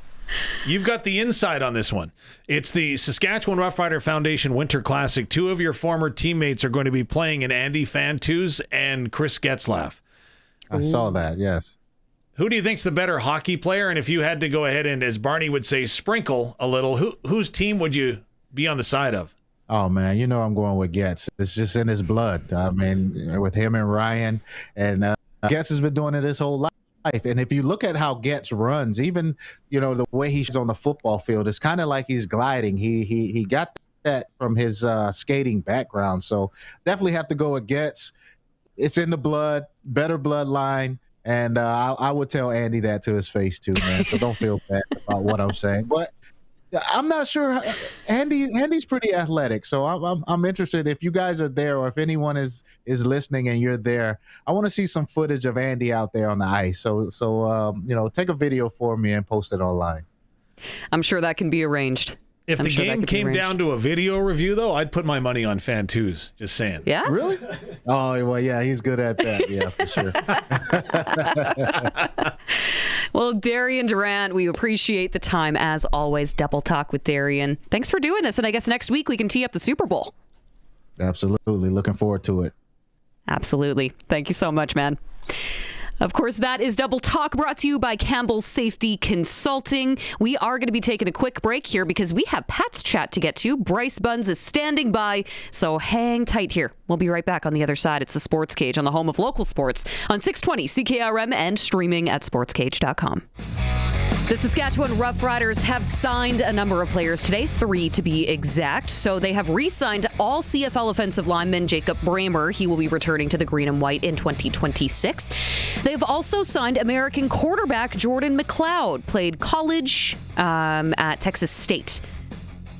You've got the inside on this one. It's the Saskatchewan Roughrider Foundation Winter Classic. 2 of your former teammates are going to be playing in Andy Fantus and Chris Getzlaff. I saw that, yes. Who do you think's the better hockey player? And if you had to go ahead and, as Barney would say, sprinkle a little, whose team would you be on the side of? Oh, man, I'm going with Getz. It's just in his blood. I mean, with him and Ryan. And Getz has been doing it his whole life. And if you look at how Getz runs, even, the way he's on the football field, it's kind of like he's gliding. He got that from his skating background. So definitely have to go with Getz. It's in the blood, better bloodline. And I would tell Andy that to his face, too, man. So don't feel bad about what I'm saying. But I'm not sure. Andy's pretty athletic, so I'm interested. If you guys are there, or if anyone is listening and you're there, I want to see some footage of Andy out there on the ice. So take a video for me and post it online. I'm sure that can be arranged. If the game came down to a video review, though, I'd put my money on Fantus. Just saying. Yeah. Really? Oh well, yeah, he's good at that. Yeah, for sure. Well, Darian Durant, we appreciate the time as always. Double Talk with Darian. Thanks for doing this. And I guess next week we can tee up the Super Bowl. Absolutely. Looking forward to it. Absolutely. Thank you so much, man. Of course, that is Double Talk, brought to you by Campbell's Safety Consulting. We are going to be taking a quick break here because we have Pat's chat to get to. Bryce Bunz is standing by, so hang tight here. We'll be right back on the other side. It's the Sports Cage on the home of local sports on 620 CKRM and streaming at sportscage.com. The Saskatchewan Roughriders have signed a number of players today, 3 to be exact. So they have re-signed all CFL offensive lineman Jacob Bramer. He will be returning to the green and white in 2026. They've also signed American quarterback Jordan McLeod, played college at Texas State.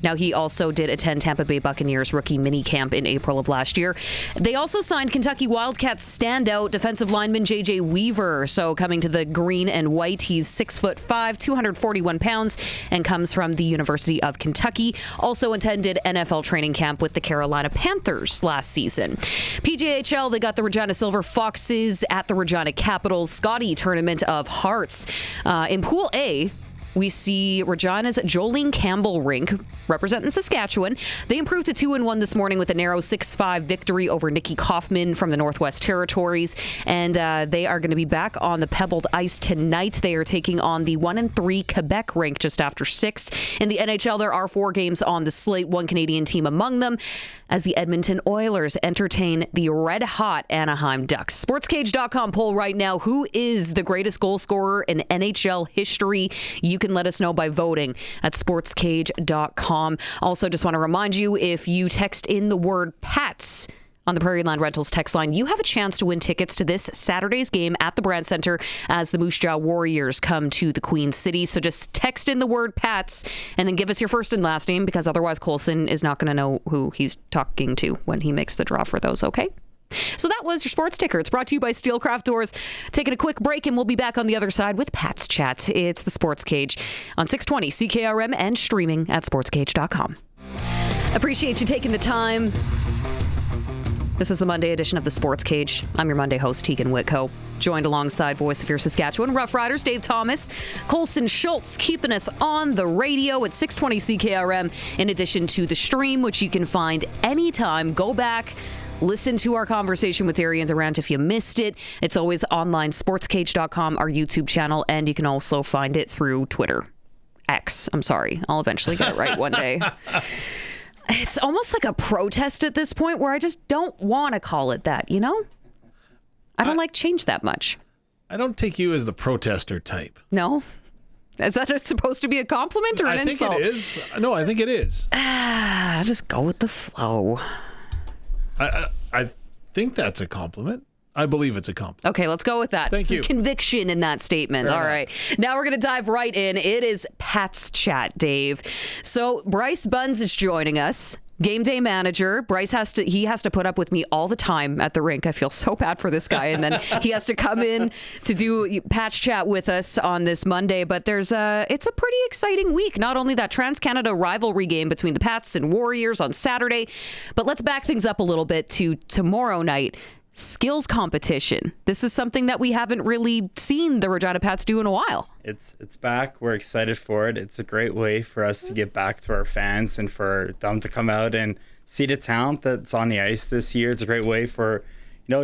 Now, he also did attend Tampa Bay Buccaneers rookie minicamp in April of last year. They also signed Kentucky Wildcats standout defensive lineman J.J. Weaver. So coming to the green and white, he's 6'5", 241 pounds, and comes from the University of Kentucky. Also attended NFL training camp with the Carolina Panthers last season. PJHL, they got the Regina Silver Foxes at the Regina Capitals Scotty Tournament of Hearts. In Pool A, we see Regina's Jolene Campbell rink representing Saskatchewan. They improved to 2-1 this morning with a narrow 6-5 victory over Nikki Kaufman from the Northwest Territories. And they are going to be back on the pebbled ice tonight. They are taking on the 1-3 Quebec rink just after 6. In the NHL, there are 4 games on the slate, 1 Canadian team among them, as the Edmonton Oilers entertain the red-hot Anaheim Ducks. SportsCage.com poll right now, who is the greatest goal scorer in NHL history? You can let us know by voting at SportsCage.com. Also, just want to remind you, if you text in the word PATS on the Prairie Land Rentals text line, you have a chance to win tickets to this Saturday's game at the Brand Center as the Moose Jaw Warriors come to the Queen City. So just text in the word PATS and then give us your first and last name, because otherwise Colson is not going to know who he's talking to when he makes the draw for those, okay? So that was your sports ticker. It's brought to you by Steelcraft Doors. Taking a quick break, and we'll be back on the other side with Pat's Chat. It's the Sports Cage on 620 CKRM and streaming at sportscage.com. Appreciate you taking the time. This is the Monday edition of the Sports Cage. I'm your Monday host, Teagan Witko. Joined alongside voice of your Saskatchewan Rough Riders, Dave Thomas, Colson Schultz, keeping us on the radio at 620 CKRM, in addition to the stream, which you can find anytime. Go back, listen to our conversation with Darian Durant if you missed it. It's always online, sportscage.com, our YouTube channel, and you can also find it through Twitter. X, I'm sorry. I'll eventually get it right one day. It's almost like a protest at this point where I just don't want to call it that, you know? I don't like change that much. I don't take you as the protester type. No? Is that supposed to be a compliment or an insult? I think it is. No, I think it is. Just go with the flow. I think that's a compliment. I believe it's a compliment. Okay, let's go with that. Thank you. Conviction in that statement. All right. Now we're going to dive right in. It is Pat's Chat, Dave. So Bryce Bunz is joining us. Game day manager. Bryce has to put up with me all the time at the rink. I feel so bad for this guy. And then he has to come in to do Pat's Chat with us on this Monday. But it's a pretty exciting week. Not only that Trans-Canada rivalry game between the Pats and Warriors on Saturday, but let's back things up a little bit to tomorrow night. Skills competition. This is something that we haven't really seen the Regina Pats do in a while. It's back. We're excited for it. It's a great way for us to get back to our fans and for them to come out and see the talent that's on the ice this year. It's a great way for,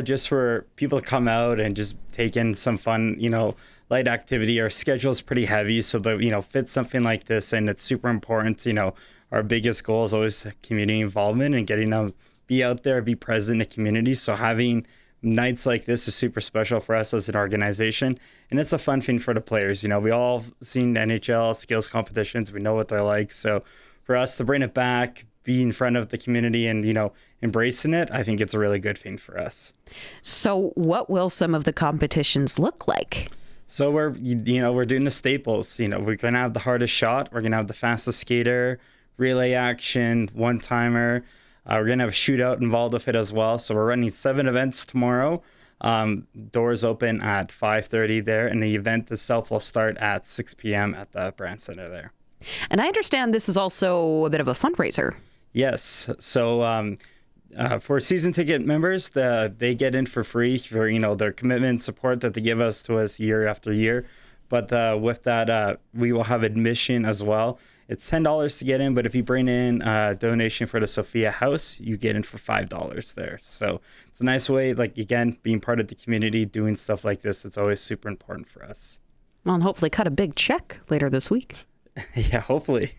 just for people to come out and just take in some fun, light activity. Our schedule is pretty heavy, so that, fit something like this, and it's super important. Our biggest goal is always community involvement and getting them be out there, be present in the community. So having nights like this is super special for us as an organization. And it's a fun thing for the players. We all seen NHL skills competitions. We know what they're like. So for us to bring it back, be in front of the community and, embracing it, I think it's a really good thing for us. So what will some of the competitions look like? So we're doing the staples. We're going to have the hardest shot. We're going to have the fastest skater, relay action, one-timer. We're going to have a shootout involved with it as well. So we're running 7 events tomorrow. Doors open at 5:30 there, and the event itself will start at 6 p.m. at the Brand Center there. And I understand this is also a bit of a fundraiser. Yes. So for season ticket members, they get in for free for their commitment and support that they give to us year after year. But with that, we will have admission as well. It's $10 to get in, but if you bring in a donation for the Sophia House, you get in for $5 there. So it's a nice way, again, being part of the community, doing stuff like this. It's always super important for us. Well, and hopefully cut a big check later this week. Yeah, hopefully.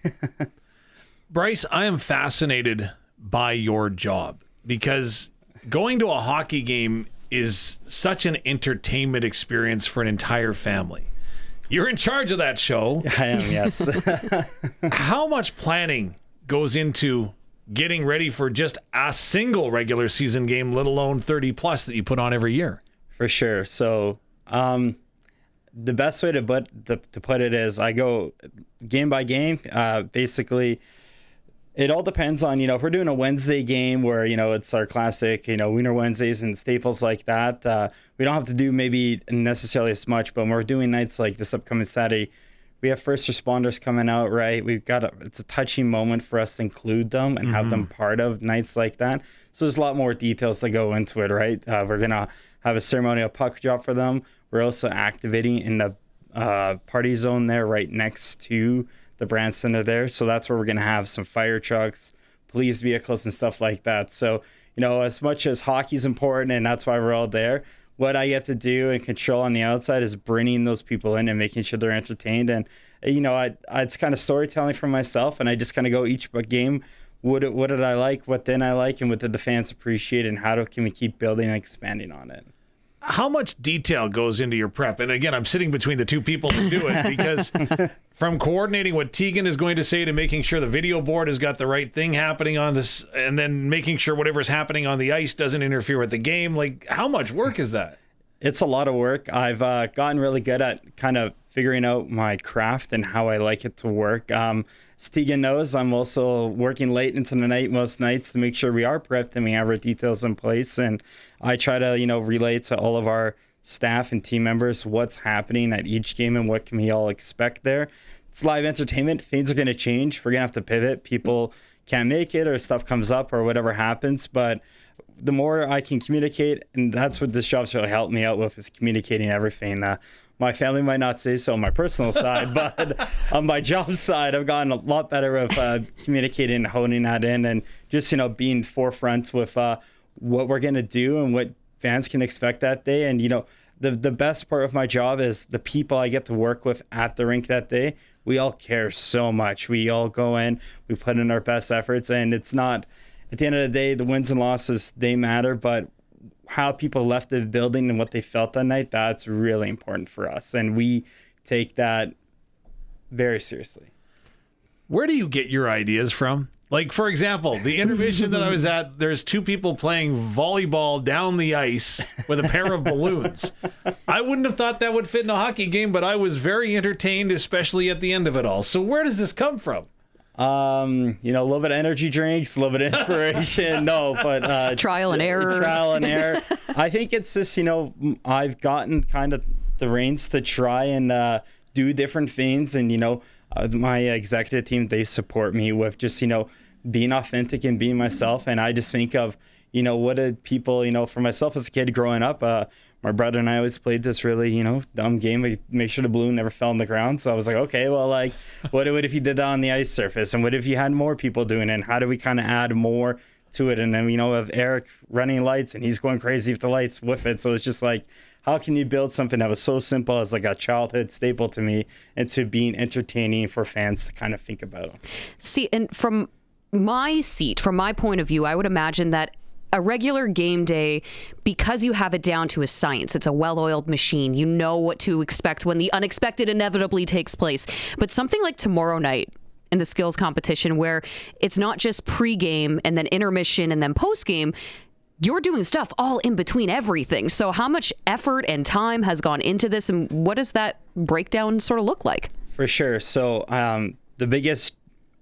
Bryce, I am fascinated by your job because going to a hockey game is such an entertainment experience for an entire family. You're in charge of that show. I am, yes. How much planning goes into getting ready for just a single regular season game, let alone 30 plus that you put on every year? For sure. So the best way to put it is I go game by game. Basically, it all depends on, if we're doing a Wednesday game where, it's our classic, Wiener Wednesdays and staples like that. We don't have to do maybe necessarily as much, but when we're doing nights like this upcoming Saturday, we have first responders coming out, right? It's a touching moment for us to include them and have them part of nights like that. So there's a lot more details that go into it, right? We're going to have a ceremonial puck drop for them. We're also activating in the party zone there right next to the Brand Center there. So that's where we're going to have some fire trucks, police vehicles and stuff like that. So, as much as hockey's important and that's why we're all there, what I get to do and control on the outside is bringing those people in and making sure they're entertained. And, it's kind of storytelling for myself. And I just kind of go each game. What did I like? What didn't I like? And what did the fans appreciate? And can we keep building and expanding on it? How much detail goes into your prep? And again, I'm sitting between the two people that do it because from coordinating what Teagan is going to say to making sure the video board has got the right thing happening on this, and then making sure whatever's happening on the ice doesn't interfere with the game. How much work is that? It's a lot of work. I've gotten really good at kind of figuring out my craft and how I like it to work. As Teagan knows, I'm also working late into the night most nights to make sure we are prepped and we have our details in place. And I try to, relate to all of our staff and team members what's happening at each game and what can we all expect there. It's live entertainment. Things are going to change. We're going to have to pivot. People, can't make it or stuff comes up or whatever happens. But the more I can communicate, and that's what this job's really helped me out with, is communicating everything. My family might not say so on my personal side, but on my job side, I've gotten a lot better of communicating and honing that in, and just, being forefront with what we're going to do and what fans can expect that day. And, the best part of my job is the people I get to work with at the rink that day. We all care so much. We all go in, we put in our best efforts, and it's not, at the end of the day, the wins and losses, they matter, but how people left the building and what they felt that night, that's really important for us. And we take that very seriously. Where do you get your ideas from? Like, for example, the intermission that I was at, there's two people playing volleyball down the ice with a pair of balloons. I wouldn't have thought that would fit in a hockey game, but I was very entertained, especially at the end of it all. So where does this come from? A little bit of energy drinks, a little bit of inspiration. No, but trial and error. I think it's just, I've gotten kind of the reins to try and do different things. And, my executive team, they support me with just, being authentic and being myself. And I just think of, what did people, for myself as a kid growing up, my brother and I always played this really, dumb game. We make sure the balloon never fell on the ground. So I was like, okay, well, what if you did that on the ice surface? And what if you had more people doing it? And how do we kind of add more to it? And then, have Eric running lights and he's going crazy with the lights with it. So it's just like, how can you build something that was so simple as like a childhood staple to me into being entertaining for fans to kind of think about? See, and from my seat, from my point of view, I would imagine that a regular game day, because you have it down to a science, it's a well-oiled machine. You know what to expect when the unexpected inevitably takes place. But something like tomorrow night in the skills competition, where it's not just pre-game and then intermission and then post-game, you're doing stuff all in between everything. So how much effort and time has gone into this, and what does that breakdown sort of look like? For sure. So the biggest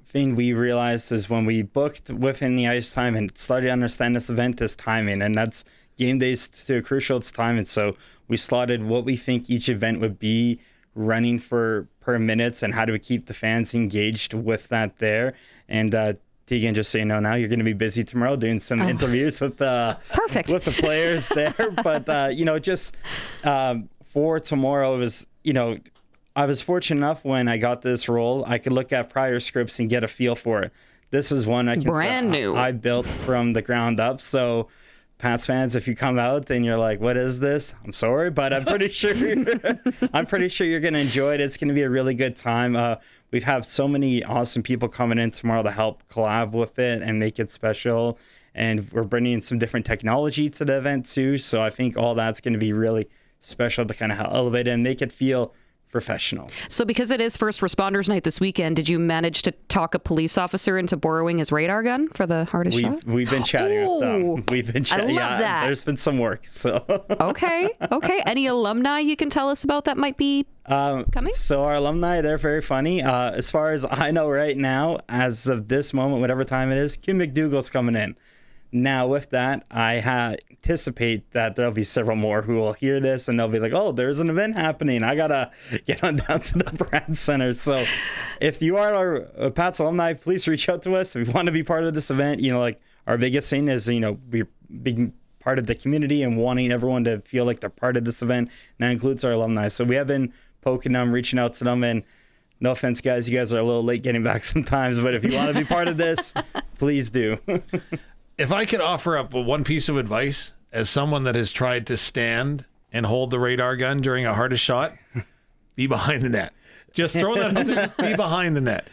thing we realized is when we booked within the ice time and started to understand this event is timing, and that's game days to a crucial time. And so we slotted what we think each event would be running for per minutes, and how do we keep the fans engaged with that there. And Teagan, just so you know, now you're going to be busy tomorrow doing some interviews with the players there. But just for tomorrow was, I was fortunate enough when I got this role, I could look at prior scripts and get a feel for it. This is one I can brand new. I built from the ground up. So Pats fans, if you come out and you're like, what is this? I'm sorry, but I'm pretty sure you're going to enjoy it. It's going to be a really good time. We have so many awesome people coming in tomorrow to help collab with it and make it special. And we're bringing some different technology to the event too. So I think all that's going to be really special to kind of elevate it and make it feel professional. So because it is First Responders Night this weekend, did you manage to talk a police officer into borrowing his radar gun for the hardest shot? We've been chatting with them. We've been chatting. I love that. There's been some work. So Okay. Any alumni you can tell us about that might be coming? So our alumni, they're very funny. As far as I know right now, as of this moment, whatever time it is, Kim McDougall's coming in. Now, with that, I anticipate that there'll be several more who will hear this and they'll be like, oh, there's an event happening. I got to get on down to the Brand Center. So if you are our Pats alumni, please reach out to us. If you want to be part of this event, our biggest thing is, being part of the community and wanting everyone to feel like they're part of this event. And that includes our alumni. So we have been poking them, reaching out to them, and no offense, guys, you guys are a little late getting back sometimes, but if you want to be part of this, please do. If I could offer up one piece of advice as someone that has tried to stand and hold the radar gun during a hardest shot, be behind the net. Just throw that out there, be behind the net.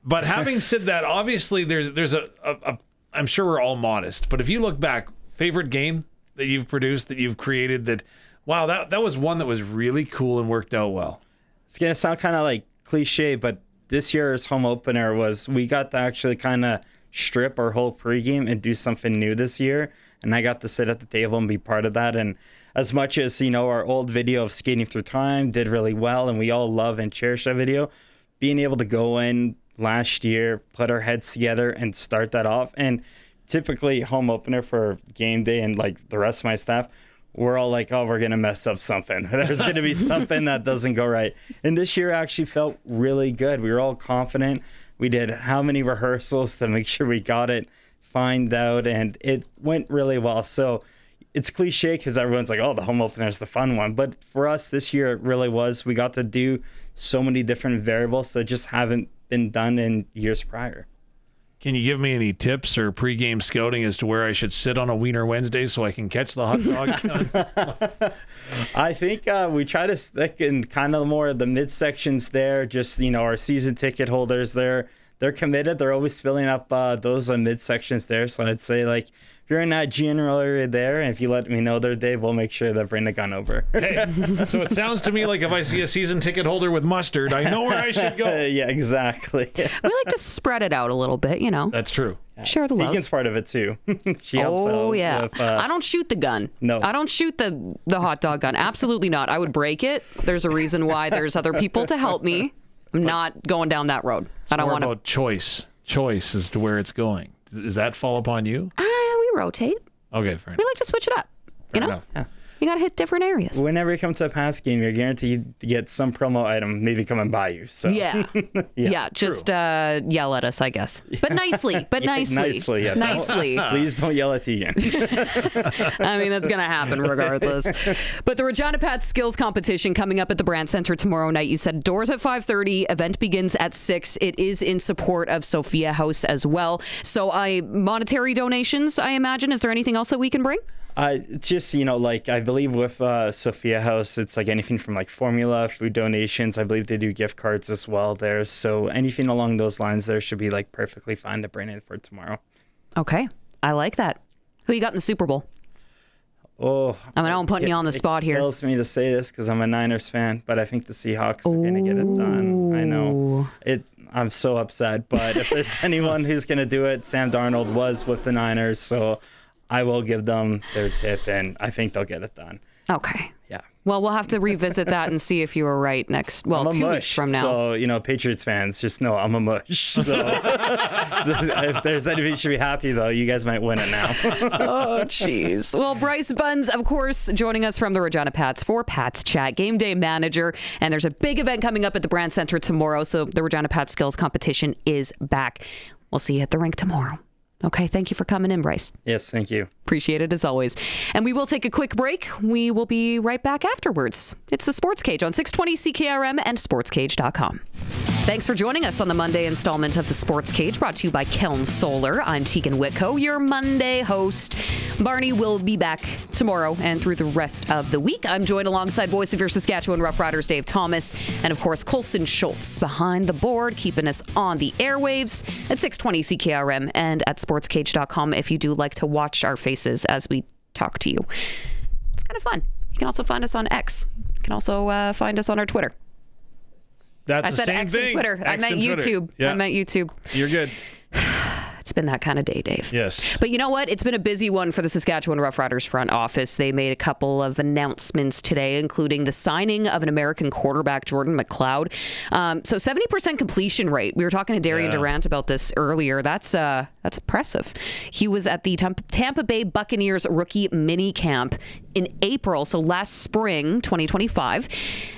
But having said that, obviously there's a I'm sure we're all modest, but if you look back, favorite game that you've produced, that you've created, that, wow, that was one that was really cool and worked out well. It's going to sound kind of like cliche, but this year's home opener was, we got to actually kind of strip our whole pregame and do something new this year, and I got to sit at the table and be part of that. And as much as our old video of Skating Through Time did really well and we all love and cherish that video, being able to go in last year, put our heads together and start that off, and typically home opener for game day and like the rest of my staff, we're all like, oh, we're gonna mess up something. There's gonna be something that doesn't go right. And this year actually felt really good. We were all confident. We did how many rehearsals to make sure we got it, find out, and it went really well. So it's cliche because everyone's like, oh, the home opener is the fun one. But for us this year, it really was. We got to do so many different variables that just haven't been done in years prior. Can you give me any tips or pregame scouting as to where I should sit on a Wiener Wednesday so I can catch the hot dog? I think we try to stick in kind of more of the midsections there. Just, our season ticket holders, they're committed. They're always filling up those midsections there. So I'd say, like, if you're in that general area there, and if you let me know there, Dave, we'll make sure to bring the gun over. Hey, so it sounds to me like if I see a season ticket holder with mustard, I know where I should go. Yeah, exactly. We like to spread it out a little bit, That's true. Share the love. Teagan's part of it too. She helps out yeah. with, I don't shoot the gun. No. I don't shoot the hot dog gun. Absolutely not. I would break it. There's a reason why there's other people to help me. I'm not going down that road. I don't want to. About choice as to where it's going. Does that fall upon you? We rotate. Okay, fair enough. We like to switch it up. Fair enough. Yeah. You got to hit different areas. Whenever you come to a Pats game, you're guaranteed to get some promo item maybe coming by you. So Yeah. Just yell at us, I guess. But nicely. Nicely, yeah. Nicely. Please don't yell at Teagan. I mean, that's going to happen regardless. But the Regina Pats skills competition coming up at the Brand Center tomorrow night. You said doors at 5:30. Event begins at 6. It is in support of Sophia House as well. So monetary donations, I imagine. Is there anything else that we can bring? Just, like I believe with Sophia House, it's like anything from like formula, food donations. I believe they do gift cards as well there. So anything along those lines there should be like perfectly fine to bring in for tomorrow. Okay. I like that. Who you got in the Super Bowl? Oh, I mean, I'm putting you on the spot here. It kills me to say this because I'm a Niners fan, but I think the Seahawks are going to get it done. I know. I'm so upset, but if there's anyone who's going to do it, Sam Darnold was with the Niners, so I will give them their tip, and I think they'll get it done. Okay. Yeah. Well, we'll have to revisit that and see if you were right next. Well, 2 weeks from now. So, Patriots fans, just know I'm a mush. So, if there's anybody who should be happy, though, you guys might win it now. Oh, jeez. Well, Bryce Bunz, of course, joining us from the Regina Pats for Pats Chat, game day manager. And there's a big event coming up at the Brand Center tomorrow. So the Regina Pats skills competition is back. We'll see you at the rink tomorrow. Okay, thank you for coming in, Bryce. Yes, thank you. Appreciate it as always. And we will take a quick break. We will be right back afterwards. It's the Sports Cage on 620 CKRM and SportsCage.com. Thanks for joining us on the Monday installment of the Sports Cage, brought to you by Keln Solar. I'm Teagan Witko, your Monday host. Barney will be back tomorrow and through the rest of the week. I'm joined alongside voice of your Saskatchewan Roughriders, Dave Thomas, and of course, Colson Schultz behind the board, keeping us on the airwaves at 620 CKRM and at SportsCage.com if you do like to watch our faces as we talk to you. It's kind of fun. You can also find us on X. You can also find us on our Twitter. That's I said X and Twitter. I meant YouTube. Yeah. I meant YouTube. You're good. It's been that kind of day, Dave. Yes. But you know what? It's been a busy one for the Saskatchewan Roughriders front office. They made a couple of announcements today, including the signing of an American quarterback, Jordan McLeod. So 70% completion rate. We were talking to Darian Durant about this earlier. That's impressive. He was at the Tampa Bay Buccaneers rookie mini camp in April, so last spring, 2025.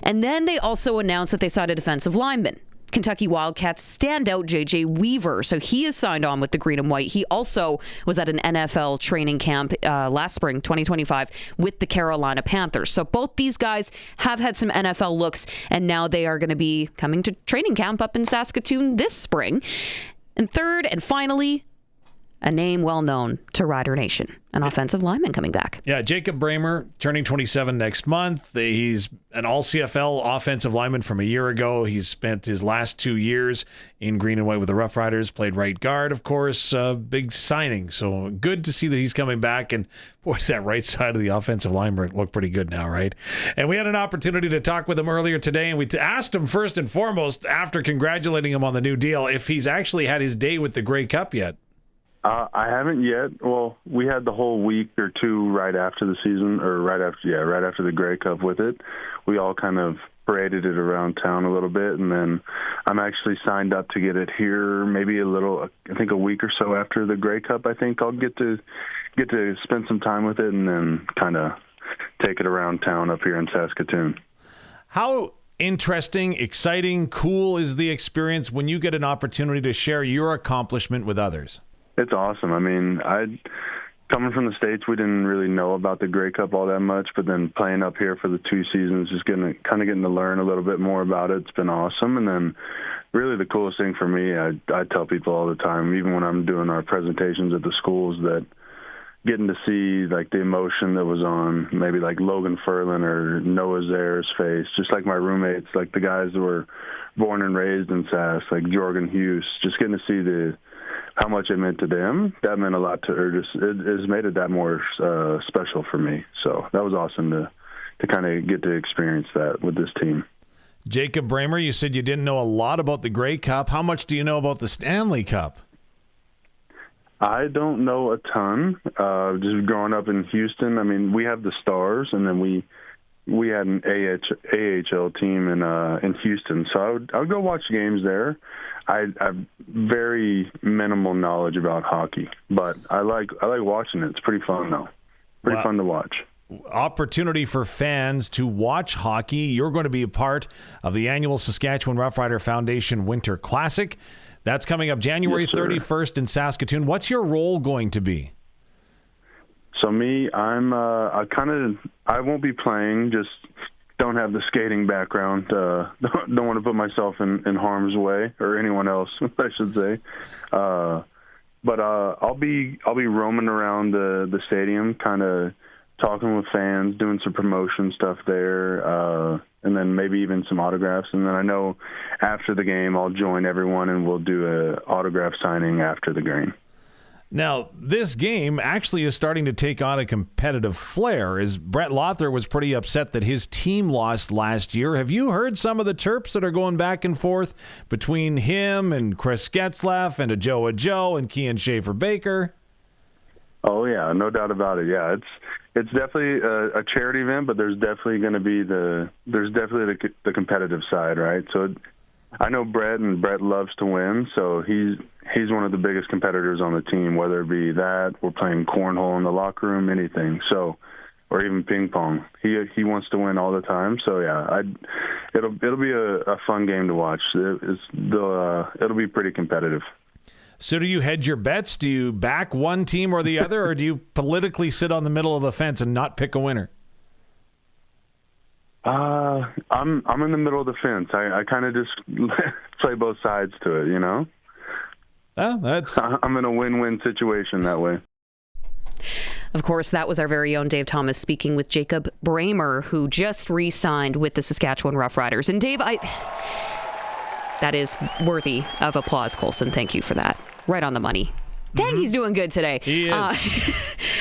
And then they also announced that they signed a defensive lineman, Kentucky Wildcats standout J.J. Weaver. So he is signed on with the green and white. He also was at an NFL training camp last spring, 2025, with the Carolina Panthers. So both these guys have had some NFL looks, and now they are going to be coming to training camp up in Saskatoon this spring. And third and finally, a name well known to Ryder Nation, an offensive lineman coming back. Yeah, Jacob Bramer, turning 27 next month. He's an all-CFL offensive lineman from a year ago. He's spent his last 2 years in green and white with the Rough Riders, played right guard, of course. Big signing. So good to see that he's coming back. And boy, does that right side of the offensive line look pretty good now, right? And we had an opportunity to talk with him earlier today, and we asked him first and foremost, after congratulating him on the new deal, if he's actually had his day with the Grey Cup yet. I haven't yet. Well, we had the whole week or two right after the season, or right after the Grey Cup with it. We all kind of paraded it around town a little bit, and then I'm actually signed up to get it here maybe I think a week or so after the Grey Cup. I think I'll get to spend some time with it and then kind of take it around town up here in Saskatoon. How interesting, exciting, cool is the experience when you get an opportunity to share your accomplishment with others? It's awesome. I mean, coming from the States, we didn't really know about the Grey Cup all that much, but then playing up here for the 2 seasons, just getting to learn a little bit more about it. It's been awesome. And then really the coolest thing for me, I tell people all the time, even when I'm doing our presentations at the schools, that getting to see like the emotion that was on maybe like Logan Ferlin or Noah Zare's face, just like my roommates, like the guys that were born and raised in Sask, like Jorgen Hughes, just getting to see how much it meant to them. That meant a lot it has made it that more special for me. So that was awesome to kind of get to experience that with this team. Jacob Bramer, you said you didn't know a lot about the Grey Cup. How much do you know about the Stanley Cup? I don't know a ton. Just growing up in Houston, I mean, we have the Stars, and then we had an AHL team in Houston. So I would go watch games there. I have very minimal knowledge about hockey, but I like watching it. It's pretty fun though. Pretty fun to watch. Opportunity for fans to watch hockey. You're going to be a part of the annual Saskatchewan Roughrider Foundation Winter Classic. That's coming up January 31st in Saskatoon. What's your role going to be? So me, I won't be playing, just don't have the skating background. Don't want to put myself in harm's way, or anyone else, I should say. But I'll be roaming around the stadium, kind of talking with fans, doing some promotion stuff there, and then maybe even some autographs. And then I know after the game, I'll join everyone and we'll do an autograph signing after the game. Now, this game actually is starting to take on a competitive flair, as Brett Lothar was pretty upset that his team lost last year. Have you heard some of the chirps that are going back and forth between him and Chris Getzlaff and Joe and Kian Schaefer-Baker? Oh, yeah, no doubt about it. Yeah, it's definitely a charity event, but there's definitely going to be the competitive side, right? So I know Brett, and Brett loves to win, so he's one of the biggest competitors on the team, whether it be that or playing cornhole in the locker room, anything. So, or even ping pong. He wants to win all the time. So yeah, it'll be a fun game to watch. It'll be pretty competitive. So do you hedge your bets? Do you back one team or the other, or do you politically sit on the middle of the fence and not pick a winner? I'm in the middle of the fence. I kind of just play both sides to it, you know? I'm in a win-win situation that way. Of course, that was our very own Dave Thomas speaking with Jacob Bramer, who just re-signed with the Saskatchewan Roughriders. And Dave, that is worthy of applause, Colson. Thank you for that. Right on the money. Dang, he's doing good today. He is.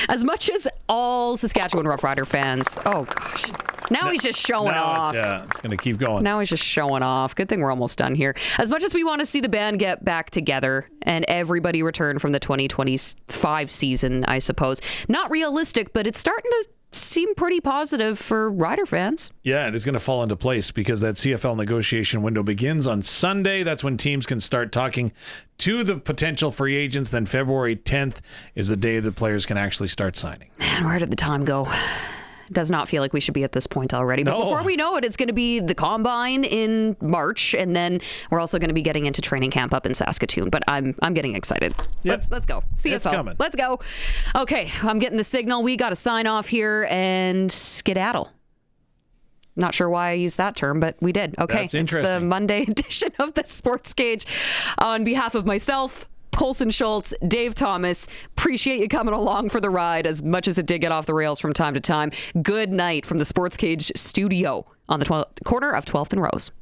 As much as all Saskatchewan Roughrider fans, oh gosh. Now he's just showing off. It's going to keep going. Now he's just showing off. Good thing we're almost done here. As much as we want to see the band get back together and everybody return from the 2025 season, I suppose. Not realistic, but it's starting to seem pretty positive for Ryder fans. Yeah, it is going to fall into place because that CFL negotiation window begins on Sunday. That's when teams can start talking to the potential free agents. Then February 10th is the day that players can actually start signing. Man, where did the time go? Does not feel like we should be at this point already. But before we know it, it's going to be the Combine in March, and then we're also going to be getting into training camp up in Saskatoon. But I'm getting excited. Yep. Let's go. CFL. It's coming. Let's go. Okay, I'm getting the signal. We got to sign off here and skedaddle. Not sure why I used that term, but we did. Okay, That's interesting. It's the Monday edition of the SportsCage. On behalf of myself, Colson Schultz, Dave Thomas, appreciate you coming along for the ride as much as it did get off the rails from time to time. Good night from the SportsCage studio on the corner of 12th and Rose.